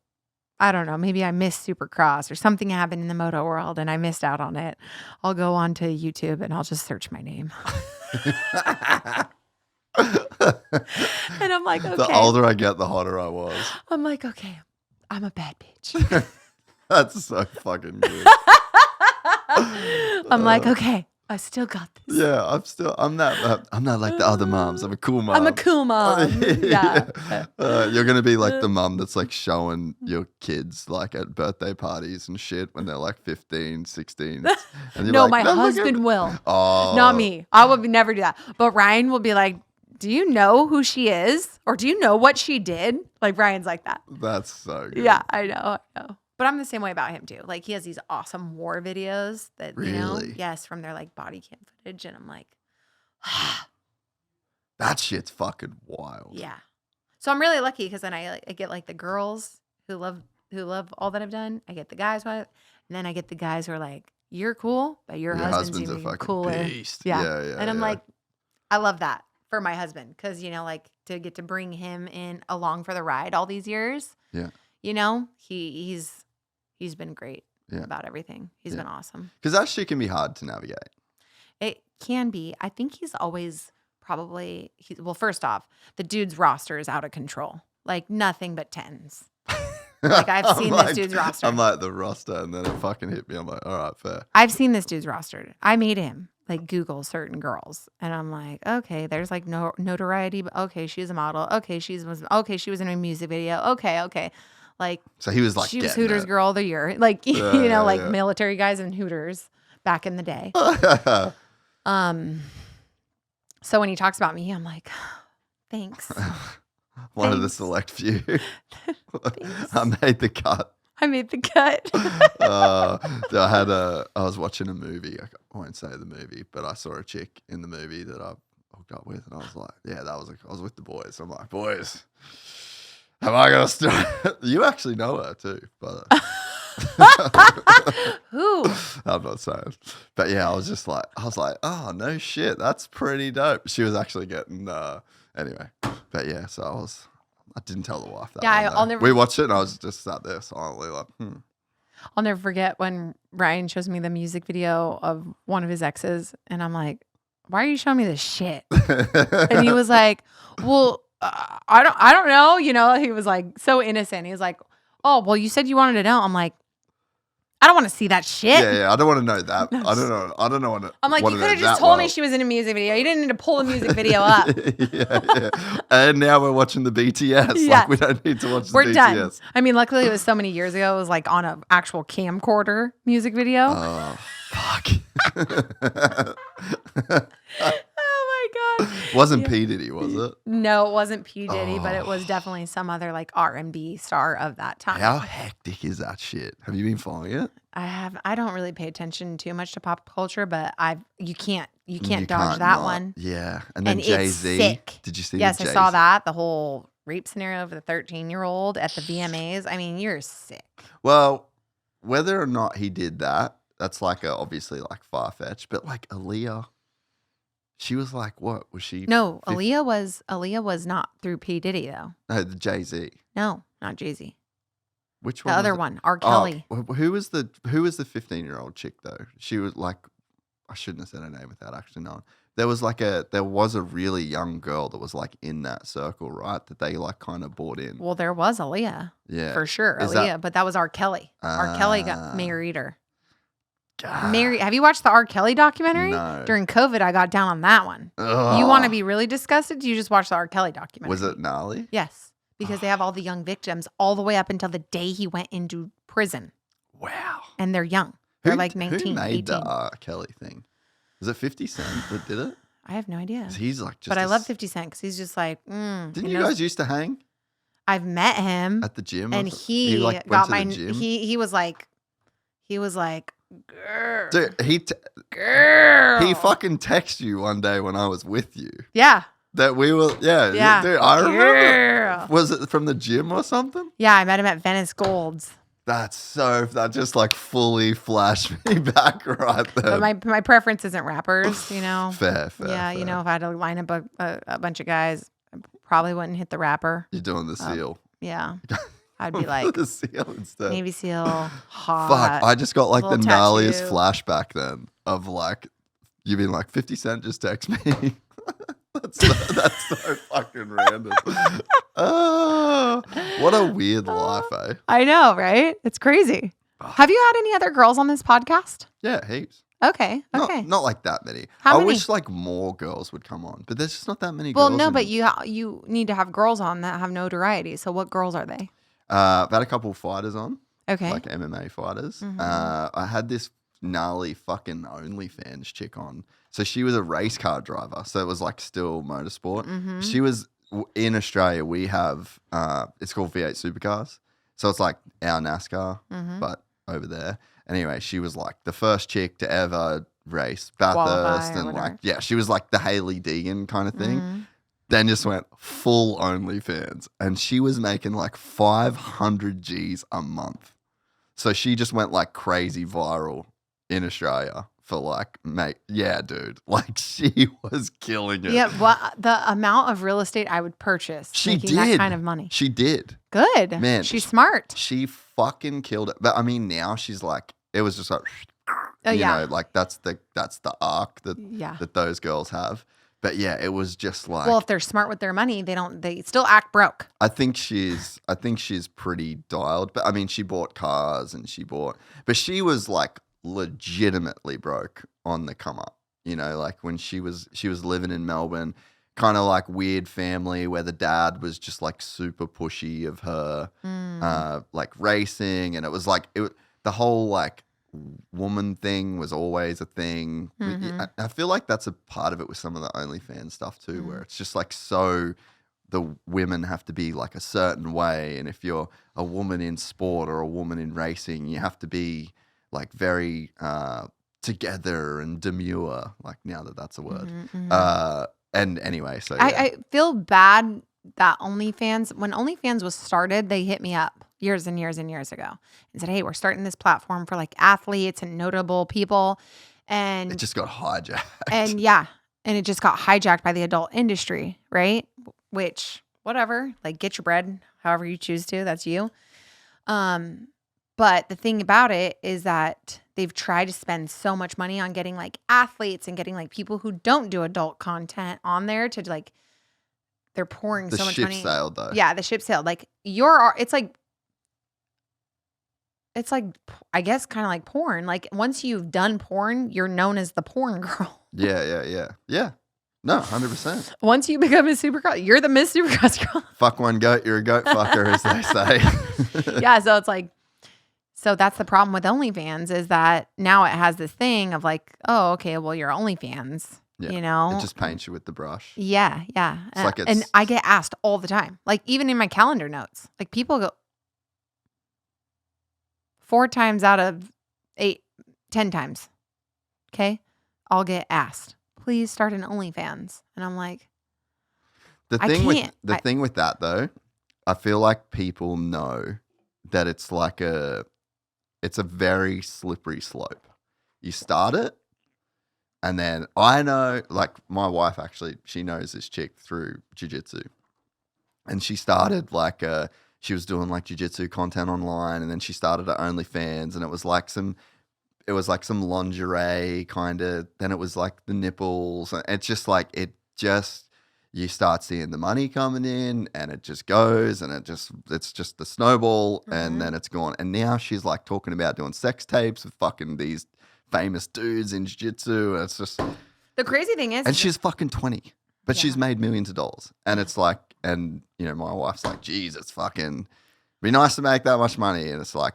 I don't know, maybe I missed Supercross or something happened in the moto world and I missed out on it, I'll go on to YouTube and I'll just search my name. And I'm like, okay. The older I get, the hotter I was. I'm like, okay, I'm a bad bitch. That's so fucking good. I'm like, okay, I still got this. Yeah, I'm not like the other moms. I'm a cool mom. I'm a cool mom. Yeah. You're going to be like the mom that's like showing your kids like at birthday parties and shit when they're like 15, 16. And you're No, like, my husband will. Oh. Not me. I would never do that. But Ryan will be like, do you know who she is? Or do you know what she did? Like Ryan's like that. That's so good. Yeah, I know. But I'm the same way about him too. Like he has these awesome war videos that, you know, Really? yes, from their like body cam footage. And I'm like, That shit's fucking wild. yeah. So I'm really lucky because then I get like the girls who love all that I've done. I get the guys, and then I get the guys who are like, you're cool, but your husband's a even fucking cooler. beast. Yeah. Yeah. And I'm like, I love that for my husband because, you know, like to get to bring him in along for the ride all these years. Yeah. You know, he's been great Yeah. about everything. He's been awesome. Because that shit can be hard to navigate. It can be. I think he's always probably, well, first off, the dude's roster is out of control. Like nothing but 10s. Like I've seen this dude's roster. I'm like the roster, and then it fucking hit me. I'm like, all right, fair. I've seen this dude's roster. I made him like Google certain girls, and I'm like, okay, there's like no notoriety, but okay, she's a model. Okay, she was in a music video. Okay, like So he was like, she was getting Hooters it. Girl of the Year, like like military guys and Hooters back in the day. So when he talks about me, I'm like, thanks. One of the select few. I made the cut. I made the cut. I was watching a movie. I won't say the movie, but I saw a chick in the movie that I hooked up with, and I was like, yeah, I was with the boys. I'm like, boys, am I gonna start? You actually know her too, but Who? I'm not saying. But yeah, I was like, oh no shit, that's pretty dope. She was actually getting anyway. But yeah, so I didn't tell the wife that. Yeah, I'll never. We watched it, and I was just sat there silently like, I'll never forget when Ryan shows me the music video of one of his exes, and I'm like, "Why are you showing me this shit?" And he was like, "Well, I don't know." You know, he was like so innocent. He was like, "Oh, well, you said you wanted to know." I'm like, "I don't want to see that shit." Yeah, I don't want to know that. I don't know. I'm like, you could have just told me she was in a music video. You didn't need to pull the music video up. yeah. And now we're watching the BTS. Yeah. Like, we don't need to watch the We're BTS. done. I mean, luckily it was so many years ago. It was like on an actual camcorder music video. Oh, fuck. Oh my God. Wasn't P. Diddy, was it? No, it wasn't P. Diddy, but it was definitely some other like R&B star of that time. How hectic is that shit? Have you been following it? I don't really pay attention too much to pop culture, but you can't dodge can't that not. one. Yeah. And then And Jay-Z. it's sick. Did you see Yes, the I Jay-Z? saw that. The whole rape scenario of the 13-year-old at the VMAs. I mean, you're sick. Well, whether or not he did that, that's like obviously like far-fetched, but like Aaliyah, she was like, what was she? No, Aaliyah was not through P. Diddy though. No, the Jay-Z. No, not Jay-Z. Which The one? other was it? one, R. Kelly. Oh, who was the 15-year-old chick though? She was like, I shouldn't have said her name without actually knowing. There was a really young girl that was like in that circle, right? That they like kind of bought in. Well, there was Aaliyah. Yeah. For sure. Is Aaliyah, but that was R. Kelly. R. Kelly married her. God. Have you watched the R. Kelly documentary? No. During COVID, I got down on that one. Ugh. You want to be really disgusted? You just watch the R. Kelly documentary. Was it gnarly? Yes, because they have all the young victims all the way up until the day he went into prison. Wow. And they're young. They're like 19, Who made 18. the R. Kelly thing? Was it 50 Cent that did it? I have no idea. 'Cause he's like just. But I love 50 Cent because he's just like, Didn't you guys used to hang I've met him. at the gym? And he like, got went my, to the gym? he was like, girl. Dude, Girl. he fucking texted you one day when I was with you. Yeah. That we were, Yeah. dude, I remember. Girl. Was it from the gym or something? Yeah, I met him at Venice Gold's. That just like fully flashed me back right there. But my preference isn't rappers, you know. Fair. Yeah, you know, if I had to line up a bunch of guys, I probably wouldn't hit the rapper. You're doing the seal. Yeah. I'd be like, the seal instead. Navy SEAL, hot. Fuck, I just got like the little gnarliest tattoo. flashback then of like, you being like, 50 Cent just text me. That's so fucking random. What a weird life, eh? I know, right? It's crazy. Have you had any other girls on this podcast? Yeah, heaps. Okay. Okay. Not like that many. How I many? wish like more girls would come on, but there's just not that many Well, girls. no, but you need to have girls on that have notoriety. So what girls are they? I've had a couple fighters on, Okay. like MMA fighters. Mhm. I had this gnarly fucking OnlyFans chick on. So she was a race car driver. So it was like still motorsport. Mhm. She was in Australia. We have it's called V8 Supercars. So it's like our NASCAR, Mhm. but over there. Anyway, she was like the first chick to ever race Qualify Bathurst, or and like whatever. yeah, she was like the Haley Deegan kind of thing. Mhm. Then just went full OnlyFans, and she was making like 500 G's a month. So she just went like crazy viral in Australia for like, mate, yeah, dude, like she was killing it. Yeah, the amount of real estate I would purchase She making that did. kind of money. She did. Good. Man, She's smart. She fucking killed it. But I mean, now she's like, it was just like, Oh, you yeah. know, like that's the arc that Yeah. that those girls have. But yeah, it was just like, Well, if they're smart with their money, they still act broke. I think she's pretty dialed. But I mean, she bought cars and but she was like legitimately broke on the come up. You know, like when she was living in Melbourne, kind of like weird family where the dad was just like super pushy of her, like racing, and it was like the whole like woman thing was always a thing. I feel like that's a part of it with some of the OnlyFans stuff too, where it's just like so the women have to be like a certain way, and if you're a woman in sport or a woman in racing, you have to be like very together and demure, like now that's a word. And anyway, so yeah. I feel bad that OnlyFans, when OnlyFans was started, they hit me up years and years and years ago and said, hey, we're starting this platform for like athletes and notable people. And it just got hijacked. and it just got hijacked by the adult industry, right? Which, whatever, like get your bread however you choose to, that's you. But the thing about it is that they've tried to spend so much money on getting like athletes and getting like people who don't do adult content on there to like, they're pouring so much money. The ship sailed though. Yeah, the ship sailed. Like it's like, I guess kind of like porn. Like once you've done porn, you're known as the porn girl. Yeah. No, 100%. Once you become a Supercross, you're the Miss Supercross girl. Fuck one goat, you're a goat fucker, as they say. Yeah, so it's like, so that's the problem with OnlyFans is that now it has this thing of like, oh, okay, well, you're OnlyFans, Yeah, you know? It just paints you with the brush. Yeah. It's like and I get asked all the time, like even in my calendar notes, like people go 4 times out of 8, 10 times. Okay. I'll get asked, please start an OnlyFans. And I'm like, The I thing can't. thing with that though, I feel like people know that it's like it's a very slippery slope. You start it, and then I know, like my wife actually, she knows this chick through jiu-jitsu. And she started like she was doing like jiu-jitsu content online, and then she started her OnlyFans, and it was like some lingerie kind of, then it was like the nipples. And it's just like you start seeing the money coming in, and it just goes, and it's just the snowball, and then it's gone. And now she's like talking about doing sex tapes with fucking these famous dudes in jiu-jitsu. And it's just, the crazy thing is, and she's fucking 20, but Yeah. she's made millions of dollars. And it's like, and you know, my wife's like, geez, it's fucking be nice to make that much money. And it's like,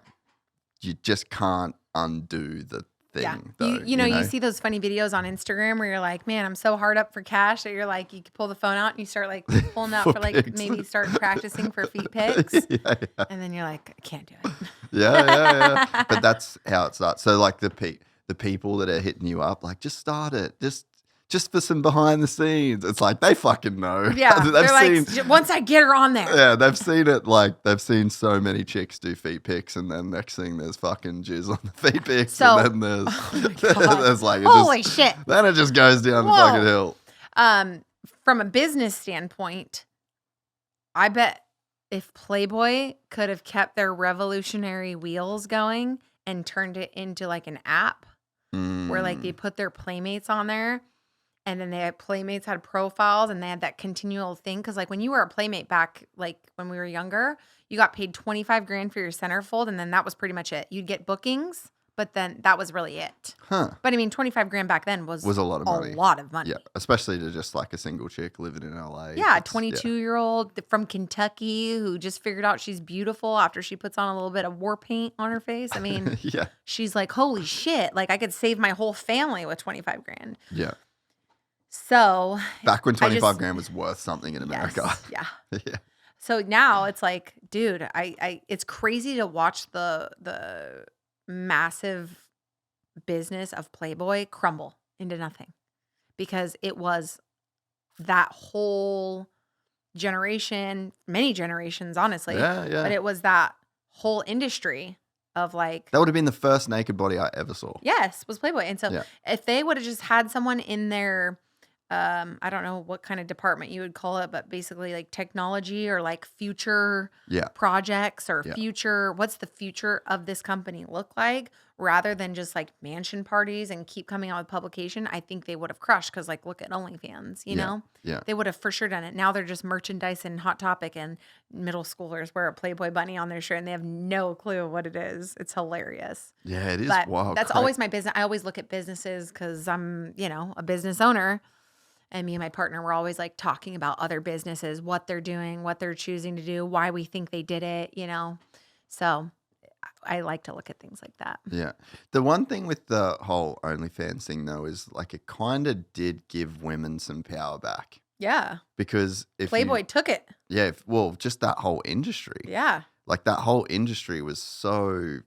you just can't undo the thing. Though, you know, you see those funny videos on Instagram where you're like, man, I'm so hard up for cash that you're like, you can pull the phone out and you start like pulling out for like pics. maybe start practicing for feet pics. yeah. And then you're like, I can't do it. Yeah. But that's how it starts. So like the people that are hitting you up, like just start it, just for some behind the scenes. It's like they fucking know. Yeah, they've they're seen. like, once I get her on there. Yeah, they've seen it. Like they've seen so many chicks do feet pics, and then next thing there's fucking jizz on the feet pics, So- and then there's Oh my God. there's like Holy shit. then it just goes down the Whoa. fucking hill. From a business standpoint, I bet if Playboy could have kept their revolutionary wheels going and turned it into like an app where like they put their playmates on there, and then they had playmates had profiles and they had that continual thing. Cause like when you were a playmate back, like when we were younger, you got paid 25 grand for your centerfold. And then that was pretty much it. You'd get bookings, but then that was really it. Huh. But I mean, 25 grand back then was a lot of money. A lot of money. Yeah, especially to just like a single chick living in LA. Yeah, a 22-year-old from Kentucky who just figured out she's beautiful after she puts on a little bit of war paint on her face. I mean, yeah. She's like, holy shit, like I could save my whole family with 25 grand. Yeah. So back when 25 grand was worth something in America. Yes, yeah. Yeah. So now it's like, dude, I it's crazy to watch the massive business of Playboy crumble into nothing, because it was that whole generation, many generations, honestly. Yeah, yeah. But it was that whole industry of like, that would have been the first naked body I ever saw. yes, was Playboy. And so if they would have just had someone in their I don't know what kind of department you would call it, but basically like technology or like future projects or future, what's the future of this company look like, rather than just like mansion parties and keep coming out with publication, I think they would have crushed. Cause like, look at OnlyFans, you know? Yeah. They would have for sure done it. Now they're just merchandise and Hot Topic, and middle schoolers wear a Playboy bunny on their shirt and they have no clue what it is. It's hilarious. Yeah, it is wild. That's always my business. I always look at businesses because I'm, a business owner. And me and my partner were always like talking about other businesses, what they're doing, what they're choosing to do, why we think they did it, So I like to look at things like that. Yeah. The one thing with the whole OnlyFans thing, though, is like it kind of did give women some power back. Yeah. Because if Playboy took it. Yeah. Well, just that whole industry. Yeah. Like that whole industry was so...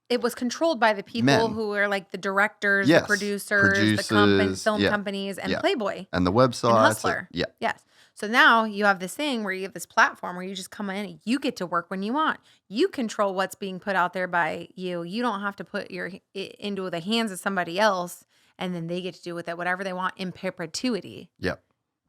It was controlled by the people who were like the directors, yes. the producers, the film companies, and Playboy. And the website. And Hustler. Yeah. Yes. So now you have this thing where you have this platform where you just come in and you get to work when you want. You control what's being put out there by you. You don't have to put into the hands of somebody else, and then they get to do with it whatever they want in perpetuity. Yep.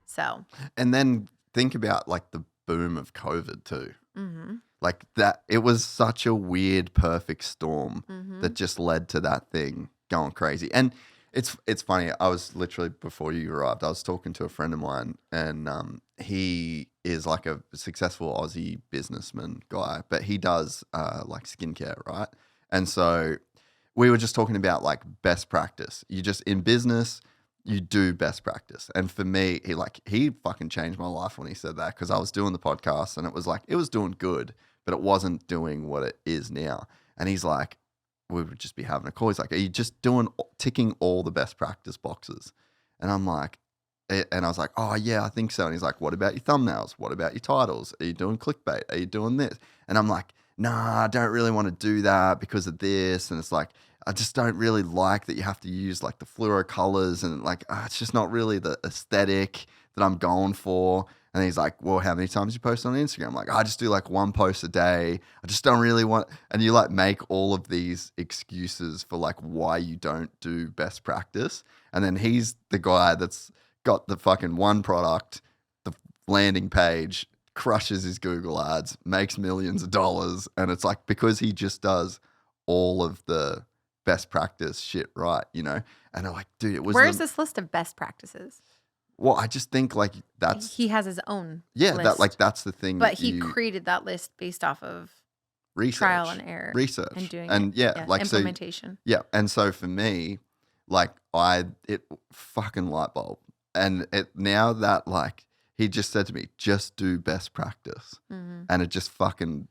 So. And then think about like the boom of COVID too. Mm-hmm. Like that, it was such a weird, perfect storm that just led to that thing going crazy. And it's funny. I was literally, before you arrived, I was talking to a friend of mine, and he is like a successful Aussie businessman guy, but he does like skincare, right? And so we were just talking about like best practice. You just, in business, you do best practice. And for me, he fucking changed my life when he said that, because I was doing the podcast and it was like, it was doing good, but it wasn't doing what it is now. And he's like, we would just be having a call. He's like, are you just ticking all the best practice boxes? And I'm like, and I was like, oh yeah, I think so. And he's like, what about your thumbnails? What about your titles? Are you doing clickbait? Are you doing this? And I'm like, nah, I don't really want to do that because of this. And it's like, I just don't really like that you have to use like the fluoro colors, and like, it's just not really the aesthetic that I'm going for. And he's like, well, how many times you post on Instagram? I'm like, I just do like one post a day. I just don't really want, and you like make all of these excuses for like why you don't do best practice. And then he's the guy that's got the fucking one product, the landing page, crushes his Google ads, makes millions of dollars. And it's like, because he just does all of the best practice shit right, And I'm like, dude, it was... Where's this list of best practices? Well, I just think like that's... He has his own list. That's the thing. But he created that list based off of research, trial and error. Research. And doing like implementation. So, and so for me, like it fucking light bulb. And now that like, he just said to me, just do best practice. Mm-hmm. And it just fucking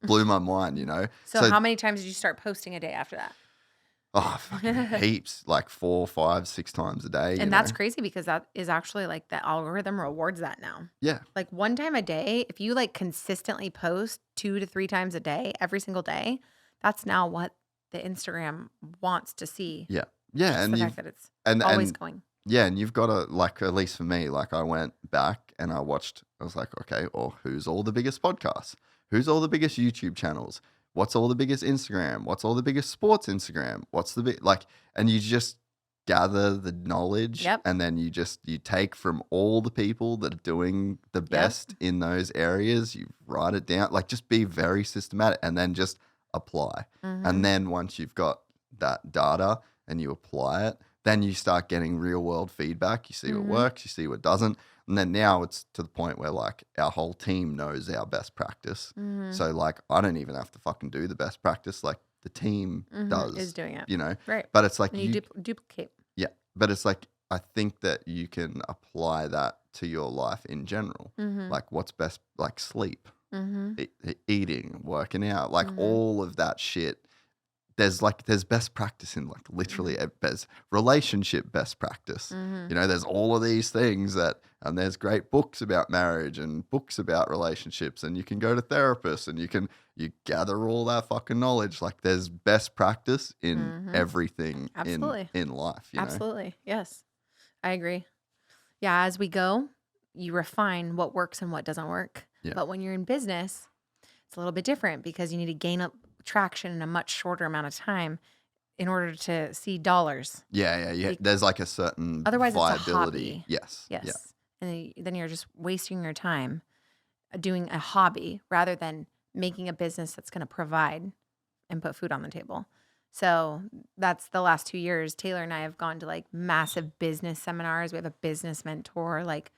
blew my mind, So how many times did you start posting a day after that? Oh, fucking heaps, like 4, 5, 6 times a day. And that's crazy, because that is actually like the algorithm rewards that now. Yeah. Like one time a day, if you like consistently post 2 to 3 times a day, every single day, that's now what the Instagram wants to see. Yeah. Yeah. And the fact that it's always going. Yeah. And you've got to, like, at least for me, like I went back and I was like, okay, well, who's all the biggest podcasts? Who's all the biggest YouTube channels? What's all the biggest Instagram? What's all the biggest sports Instagram? What's the big, like, and you just gather the knowledge Yep. and then you take from all the people that are doing the best in those areas, you write it down, like just be very systematic and then just apply. And then once you've got that data and you apply it, then you start getting real world feedback. You see what works, you see what doesn't. And then now it's to the point where like our whole team knows our best practice. So like I don't even have to fucking do the best practice. Like the team is doing it. you know. Right. But it's like And you duplicate. yeah, but it's like I think that you can apply that to your life in general. Like what's best, like sleep, eating, working out, like all of that shit. There's best practice in like literally relationship best practice. You know, there's all of these things and there's great books about marriage and books about relationships, and you can go to therapists and you gather all that fucking knowledge. Like there's best practice in everything in life. You know? Absolutely. Yes. I agree. Yeah. As we go, you refine what works and what doesn't work. Yeah. But when you're in business, it's a little bit different because you need to gain up traction in a much shorter amount of time in order to see dollars. Yeah. There's like a certain Otherwise it's a viability. hobby. Yes. Yes. Yeah. And then you're just wasting your time doing a hobby rather than making a business that's going to provide and put food on the table. So that's the last 2 years. Taylor and I have gone to like massive business seminars. We have a business mentor. Like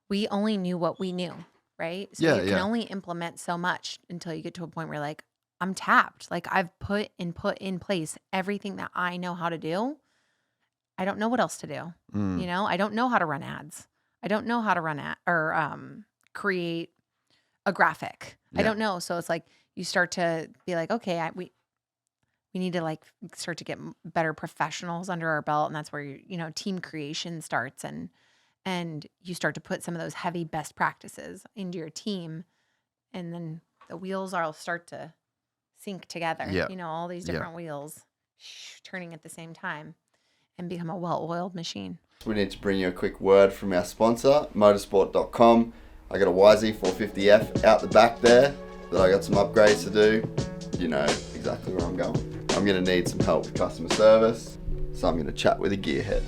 we only knew what we knew, right? So you can only implement so much until you get to a point where like, I'm tapped. Like I've put in place everything that I know how to do. I don't know what else to do. You know, I don't know how to run ads. I don't know how to run create a graphic. I don't know. So it's like you start to be like, okay, we need to like start to get better professionals under our belt, and that's where you know team creation starts, and you start to put some of those heavy best practices into your team, and then the wheels will start to sync together. You know, all these different wheels turning at the same time and become a well-oiled machine. We need to bring you a quick word from our sponsor, motorsport.com. I got a YZ450F out the back there that I got some upgrades to do. You know exactly where I'm going. I'm going to need some help with customer service, so I'm going to chat with a gearhead.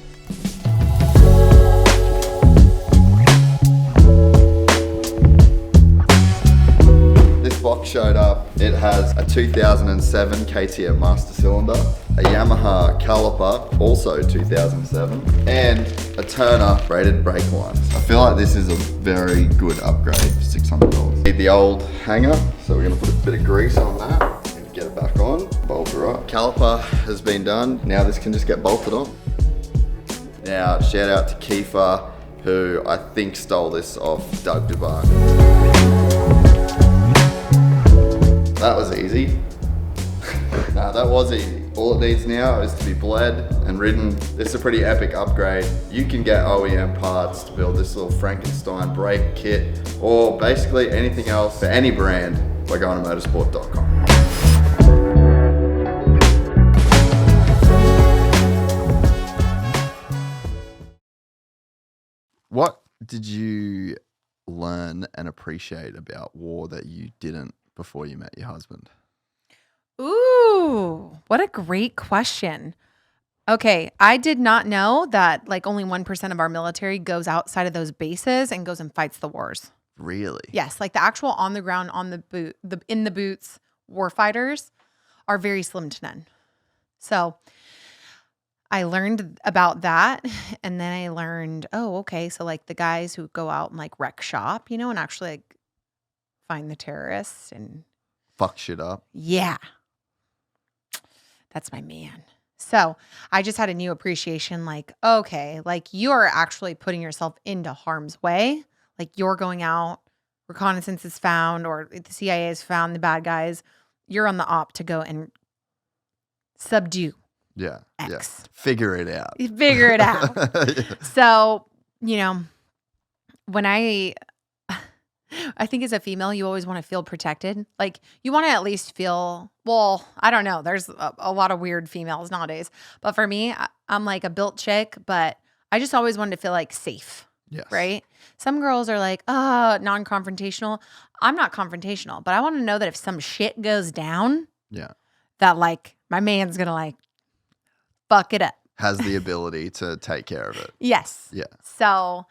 This box showed up. It has a 2007 KTM Master Cylinder, a Yamaha caliper, also 2007, and a Turner braided brake lines. I feel like this is a very good upgrade for $600. Need the old hanger, so we're gonna put a bit of grease on that and get it back on, bolt her up. Caliper has been done, now this can just get bolted on. Now, shout out to Kiefer, who I think stole this off Doug Dubai. That was easy. No, that was easy. All it needs now is to be bled and ridden. This is a pretty epic upgrade. You can get OEM parts to build this little Frankenstein brake kit, or basically anything else for any brand by going to motorsport.com. What did you learn and appreciate about war that you didn't before you met your husband? Ooh, what a great question. Okay, I did not know that like only 1% of our military goes outside of those bases and goes and fights the wars. Really? Yes, like the actual on the ground, on the boot, in the boots war fighters are very slim to none. So I learned about that, and then I learned, oh, okay, so like the guys who go out and like wreck shop, you know, and actually like find the terrorists and fuck shit up. Yeah. That's my man. So I just had a new appreciation, like, okay, like you're actually putting yourself into harm's way. Like you're going out, reconnaissance is found, or the CIA has found the bad guys. You're on the op to go and subdue Yeah. X. Yeah. Figure it out. Figure it out. Yeah. So, you know, when I think as a female, you always want to feel protected. Like you want to at least feel, well, I don't know. There's a lot of weird females nowadays. But for me, I'm like a built chick, but I just always wanted to feel like safe. Yes. Right? Some girls are like, non-confrontational. I'm not confrontational, but I want to know that if some shit goes down, Yeah. that like my man's going to like fuck it up. has the ability to take care of it. Yes. Yeah. So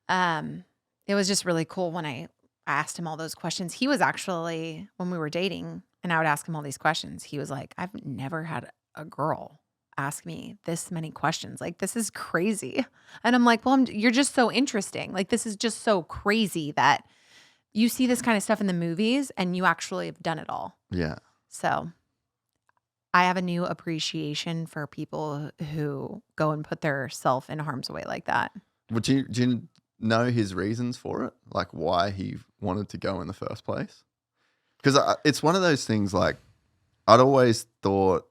it was just really cool when I asked him all those questions. He was actually, when we were dating and I would ask him all these questions, he was like, I've never had a girl ask me this many questions. Like, this is crazy. And I'm like, well, you're just so interesting. Like, this is just so crazy that you see this kind of stuff in the movies and you actually have done it all. Yeah. So I have a new appreciation for people who go and put their self in harm's way like that. Do you know his reasons for it? Like why he wanted to go in the first place? Because it's one of those things like I'd always thought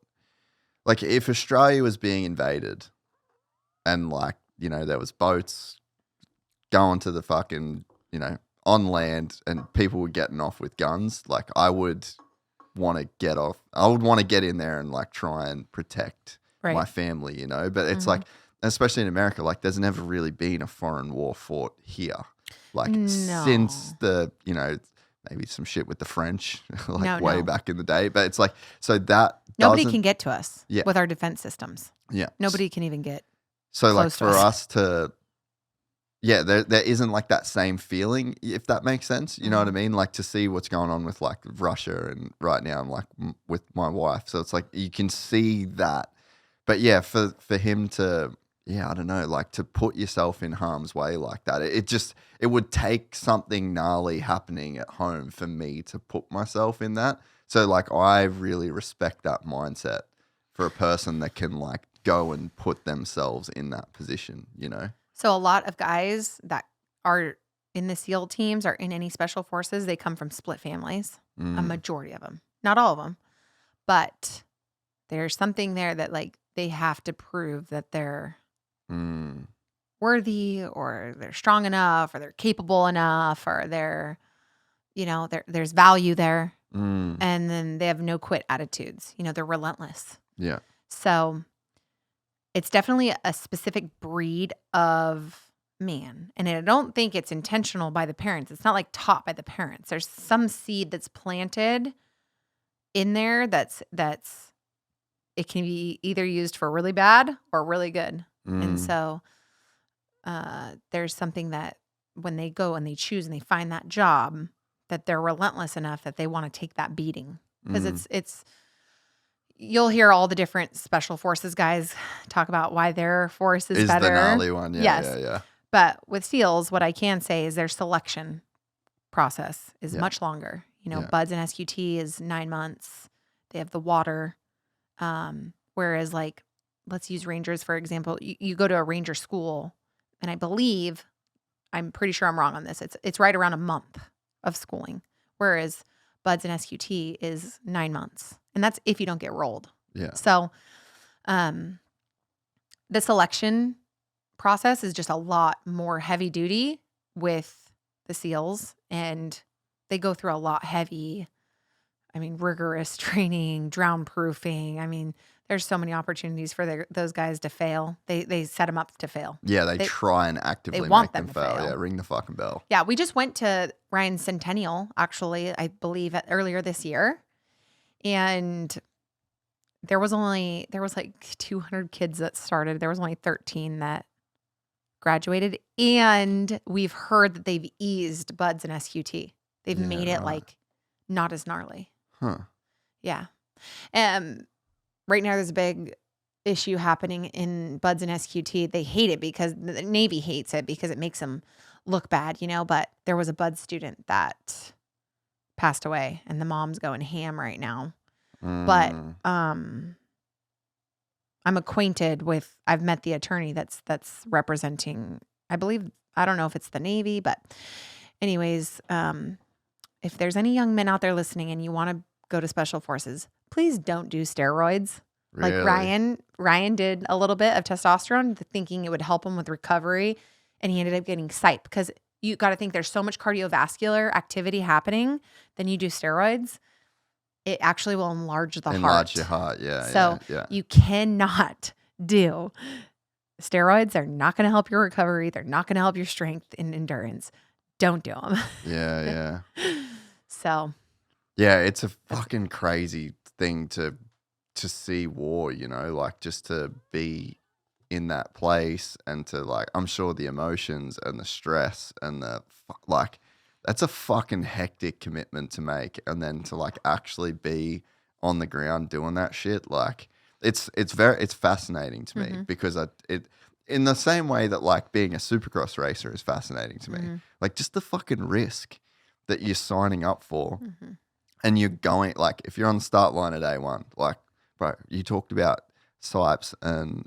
like if Australia was being invaded and like, there was boats going to the fucking, on land and people were getting off with guns, like I would want to get off. I would want to get in there and like try and protect my family, but it's like, especially in America, like there's never really been a foreign war fought here. Like since the, maybe some shit with the French, like way back in the day. But it's like, so that nobody can get to us with our defense systems. Yeah. Nobody can even get so like close for us to, there isn't like that same feeling, if that makes sense. You know what I mean? Like to see what's going on with like Russia and right now I'm like with my wife. So it's like you can see that. But yeah, for him to, I don't know, like to put yourself in harm's way like that, it would take something gnarly happening at home for me to put myself in that. So like I really respect that mindset for a person that can like go and put themselves in that position, So a lot of guys that are in the SEAL teams or in any special forces, they come from split families, a majority of them, not all of them, but there's something there that like they have to prove that they're worthy or they're strong enough or they're capable enough or they're, there's value there. And then they have no quit attitudes. They're relentless. Yeah. So it's definitely a specific breed of man. And I don't think it's intentional by the parents. It's not like taught by the parents. There's some seed that's planted in there that's it can be either used for really bad or really good. And so there's something that when they go and they choose and they find that job, that they're relentless enough that they want to take that beating. Because it's you'll hear all the different special forces guys talk about why their force is better. The gnarly one, Yes. Yeah. But with SEALs, what I can say is their selection process is much longer. Buds and SQT is 9 months. They have the water. Whereas like, let's use Rangers, for example. You go to a Ranger school, and I believe, I'm pretty sure I'm wrong on this, it's right around a month of schooling. Whereas Buds and SQT is 9 months. And that's if you don't get rolled. Yeah. So the selection process is just a lot more heavy duty with the SEALs. And they go through a lot rigorous training, drown proofing. There's so many opportunities for those guys to fail. They set them up to fail. Yeah, they try and actively want make them fail. Yeah, ring the fucking bell. Yeah, we just went to Ryan's centennial, actually, I believe earlier this year. And there was like 200 kids that started. There was only 13 that graduated. And we've heard that they've eased Buds and SQT. They've made it like not as gnarly. Huh. Yeah. Right now there's a big issue happening in Buds and SQT. They hate it because the Navy hates it because it makes them look bad, but there was a Buds student that passed away and the mom's going ham right now. But I'm acquainted with, I've met the attorney that's representing, I believe, I don't know if it's the Navy, but anyways, if there's any young men out there listening and you want to go to special forces, please don't do steroids. Really? Like Ryan did a little bit of testosterone thinking it would help him with recovery, and he ended up getting psych because you got to think there's so much cardiovascular activity happening. Then you do steroids, it actually will enlarge the heart. Enlarge your heart, yeah. So you cannot do steroids. They're not going to help your recovery. They're not going to help your strength and endurance. Don't do them. Yeah. So. Yeah, it's a fucking crazy thing to see war, like just to be in that place and to like, I'm sure the emotions and the stress and the like, that's a fucking hectic commitment to make. And then to like actually be on the ground doing that shit, like it's fascinating to me because it in the same way that like being a Supercross racer is fascinating to me, like just the fucking risk that you're signing up for and you're going, like if you're on the start line at A1, like bro, you talked about Sipes and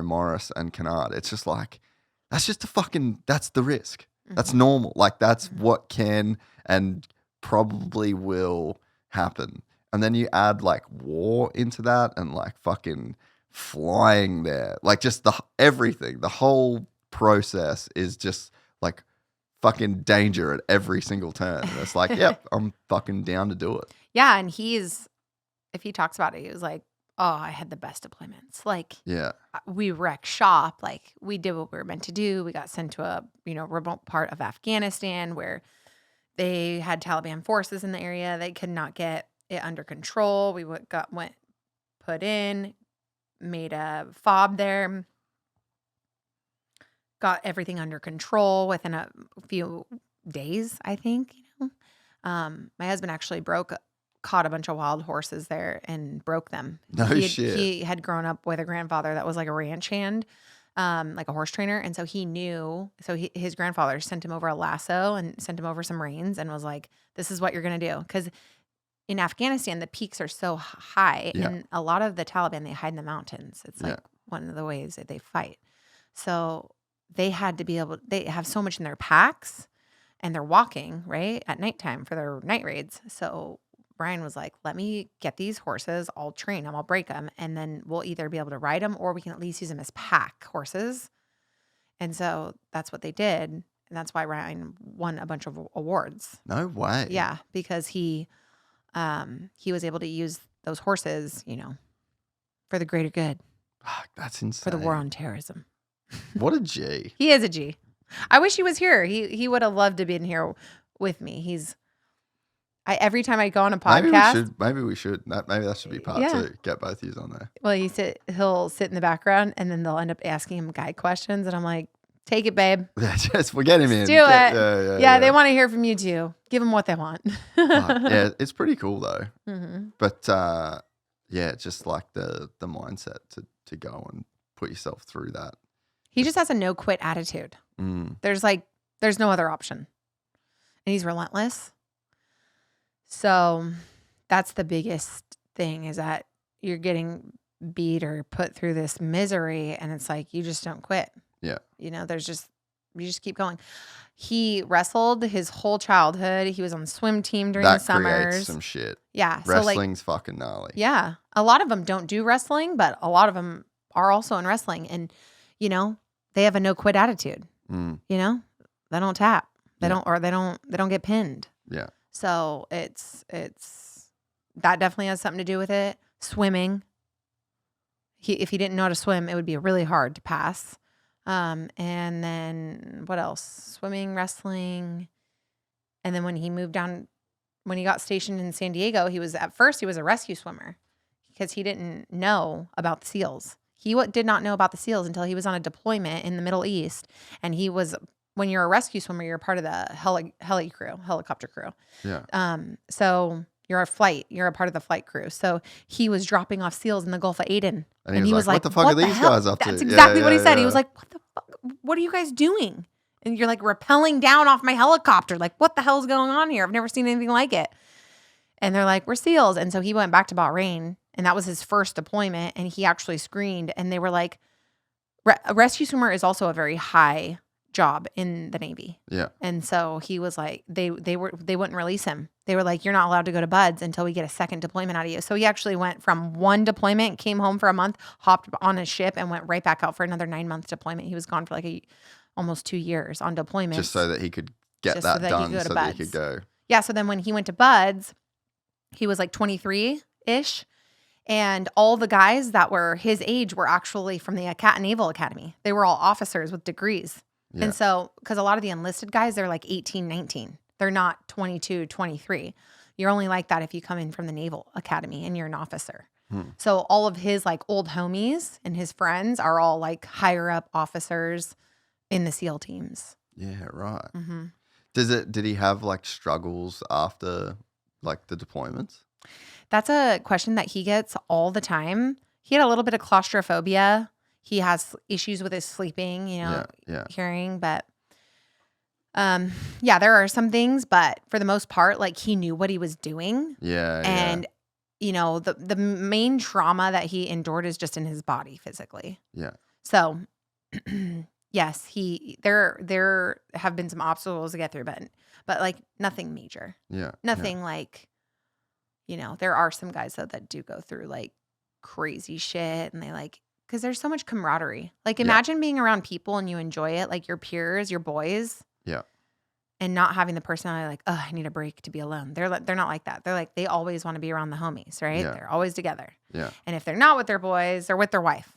Morris and Kennard. It's just like, that's just that's the risk. That's normal. Like that's what can and probably will happen. And then you add like war into that and like fucking flying there. Like just everything, the whole process is just like fucking danger at every single turn. And it's like, yep, I'm fucking down to do it. Yeah. And if he talks about it, he was like, oh, I had the best deployments. Like, yeah, we wrecked shop. Like, we did what we were meant to do. We got sent to a, remote part of Afghanistan where they had Taliban forces in the area. They could not get it under control. We went put in, made a fob there, got everything under control within a few days, I think. My husband actually caught a bunch of wild horses there and broke them. Shit. He had grown up with a grandfather that was like a ranch hand, like a horse trainer. And so he knew, his grandfather sent him over a lasso and sent him over some reins and was like, this is what you're going to do. Because in Afghanistan, the peaks are so high and a lot of the Taliban, they hide in the mountains. It's like one of the ways that they fight. So they had to they have so much in their packs and they're walking, right, at nighttime for their night raids. So Brian was like, let me get these horses, I'll train them, I'll break them, and then we'll either be able to ride them or we can at least use them as pack horses. And so that's what they did. And that's why Ryan won a bunch of awards. No way. Yeah, because he was able to use those horses, for the greater good. Fuck, that's insane. For the war on terrorism. What a G. He is a G. I wish he was here. He would have loved to be in here with me. Every time I go on a podcast. Maybe we should. Maybe that should be part 2. Get both of you on there. Well, he'll sit in the background and then they'll end up asking him guy questions. And I'm like, take it, babe. Yeah, just get him in. Do it. Yeah, they want to hear from you too. Give them what they want. Yeah, it's pretty cool though. But just like the mindset to go and put yourself through that. He just has a no quit attitude. There's no other option. And he's relentless. So that's the biggest thing is that you're getting beat or put through this misery and it's like, you just don't quit. Yeah. You just keep going. He wrestled his whole childhood. He was on the swim team during the summers. That creates some shit. Yeah. Wrestling's fucking gnarly. Yeah. A lot of them don't do wrestling, but a lot of them are also in wrestling. And, they have a no quit attitude. They don't tap. They don't get pinned. Yeah. So it's that definitely has something to do with it. Swimming. If he didn't know how to swim, it would be really hard to pass. And then what else? Swimming, wrestling. And then when he got stationed in San Diego, he was a rescue swimmer because he didn't know about the SEALs. He did not know about the SEALs until he was on a deployment in the Middle East. And when you're a rescue swimmer, you're part of the helicopter crew. Yeah. So you're a part of the flight crew. So he was dropping off SEALs in the Gulf of Aden. And he was like, what the fuck are these guys up to? That's exactly what he said. He was like, what the fuck? What are you guys doing? And you're like rappelling down off my helicopter. Like, what the hell's going on here? I've never seen anything like it. And they're like, we're SEALs. And so he went back to Bahrain and that was his first deployment. And he actually screened and they were like, a rescue swimmer is also a very high job in the Navy. Yeah. And so he was like, they wouldn't release him. They were like, you're not allowed to go to BUDS until we get a second deployment out of you. So he actually went from one deployment, came home for a month, hopped on a ship and went right back out for another 9-month deployment. He was gone for like almost 2 years on deployment. Just so that he could get that done so that he could go. Yeah. So then when he went to BUDS, he was like 23-ish. And all the guys that were his age were actually from the Naval Academy. They were all officers with degrees. Yeah. And so, because a lot of the enlisted guys, they're like 18, 19. They're not 22, 23. You're only like that if you come in from the Naval Academy and you're an officer. So all of his like old homies and his friends are all like higher up officers in the SEAL teams. Yeah, right. Mm-hmm. Did he have like struggles after like the deployments? That's a question that he gets all the time. He had a little bit of claustrophobia. He has issues with his sleeping, hearing, but there are some things, but for the most part, like he knew what he was doing. Yeah. And the main trauma that he endured is just in his body physically. Yeah. So yes, there have been some obstacles to get through, but like nothing major. Yeah. Nothing like, there are some guys though that do go through like crazy shit, and they like, because there's so much camaraderie. Like imagine being around people and you enjoy it, like your peers, your boys. Yeah. And not having the personality like, oh, I need a break to be alone. They're not like that. They're like, they always want to be around the homies, right? Yeah. They're always together. Yeah. And if they're not with their boys, they're with their wife,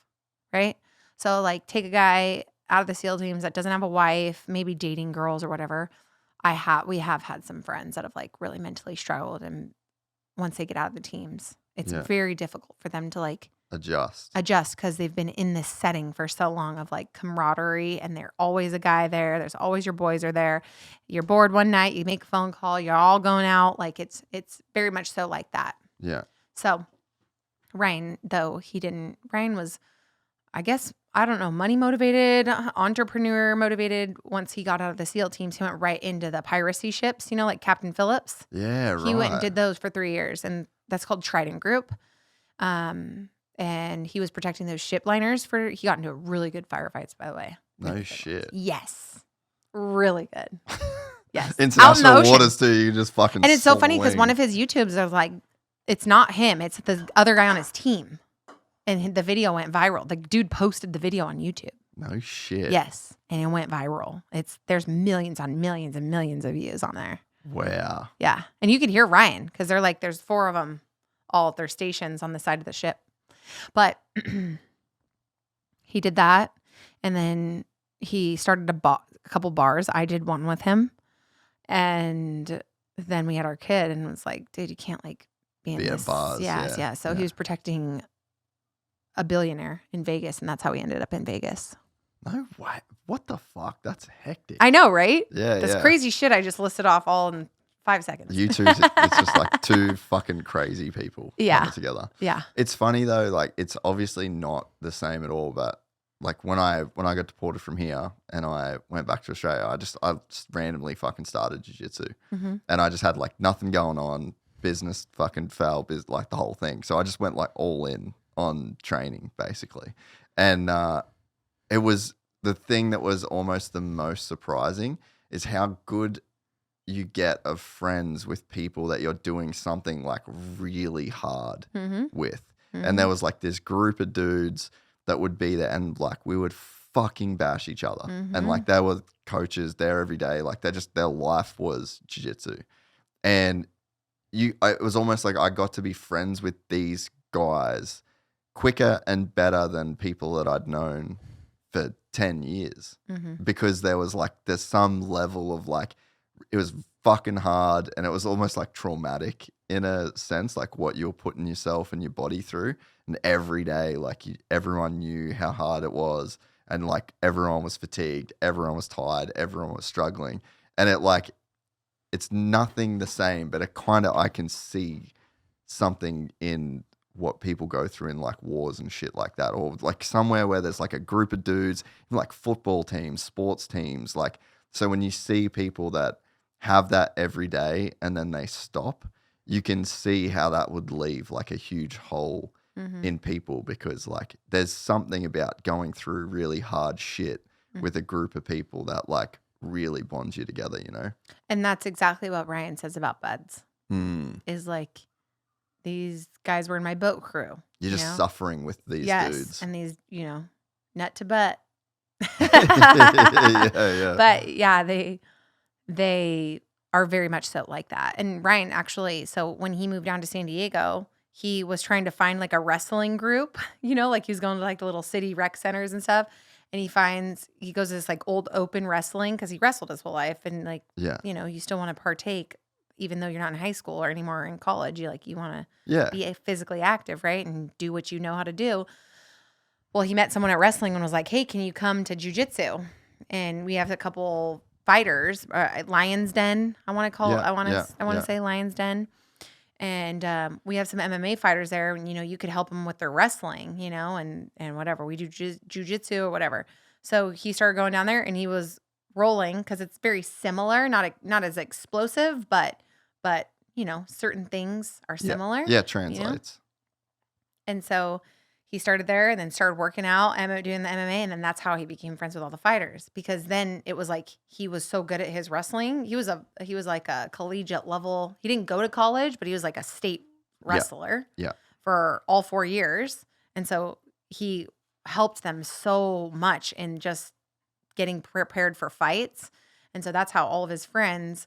right? So like take a guy out of the SEAL teams that doesn't have a wife, maybe dating girls or whatever. We have had some friends that have like really mentally struggled, and once they get out of the teams, it's very difficult for them to like adjust because they've been in this setting for so long of like camaraderie, and there's always a guy there. There's always your boys are there. You're bored one night, you make a phone call, you're all going out. Like it's very much so like that. Yeah. So Ryan, though, Ryan was, I guess, I don't know, money motivated, entrepreneur motivated. Once he got out of the SEAL teams, he went right into the piracy ships, like Captain Phillips. Yeah, right. He went and did those for 3 years, and that's called Trident Group. And he was protecting those ship liners he got into really good firefights, by the way. No shit. Yes. Really good. Yes. International waters too. You just fucking. And it's so funny because one of his YouTubes was like, it's not him, it's the other guy on his team. And the video went viral. The dude posted the video on YouTube. No shit. Yes. And it went viral. There's millions on millions and millions of views on there. Wow. Yeah. And you could hear Ryan because they're like, there's 4 of them all at their stations on the side of the ship. But he did that. And then he started a couple bars. I did one with him. And then we had our kid, and it was like, dude, you can't like be in this. Bars. Yeah. So he was protecting a billionaire in Vegas, and that's how we ended up in Vegas. No way. What the fuck? That's hectic. I know, right? Yeah. This crazy shit I just listed off all in 5 seconds. You two, it's just like 2 fucking crazy people coming together. Yeah. It's funny though, like it's obviously not the same at all, but like when I got deported from here and I went back to Australia, I just randomly fucking started jiu-jitsu. Mm-hmm. And I just had like nothing going on, business fucking fell, like the whole thing. So I just went like all in on training basically. And it was the thing that was almost the most surprising is how good you get of friends with people that you're doing something like really hard with. Mm-hmm. And there was like this group of dudes that would be there, and like we would fucking bash each other. Mm-hmm. And like they were coaches there every day. Like their life was jiu-jitsu. And it was almost like I got to be friends with these guys quicker and better than people that I'd known for 10 years. Mm-hmm. Because there's some level of like, it was fucking hard, and it was almost like traumatic in a sense, like what you're putting yourself and your body through. And every day, like everyone knew how hard it was, and like everyone was fatigued, everyone was tired, everyone was struggling. And it's nothing the same, but I can see something in what people go through in like wars and shit like that, or like somewhere where there's like a group of dudes, like football teams, sports teams. Like, so when you see people that have that every day and then they stop, you can see how that would leave like a huge hole in people, because like there's something about going through really hard shit with a group of people that like really bonds you together, And that's exactly what Ryan says about buds. Is like, these guys were in my boat crew. You're just suffering with these dudes. And these, nut to butt. yeah. But yeah, they are very much so like that. And Ryan actually, so when he moved down to San Diego, he was trying to find like a wrestling group, like he was going to like the little city rec centers and stuff. And he goes to this like old open wrestling because he wrestled his whole life. And like, you still want to partake even though you're not in high school or anymore in college, you want to Yeah. be physically active, right? And do what you know how to do. Well, he met someone at wrestling and was like, hey, can you come to jujitsu? And we have a couple fighters, Lion's Den. I want to call Yeah, I want to yeah, I want to yeah. say Lion's Den. And we have some MMA fighters there, and you could help them with their wrestling, and whatever. We do jujitsu or whatever. So he started going down there, and he was rolling because it's very similar, not as explosive, but certain things are similar. Yeah, translates. And so he started there and then started working out, doing the MMA, and then that's how he became friends with all the fighters. Because then it was like he was so good at his wrestling. He was like a collegiate level. He didn't go to college, but he was like a state wrestler for all 4 years. And so he helped them so much in just getting prepared for fights. And so that's how all of his friends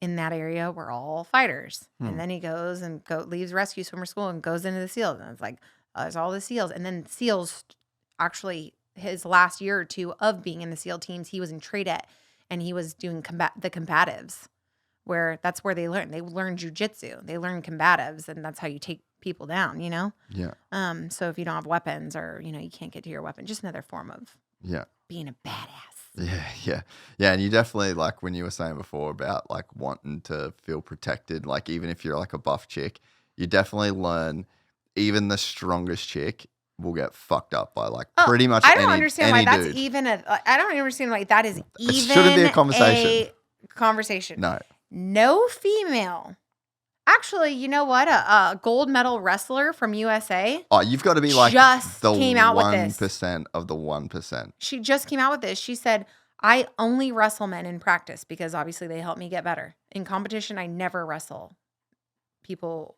in that area were all fighters. And then he goes and leaves rescue swimmer school and goes into the SEALs. And it's like, there's all the SEALs. And then SEALs, actually, his last year or two of being in the SEAL teams, he was in TRADET, and he was doing the combatives, where that's where they learn. They learn jujitsu. They learn combatives, and that's how you take people down, Yeah. So if you don't have weapons or, you can't get to your weapon, just another form of being a badass. Yeah. And you definitely, like when you were saying before about like wanting to feel protected, like even if you're like a buff chick, you definitely learn even the strongest chick will get fucked up by like pretty much I don't understand why that's dude. even I don't understand why that is even It shouldn't be a conversation. No female. Actually, you know what? A gold medal wrestler from USA. Oh, you've got to be like just the came out with this. 1% of the 1%. She just came out with this. She said, I only wrestle men in practice because obviously they help me get better. In competition, I never wrestle people.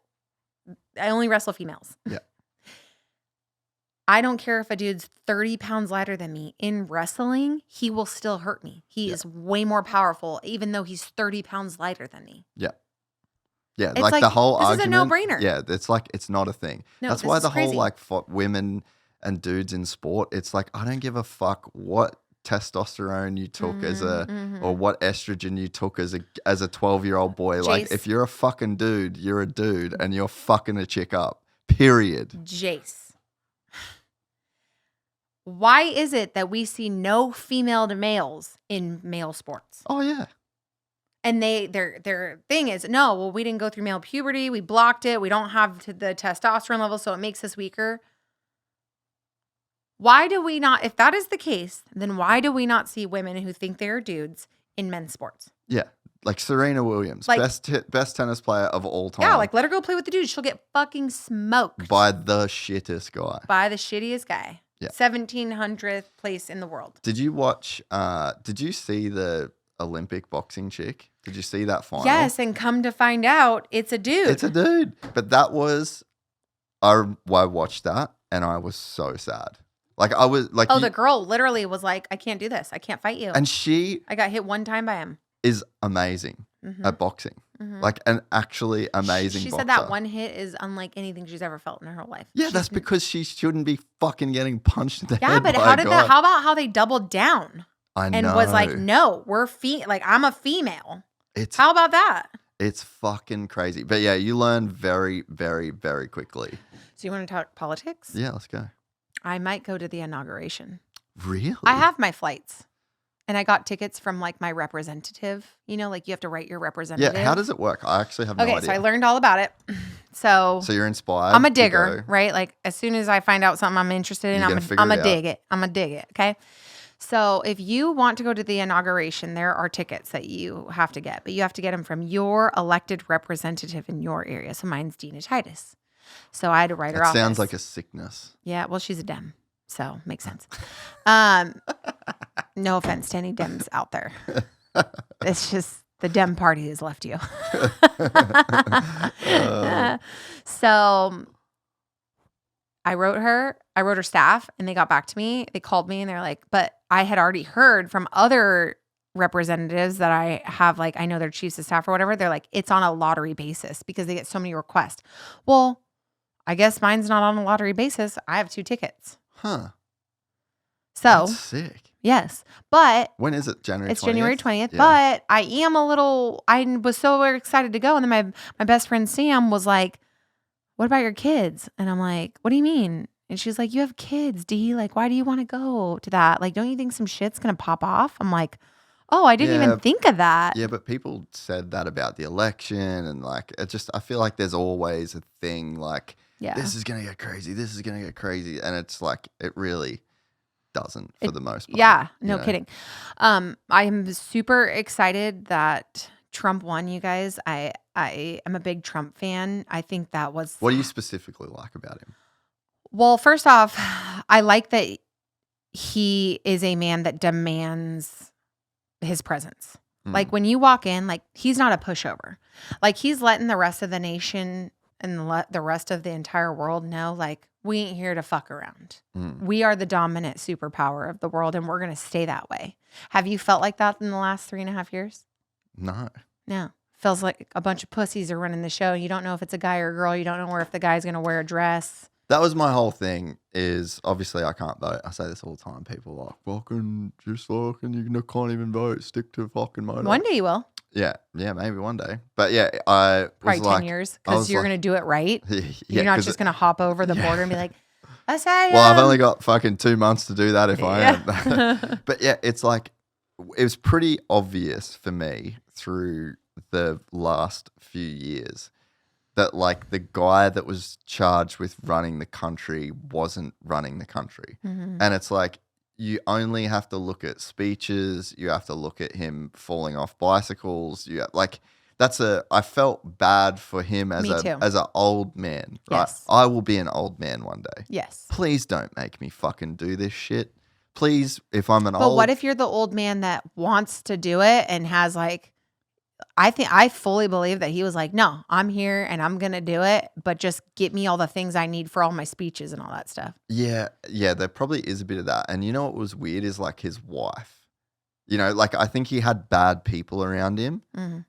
I only wrestle females. Yeah. I don't care if a dude's 30 pounds lighter than me. In wrestling, he will still hurt me. He is way more powerful, even though he's 30 pounds lighter than me. Yeah. Yeah, It's like the whole this argument. is a no-brainer. Yeah, it's like, it's not a thing. No, That's this why is the whole crazy. like women and dudes in sport, it's like, I don't give a fuck what testosterone you took as or what estrogen you took as a 12-year-old boy. Like Jase. if you're a fucking dude, you're a dude and you're fucking a chick up. Period. Jase. Why is it that we see no female to males in male sports? Oh yeah. And their thing is, no, well, we didn't go through male puberty. We blocked it. We don't have the testosterone level, so it makes us weaker. Why do we not, if that is the case, then why do we not see women who think they're dudes in men's sports? Yeah. Like Serena Williams, Like- best tennis player of all time. Yeah, like let her go play with the dudes. She'll get fucking smoked by the shittest guy. by the shittiest guy. Yeah. 1700th place in the world. Did you see the Olympic boxing chick? Did you see that final? Yes, and come to find out, it's a dude. It's a dude. But that was, I watched that and I was so sad. Like I was like, the girl literally was like, I can't do this. I can't fight you. and she I got hit one time by him. is amazing at boxing. Like an actually amazing She boxer. said that one hit is unlike anything she's ever felt in her whole life. Yeah, that's because she shouldn't be fucking getting punched in the Yeah, head but by how a did guy. that? How about how they doubled down I and know. was like, no, we're like I'm a female. It's How about that? It's fucking crazy. But yeah, you learn very, very, very quickly. So you want to talk politics? Yeah, let's go. I might go to the inauguration. Really? I have my flights. And I got tickets from like my representative. Like you have to write your representative. Yeah, how does it work? I actually have no idea. Okay, so I learned all about it. So you're inspired. I'm a to digger, go. right? Like as soon as I find out something I'm interested in, You're gonna figure I'm it a out. dig it. I'm a dig it. Okay. So if you want to go to the inauguration, there are tickets that you have to get, but you have to get them from your elected representative in your area. So mine's Dianna Dahlgren. So I had to write her That off. sounds like a sickness. Yeah, well, she's a Dem, so makes sense. No offense to any Dems out there. It's just the Dem party has left you. So I wrote her staff, and they got back to me. They called me and they're like, but I had already heard from other representatives that I have, like, I know their chiefs of staff or whatever. They're like, it's on a lottery basis because they get so many requests. Well, I guess mine's not on a lottery basis. I have 2 tickets. Huh. So That's sick. Yes. But When is it? January 20th? it's January 20th. Yeah. But I was so excited to go. And then my best friend Sam was like, what about your kids? And I'm like, what do you mean? And she's like, you have kids, D. Like, why do you want to go to that? Like, don't you think some shit's going to pop off? I'm like, oh, I didn't even think of that. Yeah, but people said that about the election, and like I feel like there's always a thing like this is gonna get crazy, this is gonna get crazy, and it's like it really doesn't for the most part. Yeah, no kidding. I am super excited that Trump won, you guys. I am a big Trump fan. I think that was. What do you specifically like about him? Well, first off, I like that he is a man that demands his presence. Like when you walk in, like he's not a pushover. Like he's letting the rest of the nation and the rest of the entire world know, like, we ain't here to fuck around. We are the dominant superpower of the world, and we're going to stay that way. Have you felt like that in the last 3.5 years? No. No. Feels like a bunch of pussies are running the show. You don't know if it's a guy or a girl. You don't know if the guy's going to wear a dress. That was my whole thing, is obviously I can't vote. I say this all the time. People are like, fucking, you can't even vote. Stick to fucking motor. One day you will. Yeah, maybe one day. But yeah, I Probably was 10 like, years, because you're going to do it right. Yeah, You're not just going to hop over the border and be like, Asylum. Well, I've only got fucking 2 months to do that if I am. But yeah, it's like, it was pretty obvious for me through the last few years that like the guy that was charged with running the country wasn't running the country. And it's like, you only have to look at speeches. You have to look at him falling off bicycles. I felt bad for him as an old man. Right? Yes. I will be an old man one day. Yes. Please don't make me fucking do this shit. Please, if I'm But what if you're the old man that wants to do it and has like, I fully believe that he was like, no, I'm here and I'm going to do it, but just get me all the things I need for all my speeches and all that stuff. Yeah, there probably is a bit of that. And you know what was weird is like his wife. You know, like I think he had bad people around him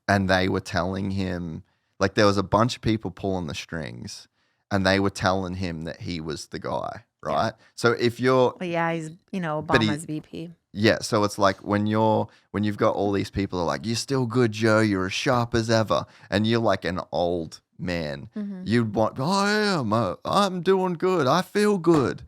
and they were telling him, like there was a bunch of people pulling the strings and they were telling him that he was the guy, right? Yeah. So if you're... Well, yeah, he's, Obama's VP. Yeah, so it's like when you've got all these people that are like, you're still good, Joe, you're as sharp as ever, and you're like an old man, you'd want, I'm doing good, I feel good.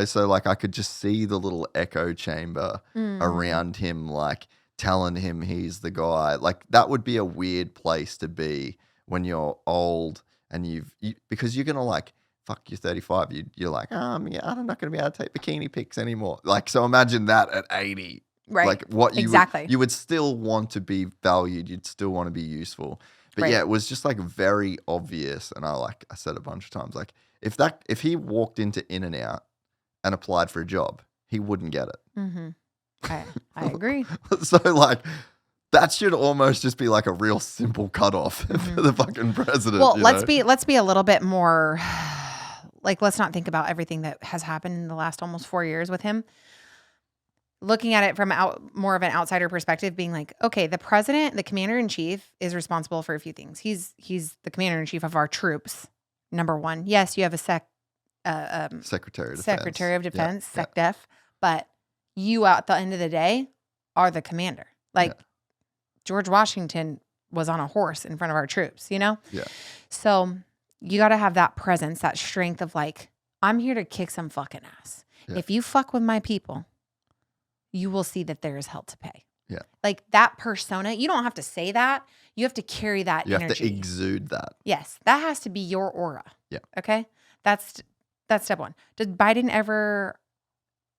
So like I could just see the little echo chamber around him, like telling him he's the guy. Like that would be a weird place to be when you're old and because you're going to like, fuck, you're 35. You're like, I'm not going to be able to take bikini pics anymore. Like, so imagine that at 80. Right. Like what you exactly. You would still want to be valued. You'd still want to be useful. But right. yeah, it was just like very obvious. And I said a bunch of times, like if he walked into In-N-Out and applied for a job, he wouldn't get it. I agree. So like, that should almost just be like a real simple cutoff for the fucking president. Well, let's be a little bit more like, let's not think about everything that has happened in the last almost 4 years with him. Looking at it from more of an outsider perspective, being like, okay, the president, the commander in chief, is responsible for a few things. He's the commander in chief of our troops. Number one, yes, you have a Secretary of Defense, SecDef, but you at the end of the day are the commander. Like George Washington was on a horse in front of our troops, Yeah. So you got to have that presence, that strength of like, I'm here to kick some fucking ass. Yeah. If you fuck with my people, you will see that there is hell to pay. Yeah. Like that persona, you don't have to say that. You have to carry that energy. You have to exude that. Yes. That has to be your aura. Yeah. Okay. That's step one. Did Biden ever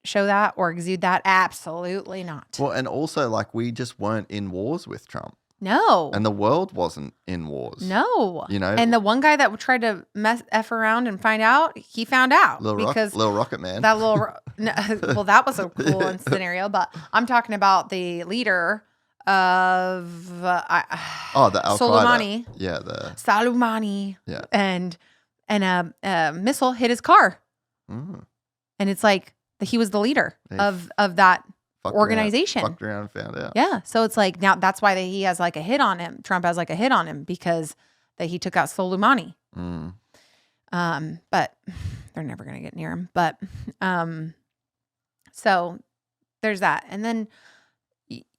show that or exude that? Absolutely not. Well, and also like we just weren't in wars with Trump. No. And the world wasn't in wars. No. And the one guy that tried to F around and find out, he found out. Little Rocket Man. That well, that was a cool scenario, but I'm talking about the leader of the Al-Qaeda. Soleimani. Yeah, Soleimani. Yeah. And a missile hit his car. And it's like he was the leader of that organization. Fucked around and found out. Yeah. So it's like, now that's why he has like a hit on him. Trump has like a hit on him because that he took out Soleimani. But they're never going to get near him. But, so there's that. And then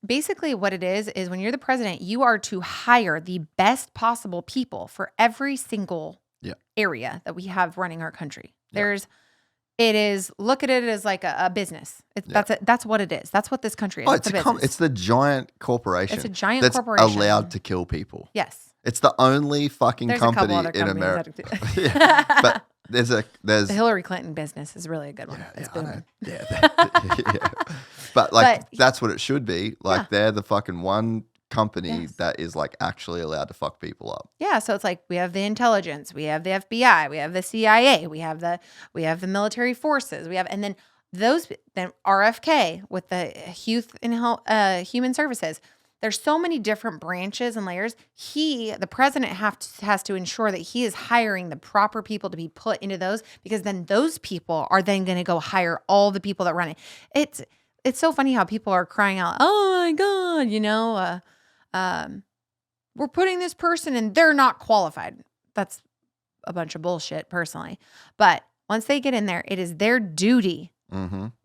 basically what it is when you're the president, you are to hire the best possible people for every single area that we have running our country. Look at it as like a business. That's what it is. That's what this country is. Oh, it's a business. It's the giant corporation. It's a giant that's corporation. allowed to kill people. Yes. It's the only fucking company in America. But there's the Hillary Clinton business is really a good one. It's booming. But that's what it should be. Like they're the fucking one company that is like actually allowed to fuck people up. Yeah, so it's like we have the intelligence, we have the FBI, we have the CIA, we have the military forces, and then RFK with the youth and human services. There's so many different branches and layers. The president has to ensure that he is hiring the proper people to be put into those, because then those people are then going to go hire all the people that run it. It's so funny how people are crying out, "Oh my God," we're putting this person and they're not qualified. That's a bunch of bullshit personally. But once they get in there, it is their duty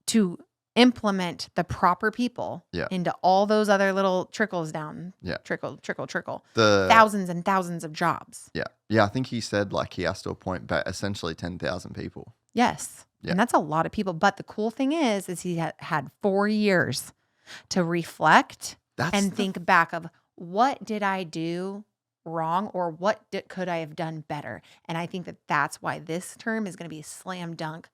to implement the proper people into all those other little trickles down. Yeah. Trickle. The thousands and thousands of jobs. Yeah. Yeah. I think he said like he has to appoint essentially 10,000 people. Yes. Yeah. And that's a lot of people. But the cool thing is he had 4 years to reflect and think back of what did I do wrong or what could I have done better? And I think that's why this term is going to be a slam dunk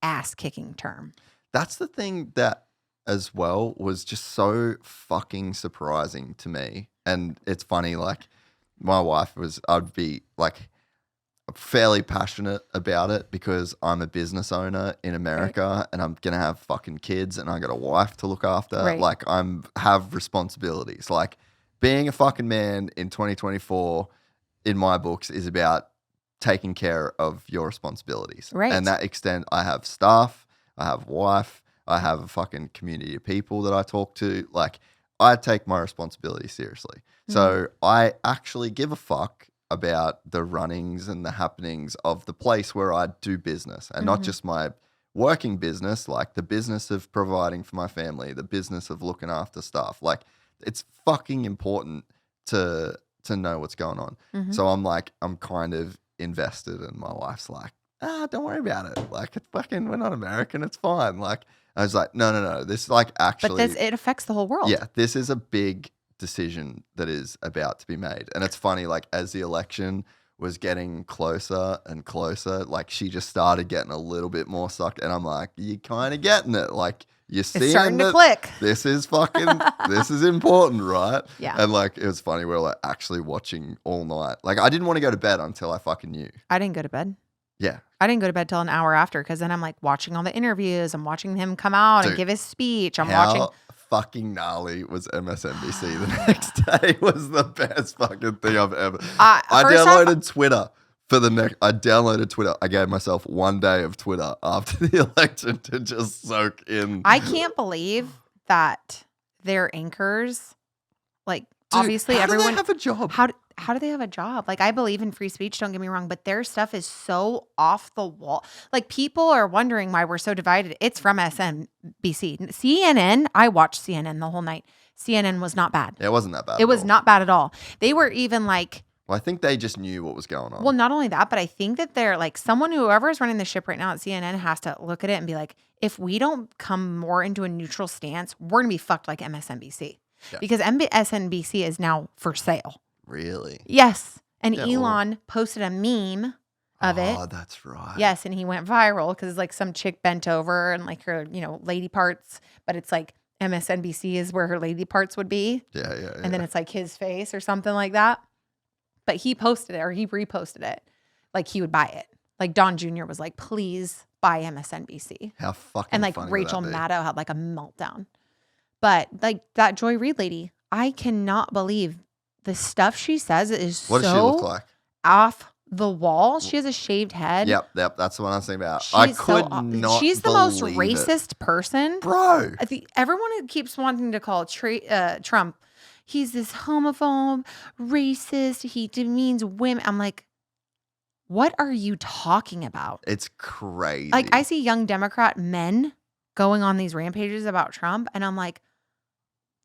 ass kicking term. That's the thing that as well was just so fucking surprising to me. And it's funny, like my wife I'd be like fairly passionate about it because I'm a business owner in America and I'm going to have fucking kids and I got a wife to look after. Right. Like have responsibilities. Like being a fucking man in 2024 in my books is about taking care of your responsibilities. Right. And that extent, I have staff, I have wife, I have a fucking community of people that I talk to. Like I take my responsibility seriously. So I actually give a fuck about the runnings and the happenings of the place where I do business and not just my working business, like the business of providing for my family, the business of looking after stuff. Like it's fucking important to know what's going on. So I'm kind of invested and my wife's like, don't worry about it. Like it's fucking, we're not American. It's fine. Like I was like, no. This is like actually. But it affects the whole world. Yeah. This is a big decision that is about to be made. And it's funny, like as the election was getting closer and closer, like she just started getting a little bit more sucked. And I'm like, you're kind of getting it. Like you're seeing it's starting to click. This is fucking, this is important, right? Yeah. And like, it was funny. We were like actually watching all night. Like I didn't want to go to bed until I fucking knew. I didn't go to bed. Yeah. I didn't go to bed till an hour after because then I'm like watching all the interviews. I'm watching him come out and give his speech. How fucking gnarly was MSNBC the next day was the best fucking thing I've ever. I downloaded Twitter for the next. I downloaded Twitter. I gave myself 1 day of Twitter after the election to just soak in. I can't believe that their anchors, like Dude, obviously how everyone do they have a job. How do they have a job? Like I believe in free speech, don't get me wrong, but their stuff is so off the wall. Like people are wondering why we're so divided. It's from MSNBC. CNN, I watched CNN the whole night. CNN was not bad. Yeah, it wasn't that bad. It was not bad at all. They were even like. Well, I think they just knew what was going on. Well, not only that, but I think that they're like whoever is running the ship right now at CNN has to look at it and be like, if we don't come more into a neutral stance, we're going to be fucked like MSNBC. Yeah. Because MSNBC is now for sale. Really? Yes. And Elon posted a meme of it. Oh, that's right. Yes. And he went viral because like some chick bent over and like her, lady parts, but it's like MSNBC is where her lady parts would be. Yeah. And then it's like his face or something like that. But he posted it or he reposted it. Like he would buy it. Like Don Jr. was like, please buy MSNBC. How fucking And like funny Rachel would that be? Maddow had like a meltdown. But like that Joy Reid lady, I cannot believe the stuff she says is What does she look like? Off the wall. She has a shaved head. Yep. That's the one I was thinking about. She's I could not. She's the most believe racist person, bro. Everyone who keeps wanting to call Trump, he's this homophobe, racist. He demeans women. I'm like, what are you talking about? It's crazy. Like I see young Democrat men going on these rampages about Trump. And I'm like,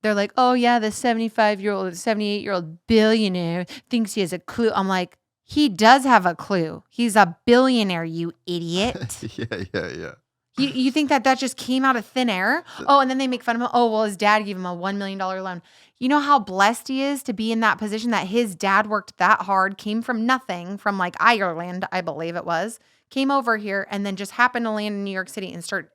they're like, oh yeah, the 78-year-old billionaire thinks he has a clue. I'm like, he does have a clue. He's a billionaire, you idiot. Yeah. You think that just came out of thin air? Oh, and then they make fun of him. Oh, well, his dad gave him a $1 million loan. You know how blessed he is to be in that position, that his dad worked that hard, came from nothing, from like Ireland, I believe it was, came over here and then just happened to land in New York City and start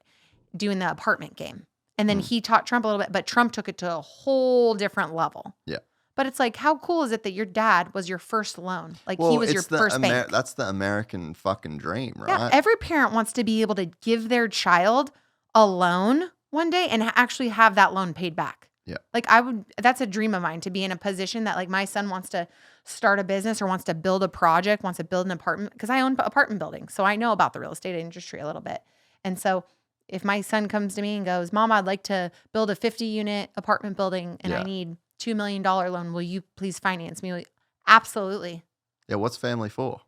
doing the apartment game. And then he taught Trump a little bit, but Trump took it to a whole different level. Yeah. But it's like, how cool is it that your dad was your first loan? Like he was your first bank. That's the American fucking dream, right? Yeah, every parent wants to be able to give their child a loan one day and actually have that loan paid back. Yeah. Like that's a dream of mine, to be in a position that like my son wants to start a business or wants to build a project, wants to build an apartment, because I own apartment buildings. So I know about the real estate industry a little bit. And so if my son comes to me and goes, Mom, I'd like to build a 50-unit apartment building and I need $2 million loan. Will you please finance me? Absolutely. Yeah, what's family for?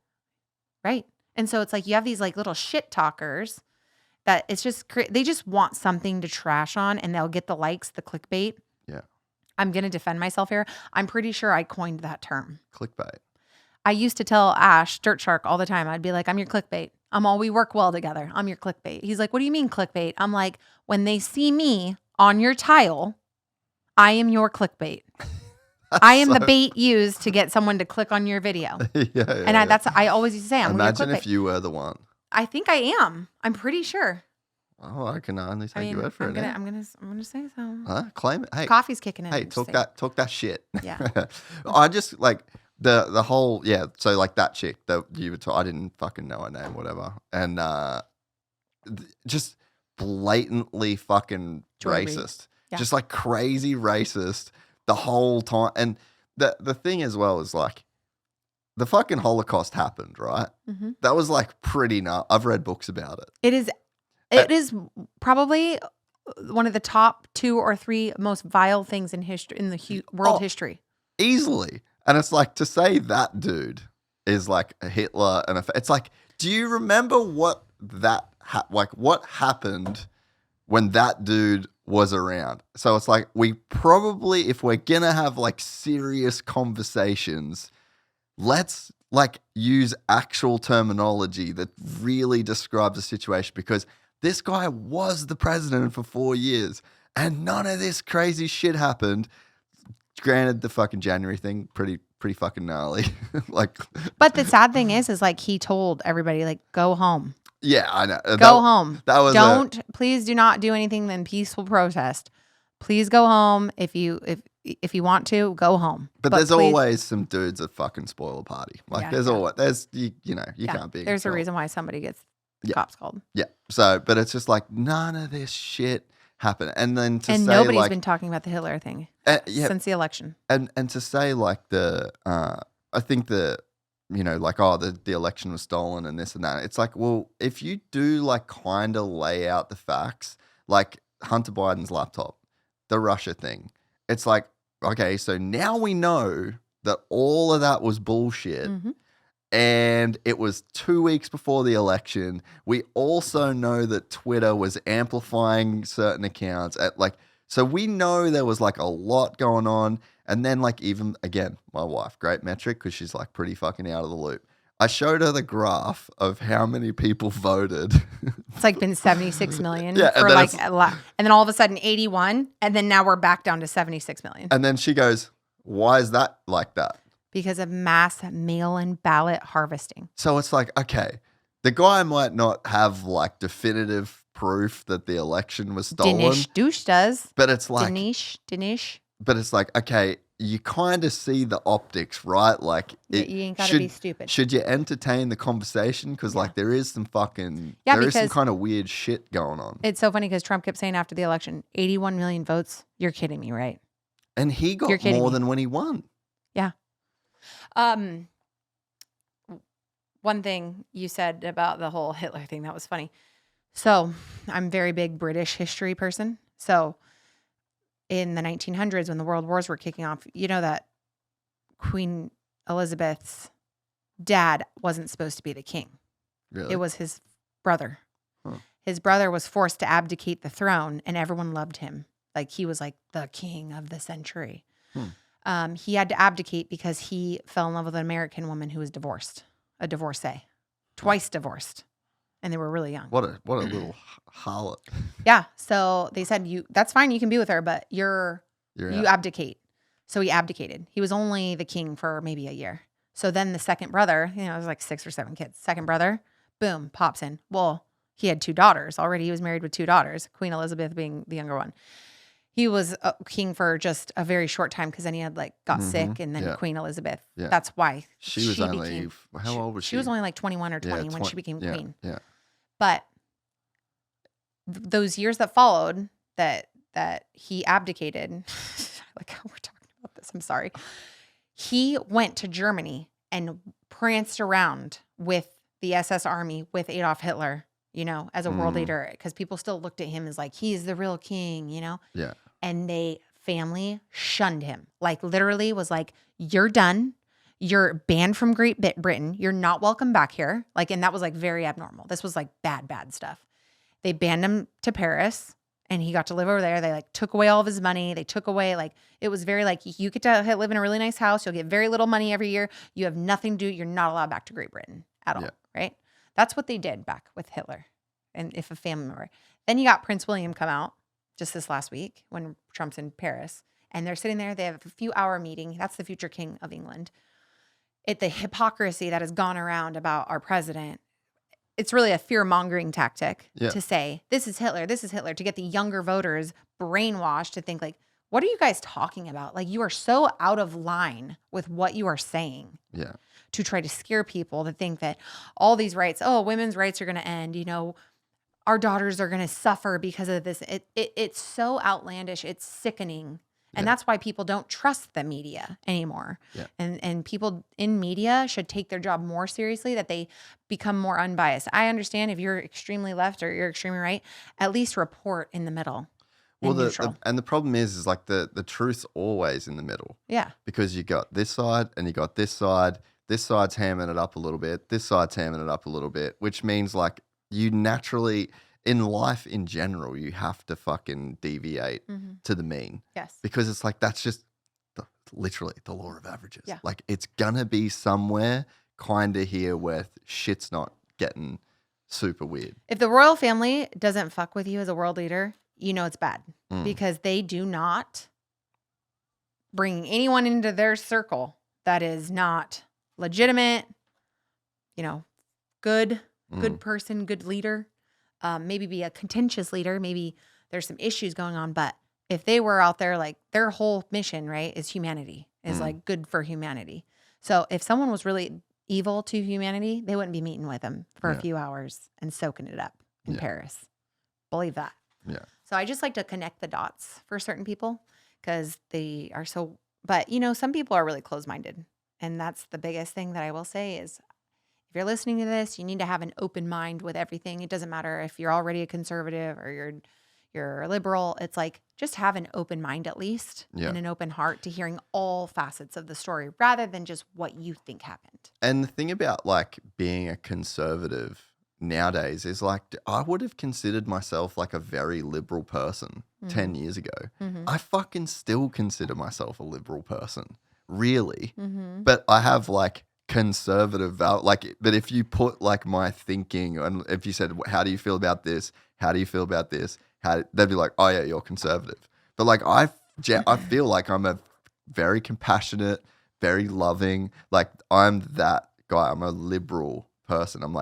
Right. And so it's like you have these like little shit talkers that it's just, they just want something to trash on and they'll get the likes, the clickbait. Yeah. I'm going to defend myself here. I'm pretty sure I coined that term. Clickbait. I used to tell Ash, Dirt Shark, all the time. I'd be like, I'm your clickbait. We work well together. I'm your clickbait. He's like, what do you mean clickbait? I'm like, when they see me on your tile, I am your clickbait. I am the bait used to get someone to click on your video. I always used to say, I'm your clickbait. Imagine if you were the one. I think I am. I'm pretty sure. Oh, I can only take your word for it. I'm gonna say so. Huh? Claim it. Hey, coffee's kicking in. Hey, talk that shit. Yeah. I just like the whole So like that chick that you were I didn't fucking know her name, whatever, and just blatantly fucking racist, just like crazy racist the whole time. And the thing as well is like the fucking Holocaust happened, right? Mm-hmm. That was like pretty I've read books about it. It is probably one of the top 2 or 3 most vile things in history, in the world history. Easily. And it's like, to say that dude is like a Hitler and it's like, do you remember what what happened when that dude was around? So it's like, we probably, if we're gonna have like serious conversations, let's like use actual terminology that really describes the situation, because this guy was the president for 4 years and none of this crazy shit happened. Granted, the fucking January thing, pretty fucking gnarly. But the sad thing is like he told everybody, like, go home. Yeah, I know. Go home. That was please do not do anything than peaceful protest. Please go home. If you want to, go home. But there's always some dudes that fucking spoil a party. Like you can't be. There's a reason why somebody gets cops called. Yeah. So, but it's just like none of this shit happened. And then nobody's been talking about the Hitler thing since the election. And to say like I think the election was stolen and this and that. It's like, well, if you do like kind of lay out the facts, like Hunter Biden's laptop, the Russia thing, it's like, okay, so now we know that all of that was bullshit. Mm-hmm. And it was 2 weeks before the election. We also know that Twitter was amplifying certain accounts so we know there was like a lot going on. And then like, even again, my wife, great metric, because she's like pretty fucking out of the loop. I showed her the graph of how many people voted. It's like been 76 million and then all of a sudden 81, and then now we're back down to 76 million. And then she goes, why is that like that? Because of mass mail-in ballot harvesting. So it's like, okay, the guy might not have like definitive proof that the election was stolen. Dinesh Douche does. But it's like Dinesh. But it's like, okay, you kind of see the optics, right? Like, you ain't gotta be stupid. Should you entertain the conversation? Because like there is some fucking is some kind of weird shit going on. It's so funny because Trump kept saying after the election, 81 million votes. You're kidding me, right? And he got more than when he won. Yeah. One thing you said about the whole Hitler thing, that was funny. So I'm a very big British history person. So in the 1900s, when the world wars were kicking off, you know that Queen Elizabeth's dad wasn't supposed to be the king. Really? It was his brother. Huh. his brother was forced to abdicate the throne, and everyone loved him. Like he was like the king of the century. He had to abdicate because he fell in love with an American woman who was divorced, a divorcee, twice divorced, and they were really young. What a little harlot. Yeah. So they said, that's fine. You can be with her, but you out. abdicate. So he abdicated. He was only the king for maybe a year. So then the second brother, it was like 6 or 7 kids. Second brother, boom, pops in. Well, he had 2 daughters already. He was married with 2 daughters, Queen Elizabeth being the younger one. He was king for just a very short time because then he had got sick, and then Queen Elizabeth. Yeah. That's why she was only how old was she? She was only like 21 or 20 when she became queen. Yeah. But those years that followed, that he abdicated, like how we're talking about this, I'm sorry. He went to Germany and pranced around with the SS Army with Adolf Hitler, as a world leader, because people still looked at him as like, he's the real king, Yeah. And family shunned him. Like literally was like, you're done. You're banned from Great Britain. You're not welcome back here. And that was very abnormal. This was bad stuff. They banned him to Paris and he got to live over there. They took away all of his money. They took away it was very you get to live in a really nice house. You'll get very little money every year. You have nothing to do. You're not allowed back to Great Britain at all. Right? That's what they did back with Hitler. And if a family member. Then you got Prince William come out just this last week when Trump's in Paris. And they're sitting there. They have a few hour meeting. That's the future king of England. The hypocrisy that has gone around about our president, it's really a fear-mongering tactic to say, this is Hitler, to get the younger voters brainwashed to think what are you guys talking about? You are so out of line with what you are saying. Yeah. To try to scare people to think that all these rights, women's rights are going to end, our daughters are going to suffer because of this. It's so outlandish. It's sickening. And that's why people don't trust the media anymore. Yeah. And people in media should take their job more seriously, that they become more unbiased. I understand if you're extremely left or you're extremely right, at least report in the middle. Well, the problem is the truth's always in the middle. Yeah. Because you got this side and you got this side. This side's hamming it up a little bit. This side's hamming it up a little bit, which means you naturally, in life in general, you have to fucking deviate to the mean. Yes. Because it's that's just literally the law of averages. Yeah. It's going to be somewhere kind of here where shit's not getting super weird. If the royal family doesn't fuck with you as a world leader, it's bad because they do not bring anyone into their circle that is not legitimate, good person, good leader, maybe be a contentious leader. Maybe there's some issues going on, but if they were out there, their whole mission, right, is humanity, is good for humanity. So if someone was really evil to humanity, they wouldn't be meeting with them for a few hours and soaking it up in Paris. Believe that. Yeah. So I just like to connect the dots for certain people because they are so, but some people are really closed-minded. And that's the biggest thing that I will say is if you're listening to this, you need to have an open mind with everything. It doesn't matter if you're already a conservative or you're a liberal. It's just have an open mind at least and an open heart to hearing all facets of the story rather than just what you think happened. And the thing about being a conservative nowadays is I would have considered myself a very liberal person 10 years ago. I fucking still consider myself a liberal person. Really, but I have conservative but if you put my thinking and if you said how do you feel about this, how do you feel about this, they'd be oh yeah, you're conservative. But I feel I'm a very compassionate, very loving, I'm that guy. I'm a liberal person. I'm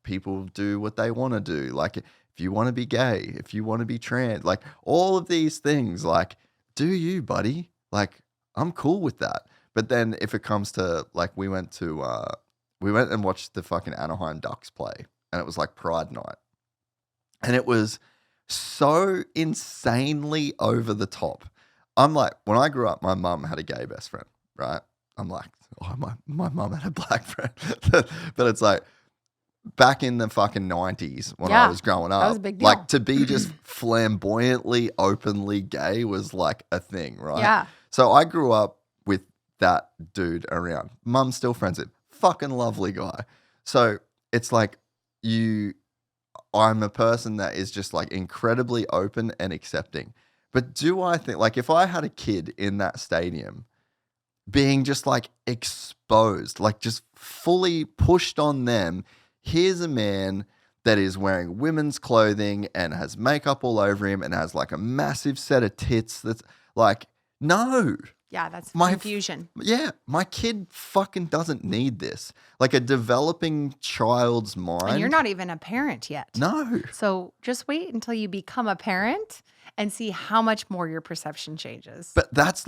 people do what they want to do. If you want to be gay, if you want to be trans, all of these things, do you, buddy? I'm cool with that. But then if it comes to we went and watched the fucking Anaheim Ducks play, and it was Pride Night. And it was so insanely over the top. I'm when I grew up, my mum had a gay best friend, right? I'm my mum had a black friend. But it's back in the fucking 90s when I was growing up, that was a big deal. To be just flamboyantly, openly gay was a thing, right? Yeah. So I grew up with that dude around. Mum's still friends with him. Fucking lovely guy. So it's I'm a person that is just like incredibly open and accepting. But do I think, like, if I had a kid in that stadium being just like exposed, like just fully pushed on them, here's a man that is wearing women's clothing and has makeup all over him and has like a massive set of tits that's like, no. Yeah, that's My- confusion. Yeah, my kid fucking doesn't need this. Like a developing child's mind. And you're not even a parent yet. No. So just wait until you become a parent and see how much more your perception changes. But that's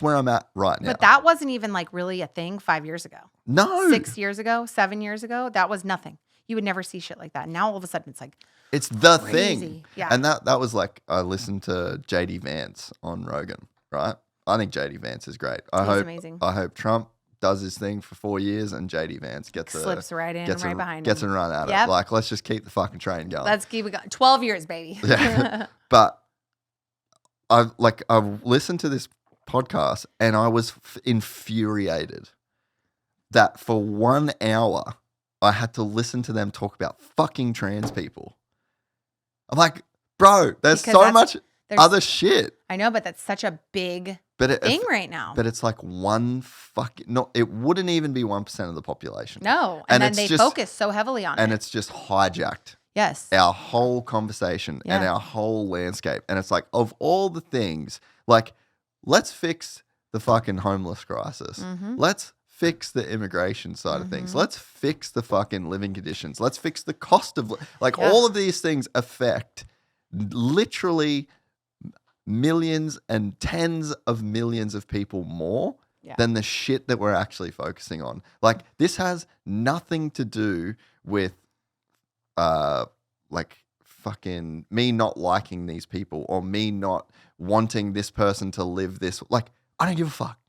where I'm at right now. But that wasn't even like really a thing 5 years ago. No. 6 years ago, 7 years ago, that was nothing. You would never see shit like that. Now all of a sudden it's like It's the crazy. thing. Yeah. And that was like, I listened to JD Vance on Rogan, right? I think JD Vance is great. He's amazing. I hope Trump does his thing for 4 years and JD Vance Slips right in, right behind gets him. a run at Yep. it. Like, let's just keep the fucking train going. Let's keep it going. 12 years, baby. Yeah. But I've listened to this podcast and I was infuriated that for 1 hour I had to listen to them talk about fucking trans people. I'm like, bro, there's Because so that's- much there's- other shit. I know, but that's such a big thing right now. But it's like it wouldn't even be 1% of the population. No. And And then it's they just- focus so heavily on And it. it's just hijacked Yes. our whole conversation and Yeah. our whole landscape. And it's like, of all the things, like, let's fix the fucking homeless crisis. Mhm. Let's fix the immigration side of things. Mhm. Let's fix the fucking living conditions. Let's fix the cost of, Yeah. all of these things affect literally millions and tens of millions of people more Yeah. than the shit that we're actually focusing on. Like, this has nothing to do with like fucking me not liking these people or me not wanting this person to live this. Like, I don't give a fuck.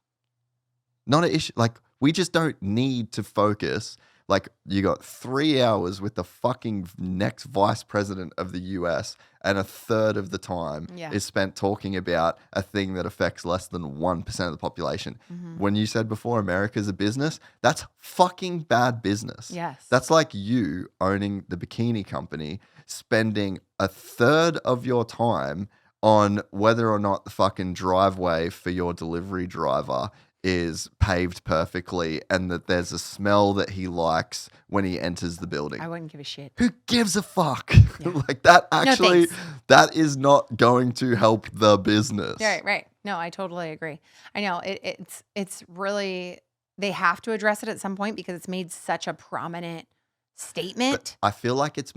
Not an issue. Like, we just don't need to focus. Like, you got 3 hours with the fucking next vice president of the US, and a third of the time Yeah. is spent talking about a thing that affects less than 1% of the population. Mhm. When you said before America's a business, that's fucking bad business. Yes. That's like you owning the bikini company, spending a third of your time on whether or not the fucking driveway for your delivery driver is paved perfectly and that there's a smell that he likes when he enters the building. I wouldn't give a shit. Who gives a fuck? Yeah. Like, that actually, thanks. that is not going to help the business. Right. No, I totally agree. I know it's really, they have to address it at some point because it's made such a prominent statement. I feel like it's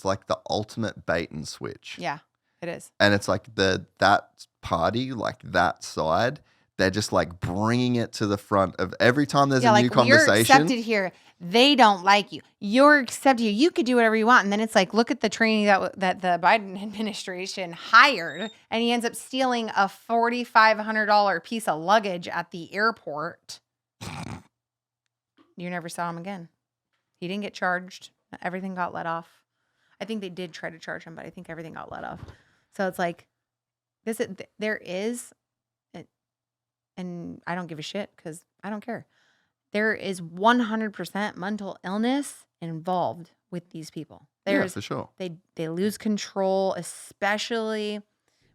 like the ultimate bait and switch. Yeah, it is. And it's like that party, like that side, they're just like bringing it to the front of every time there's a new You're conversation. accepted here. They don't like you. You're accepted here. You could do whatever you want. And then it's like, look at the trainee that the Biden administration hired, and he ends up stealing a $4,500 piece of luggage at the airport. You never saw him again. He didn't get charged. Everything got let off. I think they did try to charge him, but I think everything got let off. So it's like, there is, and I don't give a shit because I don't care. There is 100% mental illness involved with these people. Yeah, for sure. They lose control, especially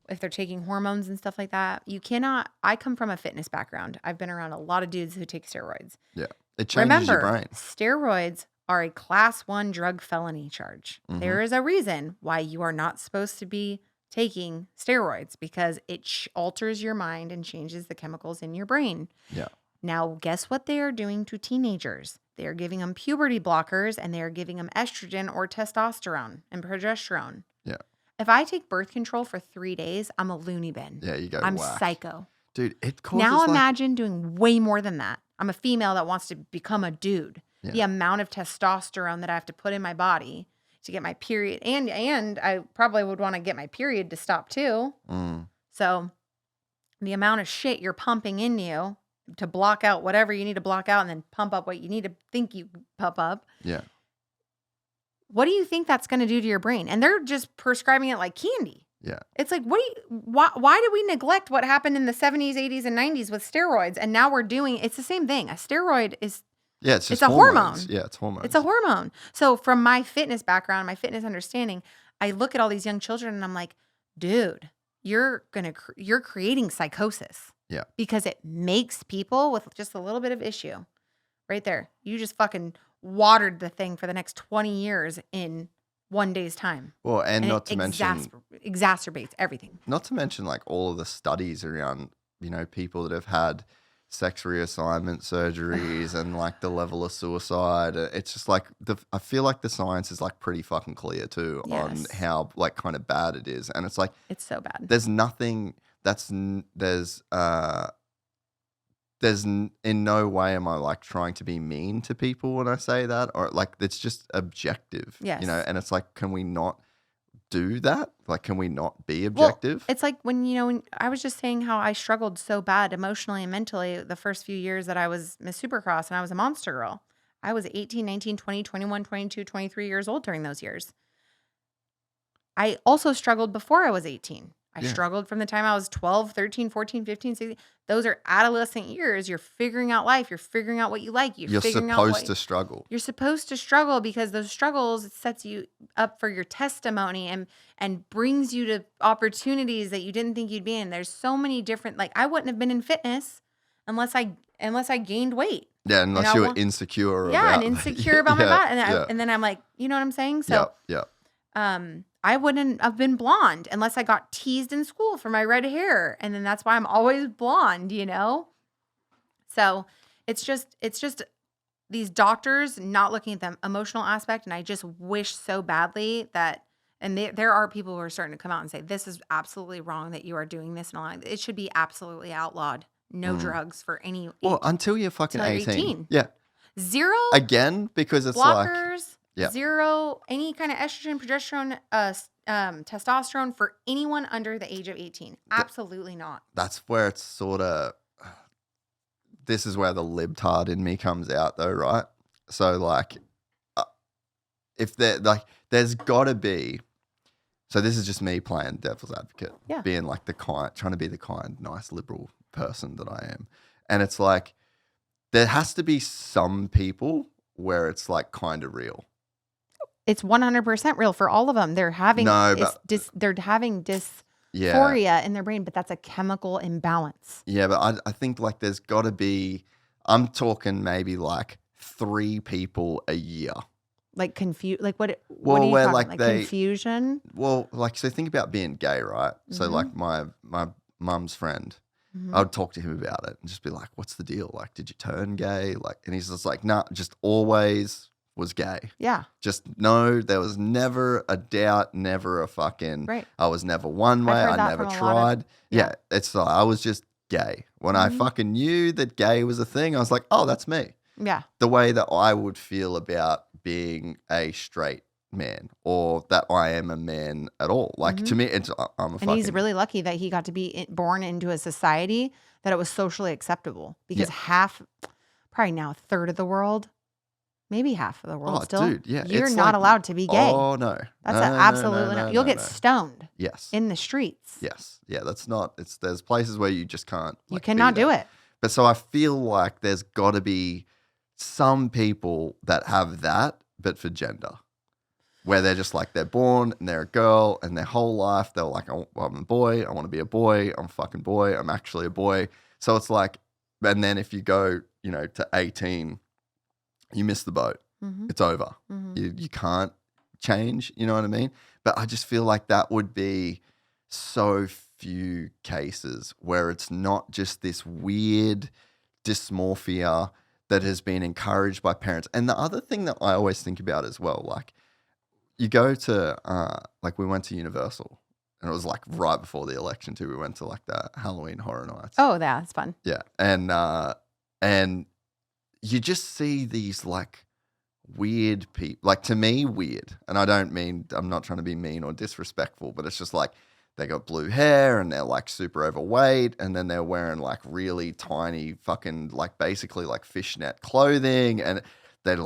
if they're taking hormones and stuff like that. You cannot. I come from a fitness background. I've been around a lot of dudes who take steroids. Yeah. It changes your Remember, brain. steroids are a class 1 drug felony charge. Mhm. There is a reason why you are not supposed to be taking steroids, because it alters your mind and changes the chemicals in your brain. Yeah. Now, guess what they are doing to teenagers? They are giving them puberty blockers, and they are giving them estrogen or testosterone and progesterone. Yeah. If I take birth control for 3 days, I'm a loony bin. Yeah, you go I'm whack. psycho. Dude, it causes Now like, imagine doing way more than that. I'm a female that wants to become a dude. Yeah. The amount of testosterone that I have to put in my body to get my period, and I probably would want to get my period to stop too. So the amount of shit you're pumping in you to block out whatever you need to block out and then pump up what you need to think you pump up. Yeah. What do you think that's going to do to your brain? And they're just prescribing it like candy. Yeah. It's like, why did we neglect what happened in the 70s, 80s, and 90s with steroids? And now we're doing, it's the same thing. A steroid is Yeah, it's just a hormones. hormone. Yeah, it's hormones. It's a hormone. So from my fitness background, my fitness understanding, I look at all these young children and I'm like, dude, you're creating psychosis. Yeah. Because it makes people with just a little bit of issue right there. You just fucking watered the thing for the next 20 years in one day's time. Well, and not to mention exacerbates everything. Not to mention like all of the studies around, people that have had sex reassignment surgeries and like the level of suicide. It's just like I feel like the science is like pretty fucking clear too on how like kind of bad it is. And it's like it's so bad. There's nothing there's in no way am I like trying to be mean to people when I say that, or like it's just objective. Yes. And it's like, can we not do that? Like, can we not be objective? Well, it's like when I was just saying how I struggled so bad emotionally and mentally the first few years that I was Miss Supercross and I was a monster girl. I was 18, 19, 20, 21, 22, 23 years old during those years. I also struggled before I was 18. I struggled from the time I was 12, 13, 14, 15, 16. Those are adolescent years. You're figuring out life. You're figuring out what you like. You're supposed to struggle. You're supposed to struggle because those struggles sets you up for your testimony and brings you to opportunities that you didn't think you'd be in. There's so many different, like I wouldn't have been in fitness unless I gained weight. Yeah, unless you were insecure. Yeah, and insecure about my body. And then I'm like, you know what I'm saying? So yeah. I wouldn't have been blonde unless I got teased in school for my red hair. And then that's why I'm always blonde, So it's just these doctors not looking at the emotional aspect. And I just wish so badly that, and there are people who are starting to come out and say, this is absolutely wrong that you are doing this and all that. It should be absolutely outlawed. No drugs for any. Well, until you're fucking 18. Yeah. Zero. Again, because it's blockers. Yeah. Zero, any kind of estrogen, progesterone, testosterone for anyone under the age of 18. Absolutely not. That's where it's sort of, this is where the libtard in me comes out though, right? So like, if there's got to be, so this is just me playing devil's advocate, being like trying to be the kind, nice, liberal person that I am. And it's like, there has to be some people where it's like kind of real. It's 100% real for all of them. They're having they're having dysphoria in their brain, but that's a chemical imbalance. Yeah, but I think like there's got to be. I'm talking maybe like 3 people a year. Like like what? What are you talking? Like confusion. Well, like so think about being gay, right? Mm-hmm. So like my mum's friend. Mm-hmm. I would talk to him about it and just be like, "What's the deal? Like, did you turn gay?" Like, and he's just like, "Nah, just always." Was gay. Yeah. Just no, there was never a doubt, never a fucking, I was never one way, I never tried. It's like, I was just gay. When I fucking knew that gay was a thing, I was like, oh, that's me. Yeah. The way that I would feel about being a straight man or that I am a man at all. Like to me, I'm a fucking. And he's really lucky that he got to be born into a society that it was socially acceptable because probably now a third of the world, maybe half of the world still. Dude, you're not allowed to be gay. Oh, no. That's absolutely not. You'll get stoned. Yes. In the streets. Yes. Yeah, that's not, there's places where you just can't. You cannot do it. But so I feel like there's got to be some people that have that, but for gender. Where they're just like, they're born and they're a girl and their whole life, they're like, I'm a boy, I want to be a boy, I'm a fucking boy, I'm actually a boy. So it's like, and then if you go, to 18, you miss the boat. Mm-hmm. It's over. Mm-hmm. You can't change, you know what I mean? But I just feel like that would be so few cases where it's not just this weird dysmorphia that has been encouraged by parents. And the other thing that I always think about as well, like you go to, like we went to Universal and it was like right before the election too. We went to like the Halloween Horror Nights. Oh, yeah, it's fun. Yeah. And you just see these like weird people, like to me, weird. And I'm not trying to be mean or disrespectful, but it's just like they got blue hair and they're like super overweight and then they're wearing like really tiny fucking like basically like fishnet clothing and they're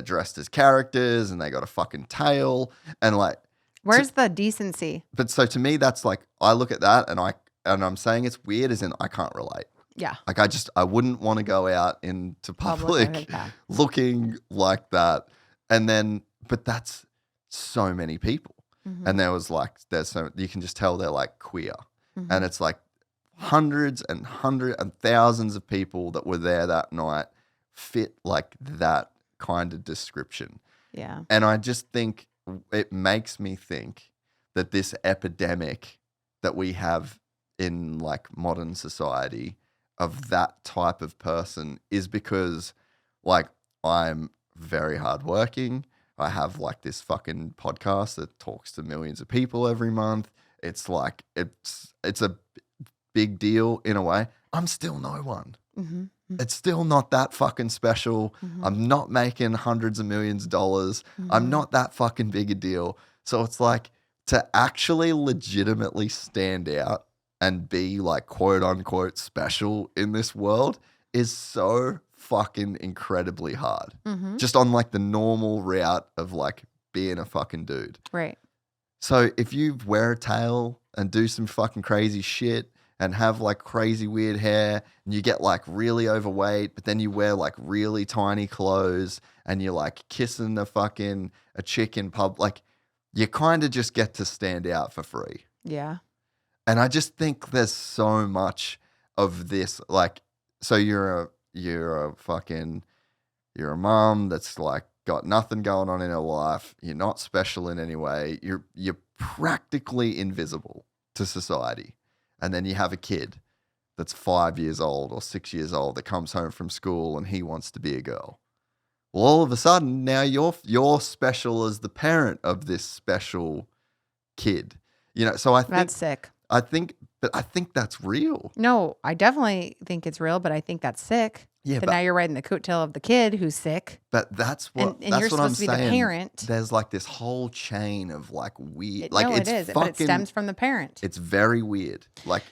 dressed as characters and they got a fucking tail and like. Where's the decency? But so to me, that's like, I look at that and I'm saying it's weird as in I can't relate. Yeah. Like I wouldn't want to go out into public like that. looking like that. And then, but that's so many people. Mhm. And there's so, you can just tell they're like queer. Mhm. And it's like hundreds and thousands of people that were there that night fit like that kind of description. Yeah. And I just think it makes me think that this epidemic that we have in like modern society of that type of person is because like I'm very hardworking. I have like this fucking podcast that talks to millions of people every month. It's like it's a big deal in a way. I'm still no one. Mm-hmm. It's still not that fucking special. Mm-hmm. I'm not making hundreds of millions of dollars. Mm-hmm. I'm not that fucking big a deal. So it's like to actually legitimately stand out and be like quote unquote special in this world is so fucking incredibly hard. Mm-hmm. Just on like the normal route of like being a fucking dude. Right. So if you wear a tail and do some fucking crazy shit and have like crazy weird hair and you get like really overweight, but then you wear like really tiny clothes and you're like kissing a chick in pub, like you kind of just get to stand out for free. Yeah. And I just think there's so much of this, like, so you're a mom that's like got nothing going on in her life. You're not special in any way. You're practically invisible to society. And then you have a kid that's 5 years old or 6 years old that comes home from school and he wants to be a girl. Well, all of a sudden now you're special as the parent of this special kid. You know, so I think That's sick. I think that's real. No, I definitely think it's real, but I think that's sick. Yeah, But now you're riding the coattail of the kid who's sick. But that's what And that's you're what I'm supposed to be the saying. parent. There's like this whole chain of like weird, It, like no, it's it is, fucking, but it stems from the parent. It's very weird. Like,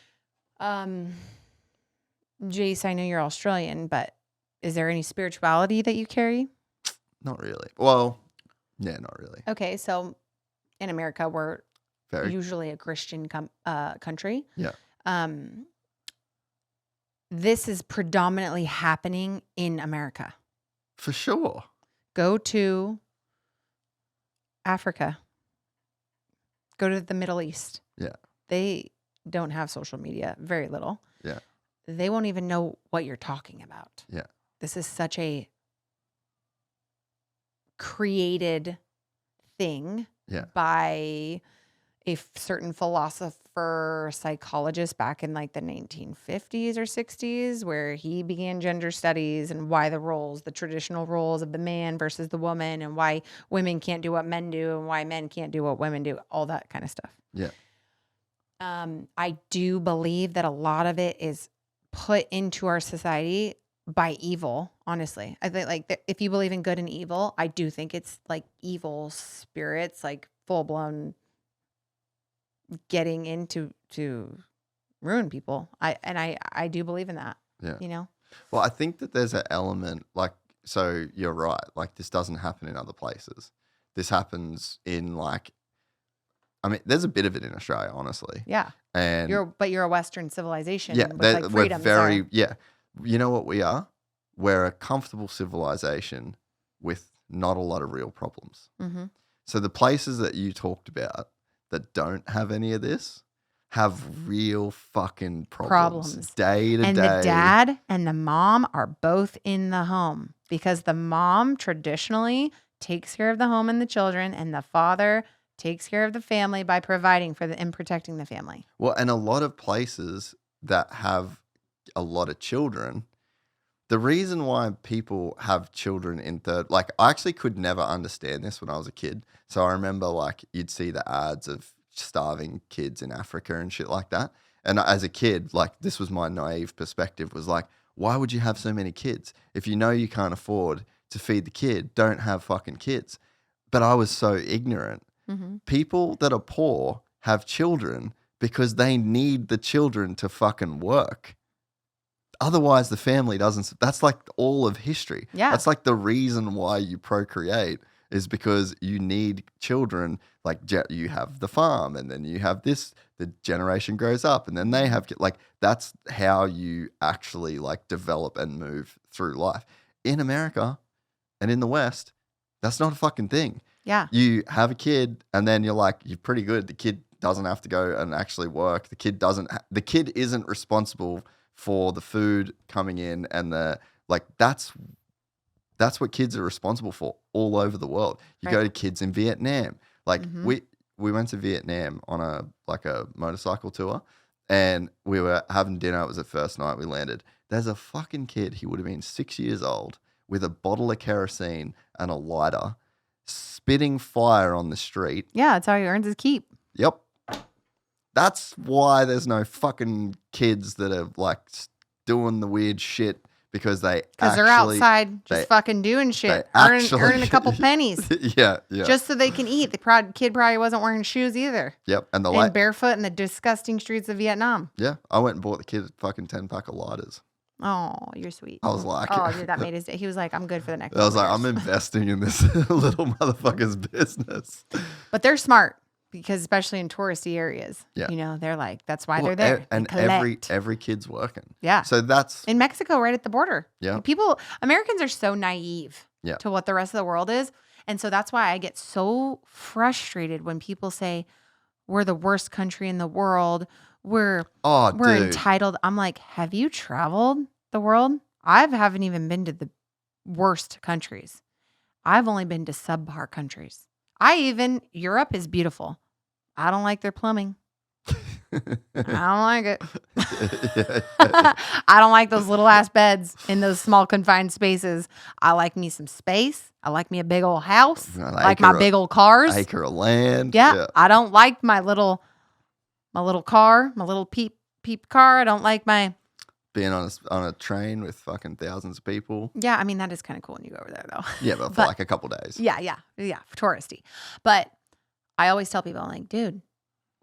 Jase, I know you're Australian, but is there any spirituality that you carry? not really. Well, yeah, not really. Okay, so in America, we're Very. usually a Christian country. Yeah. This is predominantly happening in America. For sure. Go to Africa. Go to the Middle East. Yeah. They don't have social media, very little. Yeah. They won't even know what you're talking about. Yeah. This is such a created thing Yeah. by a certain philosopher, psychologist back in like the 1950s or 60s, where he began gender studies and why the traditional roles of the man versus the woman, and why women can't do what men do and why men can't do what women do, all that kind of stuff. Yeah. I do believe that a lot of it is put into our society by evil, honestly. I think like if you believe in good and evil, I do think it's like evil spirits, like full blown getting into to ruin people. I do believe in that. Yeah. You know? Well, I think that there's an element like, so you're right. Like this doesn't happen in other places. This happens in like, I mean, there's a bit of it in Australia, honestly. Yeah. And you're a Western civilization. yeah, with like we're freedoms very, are. yeah. You know what we are? We're a comfortable civilization with not a lot of real problems. Mm-hmm. So the places that you talked about that don't have any of this have real fucking problems. Day to And day. the dad and the mom are both in the home because the mom traditionally takes care of the home and the children, and the father takes care of the family by providing for and protecting the family. Well, and a lot of places that have a lot of children, the reason why people have children in third, like I actually could never understand this when I was a kid. So I remember like you'd see the ads of starving kids in Africa and shit like that. And as a kid, like this was my naive perspective, was like, why would you have so many kids? If you know you can't afford to feed the kid, don't have fucking kids. But I was so ignorant. Mm-hmm. People that are poor have children because they need the children to fucking work. Otherwise, the family doesn't. That's like all of history. Yeah. That's like the reason why you procreate is because you need children. Like you have the farm, and then you have this. The generation grows up, and then they have like that's how you actually like develop and move through life. In America and in the West, that's not a fucking thing. Yeah. You have a kid, and then you're like, you're pretty good. The kid doesn't have to go and actually work. The kid doesn't. The kid isn't responsible for the food coming in, and that's what kids are responsible for all over the world. You go to kids in Vietnam. Like we went to Vietnam on a motorcycle tour, and we were having dinner. It was the first night we landed. There's a fucking kid. He would have been 6 years old with a bottle of kerosene and a lighter, spitting fire on the street. Yeah, that's how he earns his keep. Yep. That's why there's no fucking kids that are like doing the weird shit because they're outside just fucking doing shit, earning a couple pennies. Yeah. Just so they can eat. The kid probably wasn't wearing shoes either. Yep. And barefoot in the disgusting streets of Vietnam. Yeah. I went and bought the kid a fucking 10-pack of lighters. Oh, you're sweet. I was like, oh, dude, that made his day. He was like, I'm good for the next. I was like, I'm investing in this little motherfucker's business. But they're smart because especially in touristy areas, they're like, that's why they're there. And every kid's working. Yeah. So that's in Mexico, right at the border. Yeah. Americans are so naive to what the rest of the world is. And so that's why I get so frustrated when people say we're the worst country in the world. We're entitled. I'm like, have you traveled the world? I haven't even been to the worst countries. I've only been to subpar countries. Europe is beautiful. I don't like their plumbing. I don't like it. I don't like those little ass beds in those small confined spaces. I like me some space. I like me a big old house. I like my big old cars. Acre of land. Yeah. I don't like my little car, my little peep car. I don't like my being on a train with fucking thousands of people. Yeah, I mean that is kind of cool when you go over there though. Yeah, but for like a couple days. Yeah, touristy. But I always tell people, I'm like, dude,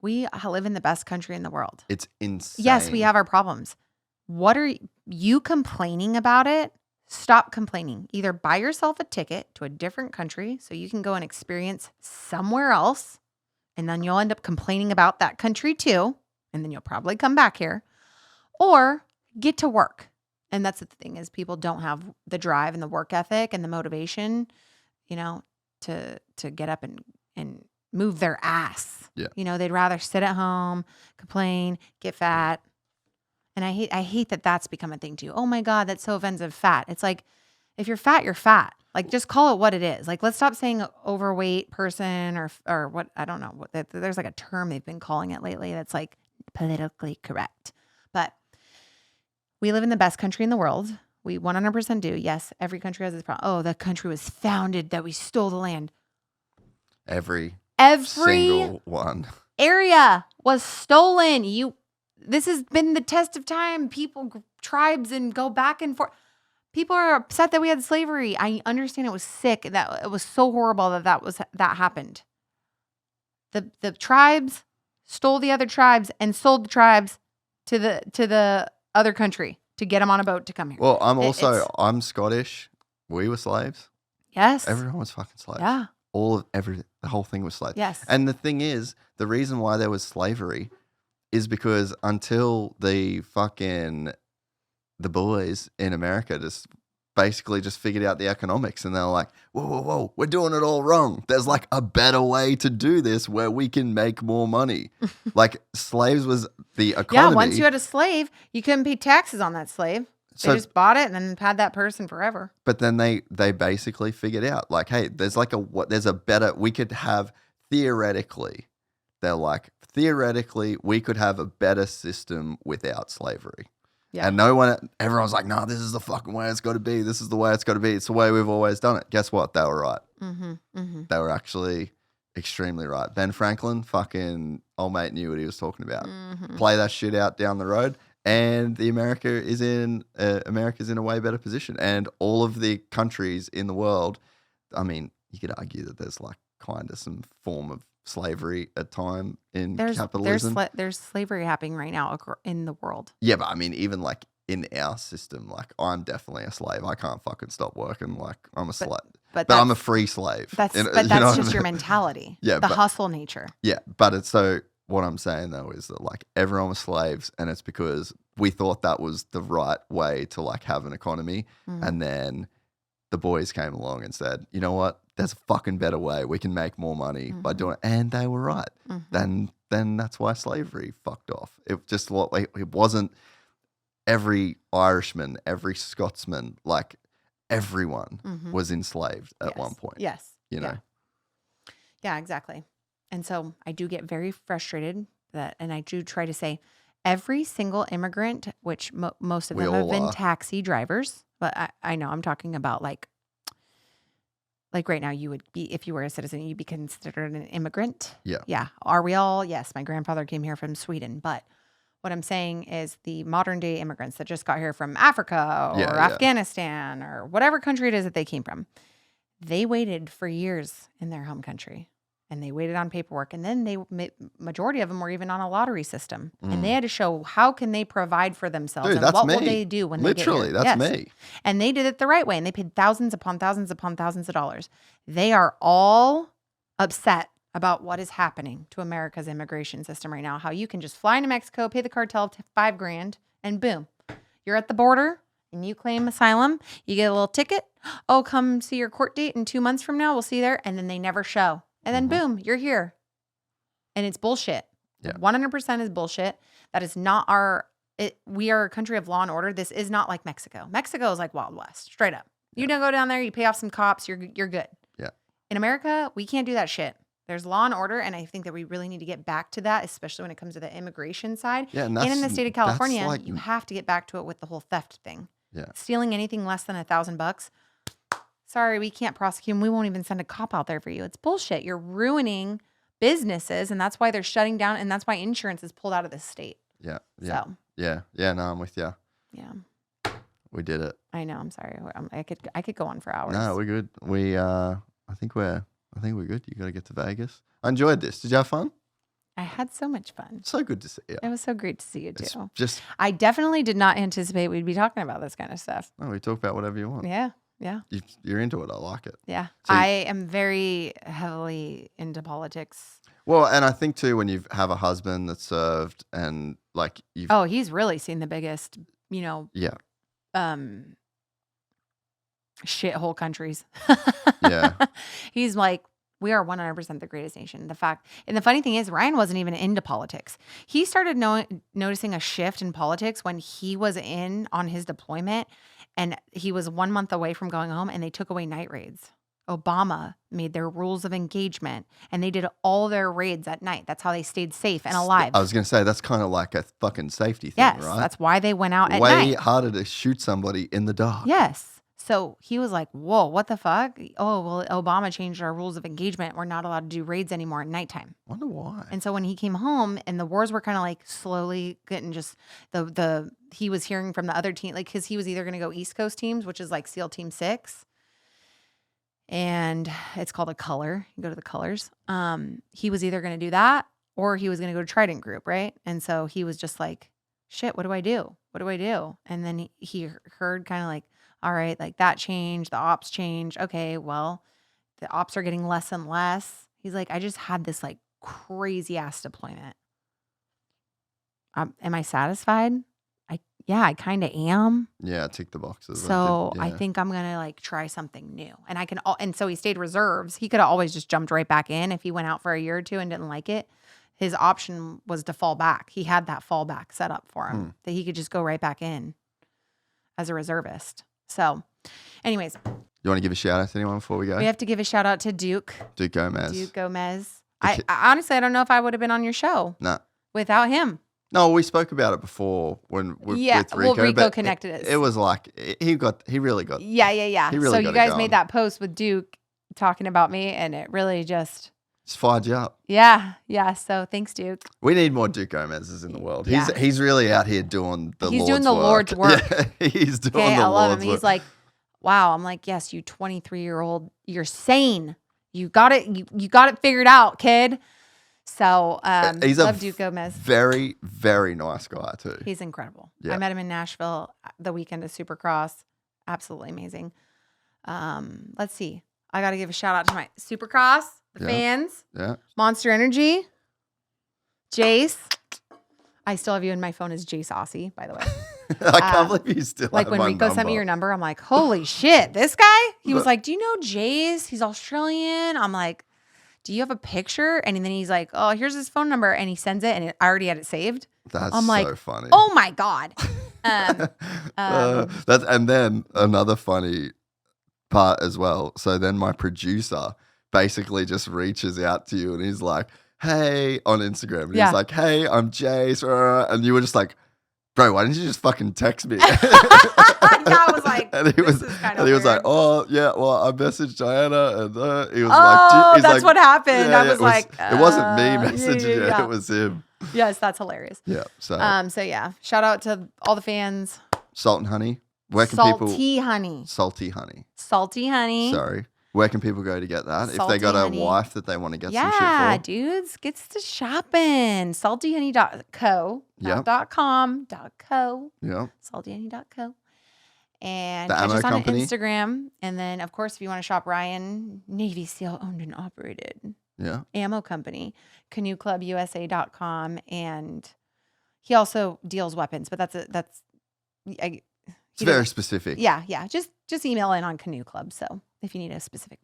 we live in the best country in the world. It's insane. Yes, we have our problems. What are you complaining about it? Stop complaining. Either buy yourself a ticket to a different country so you can go and experience somewhere else. And then you'll end up complaining about that country too. And then you'll probably come back here. Or get to work. And that's the thing is people don't have the drive and the work ethic and the motivation, to get up and move their ass. Yeah. They'd rather sit at home, complain, get fat. And I hate that that's become a thing too. Oh my God, that's so offensive, fat. It's like, if you're fat, you're fat. Like, just call it what it is. Like, let's stop saying overweight person or what, I don't know. There's like a term they've been calling it lately that's like politically correct. But we live in the best country in the world. We 100% do. Yes, every country has this problem. Oh, the country was founded that we stole the land. Every single one. Area was stolen. This has been the test of time. People, tribes, and go back and forth. People are upset that we had slavery. I understand it was sick. That it was so horrible that happened. The tribes stole the other tribes and sold the tribes to the other country to get them on a boat to come here. Well, I'm Scottish. We were slaves. Yes. Everyone was fucking slaves. Yeah. The whole thing was slaves. Yes. And the thing is, the reason why there was slavery is because until the boys in America just basically just figured out the economics and they're like, whoa, we're doing it all wrong. There's like a better way to do this where we can make more money. Like slaves was the economy. Yeah, once you had a slave, you couldn't pay taxes on that slave. They just bought it and then had that person forever. But then they basically figured out like, hey, there's a better, we could have theoretically, we could have a better system without slavery. Yeah. And everyone's like, no, this is the fucking way it's got to be. This is the way it's got to be. It's the way we've always done it. Guess what? They were right. Mm-hmm, mm-hmm. They were actually extremely right. Ben Franklin, fucking old mate, knew what he was talking about. Mm-hmm. Play that shit out down the road. And America's in a way better position. And all of the countries in the world, I mean, you could argue that there's like kind of some form of slavery at time in capitalism. There's slavery happening right now in the world. Yeah, but I mean, even like in our system, like I'm definitely a slave. I can't fucking stop working. Like I'm a slave. But I'm a free slave. That's You know but what that's I just mean? your mentality. Yeah, the but- hustle nature. Yeah, but it's so. What I'm saying though is that like everyone was slaves, and it's because we thought that was the right way to like have an economy, and then the boys came along and said, you know what? There's a fucking better way. We can make more money by doing it, and they were right. Then that's why slavery fucked off. It just it wasn't every Irishman, every Scotsman, like everyone was enslaved at one point. Yes. You know. Yeah, exactly. And so I do get very frustrated and I do try to say every single immigrant, which most of We them have all been are. taxi drivers, but I know I'm talking about like right now you would be, if you were a citizen, you'd be considered an immigrant. Yeah. Yeah. Are we all? Yes. My grandfather came here from Sweden, but what I'm saying is the modern day immigrants that just got here from Africa or Afghanistan or whatever country it is that they came from, they waited for years in their home country. And they waited on paperwork. And then majority of them were even on a lottery system. And they had to show how can they provide for themselves. Dude, and that's what me. will they do when Literally, they get here. that's me. And they did it the right way. And they paid thousands upon thousands upon thousands of dollars. They are all upset about what is happening to America's immigration system right now. How you can just fly into Mexico, pay the cartel $5,000, and boom, you're at the border. And you claim asylum, you get a little ticket. Oh, come see your court date in 2 months from now. We'll see you there. And then they never show. And then boom, you're here. And it's bullshit. Yeah. 100% is bullshit. That is not we are a country of law and order. This is not like Mexico. Mexico is like Wild West, straight up. You don't go down there, you pay off some cops, you're good. Yeah. In America, we can't do that shit. There's law and order, and I think that we really need to get back to that, especially when it comes to the immigration side. Yeah, and in the state of California, like, you have to get back to it with the whole theft thing. Yeah. Stealing anything less than $1,000. Sorry, we can't prosecute them. We won't even send a cop out there for you. It's bullshit. You're ruining businesses, and that's why they're shutting down, and that's why insurance is pulled out of the state. Yeah. So. Yeah. No, I'm with you. Yeah. We did it. I know. I'm sorry. I could go on for hours. No, we're good. I think we're good. You got to get to Vegas. I enjoyed this. Did you have fun? I had so much fun. So good to see you. It was so great to see you It's too. just, I definitely did not anticipate we'd be talking about this kind of stuff. no, we talk about whatever you want. Yeah. You're into it. I like it. Yeah. So I am very heavily into politics. Well, and I think too, when you have a husband that served and like you've, Oh, he's really seen the biggest, yeah, shithole countries. Yeah. He's like, we are 100% the greatest nation. And the funny thing is, Ryan wasn't even into politics. He started noticing a shift in politics when he was on his deployment, and he was 1 month away from going home, and they took away night raids. Obama made their rules of engagement, and they did all their raids at night. That's how they stayed safe and alive. I was going to say, that's kind of like a fucking safety thing, Yes, right? that's why they went out at Way night. harder to shoot somebody in the dark. Yes. So he was like, whoa, what the fuck? Oh, well, Obama changed our rules of engagement. We're not allowed to do raids anymore at nighttime. Wonder why. And so when he came home and the wars were kind of like slowly getting just he was hearing from the other team, like, cause he was either going to go East Coast teams, which is like SEAL Team 6. And it's called a color. You go to the colors. He was either going to do that or he was going to go to Trident Group. Right. And so he was just like, shit, what do I do? What do I do? And then he heard kind of like, all right, like that changed, the ops changed. Okay, well, the ops are getting less and less. He's like, I just had this like crazy ass deployment. Am I satisfied? I kind of am. Yeah, tick the boxes. So I yeah. think I'm going to like try something new. And and so he stayed reserves. He could have always just jumped right back in if he went out for a year or two and didn't like it. His option was to fall back. He had that fallback set up for him that he could just go right back in as a reservist. So anyways. You want to give a shout out to anyone before we go? We have to give a shout out to Duke Gomez. Duke Gomez. I honestly, I don't know if I would have been on your show without him. No, we spoke about it before with Rico. Well, Rico but connected us. It was like, he really got. Yeah. He really so got you it guys going. made that post with Duke talking about me, and it really just fired you up. Yeah. So thanks, Duke. We need more Duke Gomez's in the world. Yeah. He's really out here doing the Lord's work. He's doing the Lord's work. Yeah, he's doing Okay, the I love Lord's him. work. He's like, wow. I'm like, yes, you 23-year-old, you're sane. You got it. You got it figured out, kid. So he's love Duke Gomez. Very, very nice guy too. He's incredible. Yeah. I met him in Nashville the weekend of Supercross. Absolutely amazing. Let's see. I got to give a shout out to my Supercross, the fans, Monster Energy, Jase. I still have you in my phone as Jase Aussie, by the way. I can't believe you still like have when my Rico sent me number. your number, I'm like, holy shit, this guy? He was like, do you know Jase? He's Australian. I'm like, do you have a picture? And then he's like, oh, here's his phone number. And he sends it and I already had it saved. That's I'm like, so funny. Oh my God. And then another funny part as well. So then my producer basically just reaches out to you and he's like, hey, on Instagram. And he's like, hey, I'm Jase. And you were just like, bro, why didn't you just fucking text me? I was like, and he was like, oh yeah, well, I messaged Dianna, and he was oh, like, that's what happened. I was like, it wasn't me messaging you, it was him. Yes, that's hilarious. Yeah. So yeah, shout out to all the fans. Salt and Honey. Where can Salty Honey. Salty Honey. Salty Honey. Sorry. Where can people go to get that? Salty if they got honey. a wife that they want to get some shit for. Yeah, dudes, gets to shopping. Saltyhoney.co. Not .com. .co. Yeah. Saltyhoney.co. And the catch ammo us on company. Instagram. And then, of course, if you want to shop Ryan, Navy SEAL owned and operated. Yeah. Ammo company. CanoeClubUSA.com. And he also deals weapons, but it's very specific. Yeah. Just email in on Canoe Club. So if you need a specific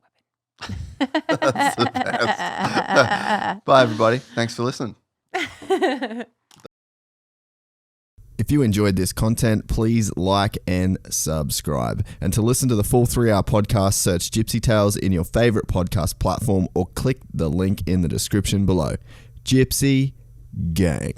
weapon. That's the best. Bye, everybody. Thanks for listening. If you enjoyed this content, please like and subscribe. And to listen to the full 3-hour podcast, search Gypsy Tales in your favorite podcast platform or click the link in the description below. Gypsy Gang.